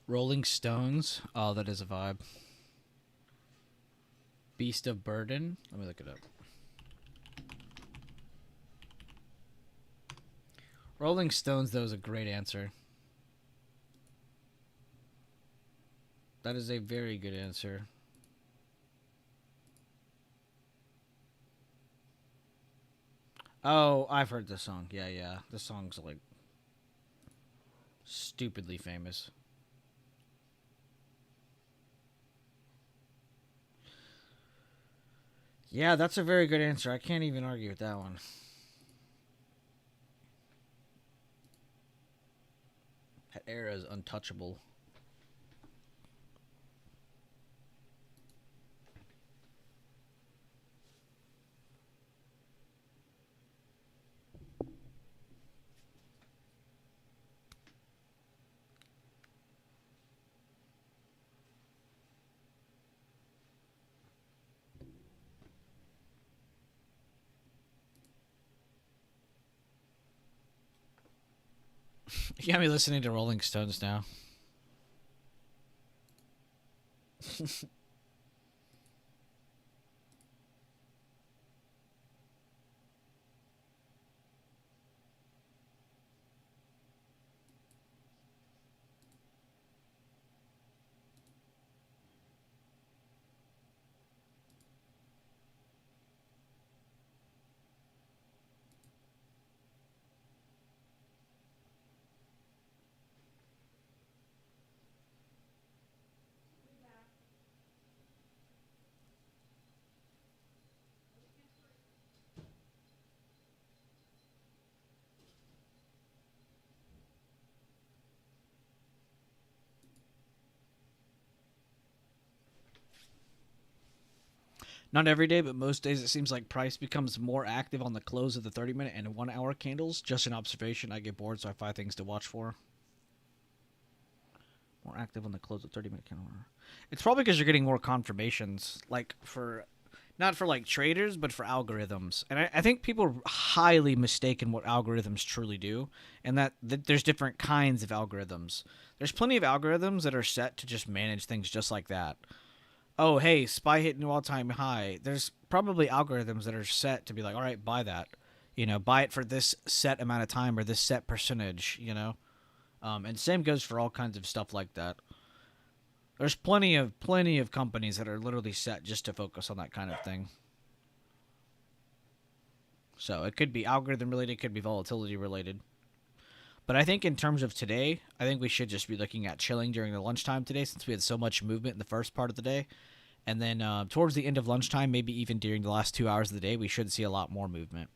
Rolling Stones. Oh, that is a vibe. Beast of Burden. Let me look it up. Rolling Stones, though, is a great answer. That is a very good answer. Oh, I've heard this song. Yeah, yeah. This song's, like, stupidly famous. Yeah, that's a very good answer. I can't even argue with that one. That era is untouchable. You got me listening to Rolling Stones now. Not every day, but most days it seems like price becomes more active on the close of the 30-minute and 1 hour candles. Just an observation. I get bored, so I find things to watch for. More active on the close of 30-minute candle. It's probably because you're getting more confirmations, like for, not for like traders, but for algorithms. And I think people are highly mistaken what algorithms truly do, and that there's different kinds of algorithms. There's plenty of algorithms that are set to just manage things just like that. Oh, hey, SPY hit new all-time high. There's probably algorithms that are set to be like, all right, buy that. Buy it for this set amount of time or this set percentage. And same goes for all kinds of stuff like that. There's plenty of companies that are literally set just to focus on that kind of thing. So it could be algorithm related, it could be volatility related. But I think in terms of today, I think we should just be looking at chilling during the lunchtime today since we had so much movement in the first part of the day. And then towards the end of lunchtime, maybe even during the last 2 hours of the day, we should see a lot more movement.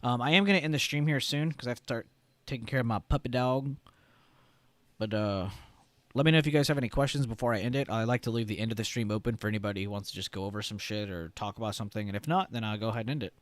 I am gonna end the stream here soon because I have to start taking care of my puppy dog. But let me know if you guys have any questions before I end it. I like to leave the end of the stream open for anybody who wants to just go over some shit or talk about something. And if not, then I'll go ahead and end it.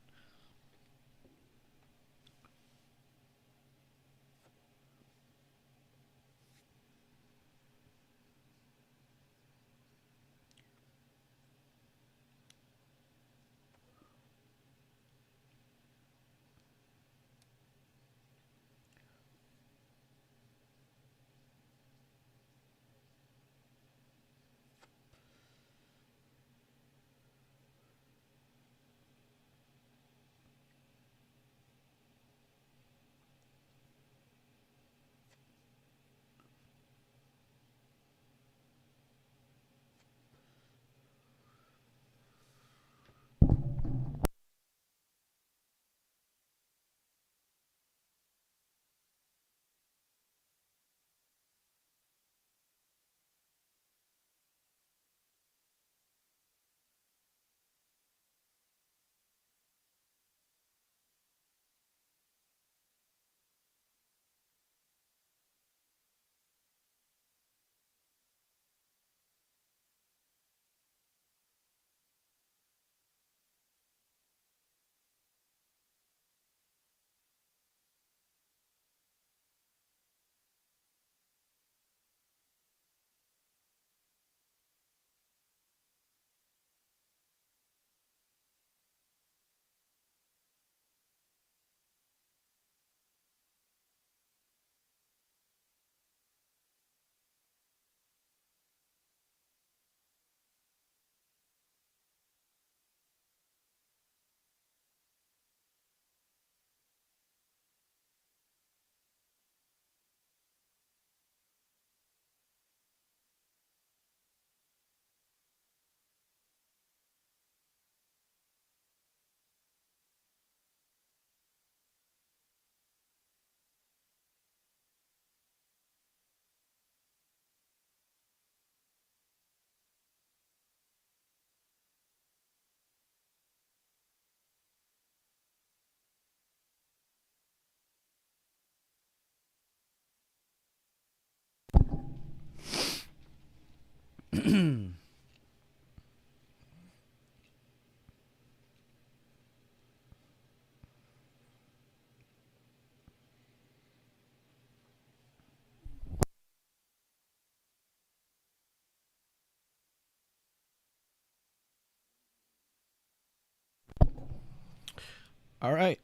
All right.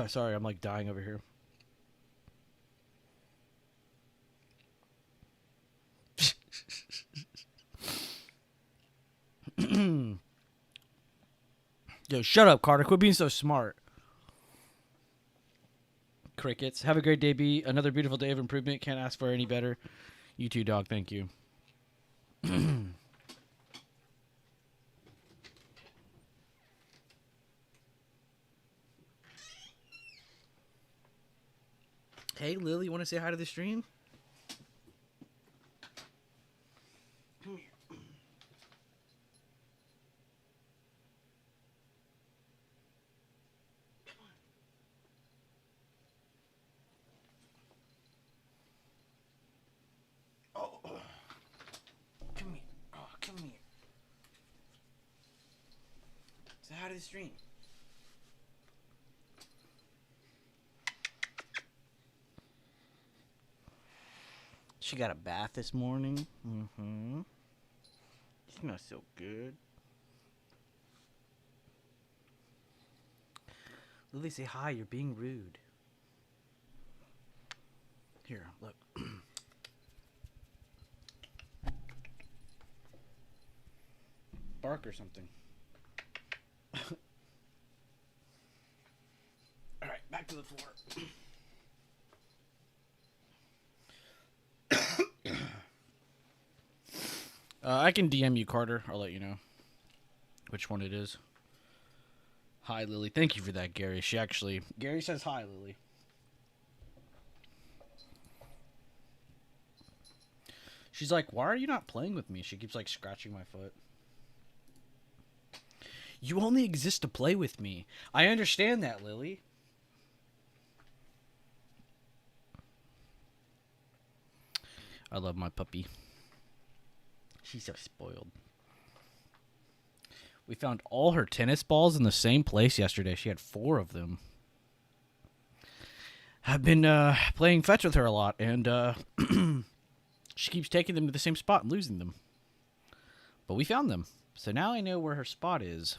Sorry, I'm like dying over here. Yo, shut up, Carter. Quit being so smart. Crickets. Have a great day, B. Another beautiful day of improvement. Can't ask for any better. You too, dog. Thank you. Hey, Lily, want to say hi to the stream? Come here. Oh, come here. Oh, come here. Say hi to the stream. She got a bath this morning. Mm-hmm. She smells so good. Lily, say hi. You're being rude. Here, look. Bark or something. All right, back to the floor. I can DM you, Carter. I'll let you know which one it is. Hi, Lily. Thank you for that, Gary. Gary says hi, Lily. She's like, why are you not playing with me? She keeps like scratching my foot. You only exist to play with me. I understand that, Lily. I love my puppy. She's so spoiled. We found all her tennis balls in the same place yesterday. She had 4 of them. I've been playing fetch with her a lot, and she keeps taking them to the same spot and losing them. But we found them. So now I know where her spot is.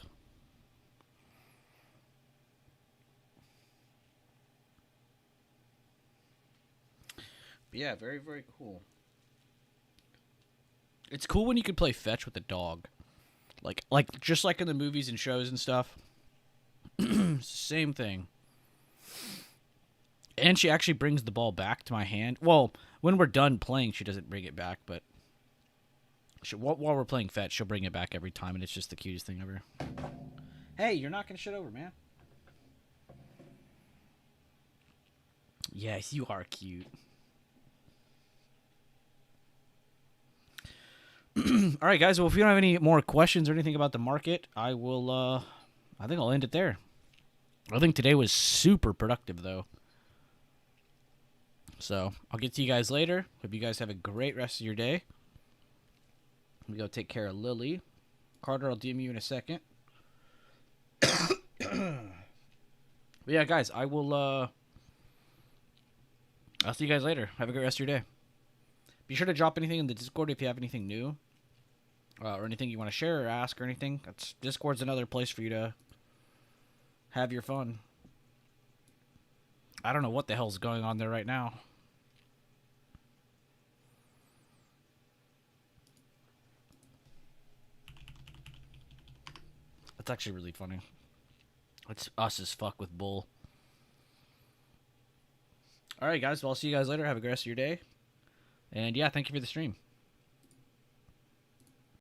But yeah, very, very cool. It's cool when you can play fetch with a dog. Like just like in the movies and shows and stuff. Same thing. And she actually brings the ball back to my hand. Well, when we're done playing, she doesn't bring it back, but while we're playing fetch, she'll bring it back every time, and it's just the cutest thing ever. Hey, you're knocking shit over, man. Yes, you are cute. All right, guys. Well, if you don't have any more questions or anything about the market, I think I'll end it there. I think today was super productive, though. So I'll get to you guys later. Hope you guys have a great rest of your day. We go take care of Lily. Carter, I'll DM you in a second. But yeah, guys, I'll see you guys later. Have a great rest of your day. Be sure to drop anything in the Discord if you have anything new. Or anything you want to share or ask or anything. Discord's another place for you to have your fun. I don't know what the hell's going on there right now. That's actually really funny. It's us as fuck with Bull. Alright, guys. Well, I'll see you guys later. Have a great rest of your day. And yeah, thank you for the stream.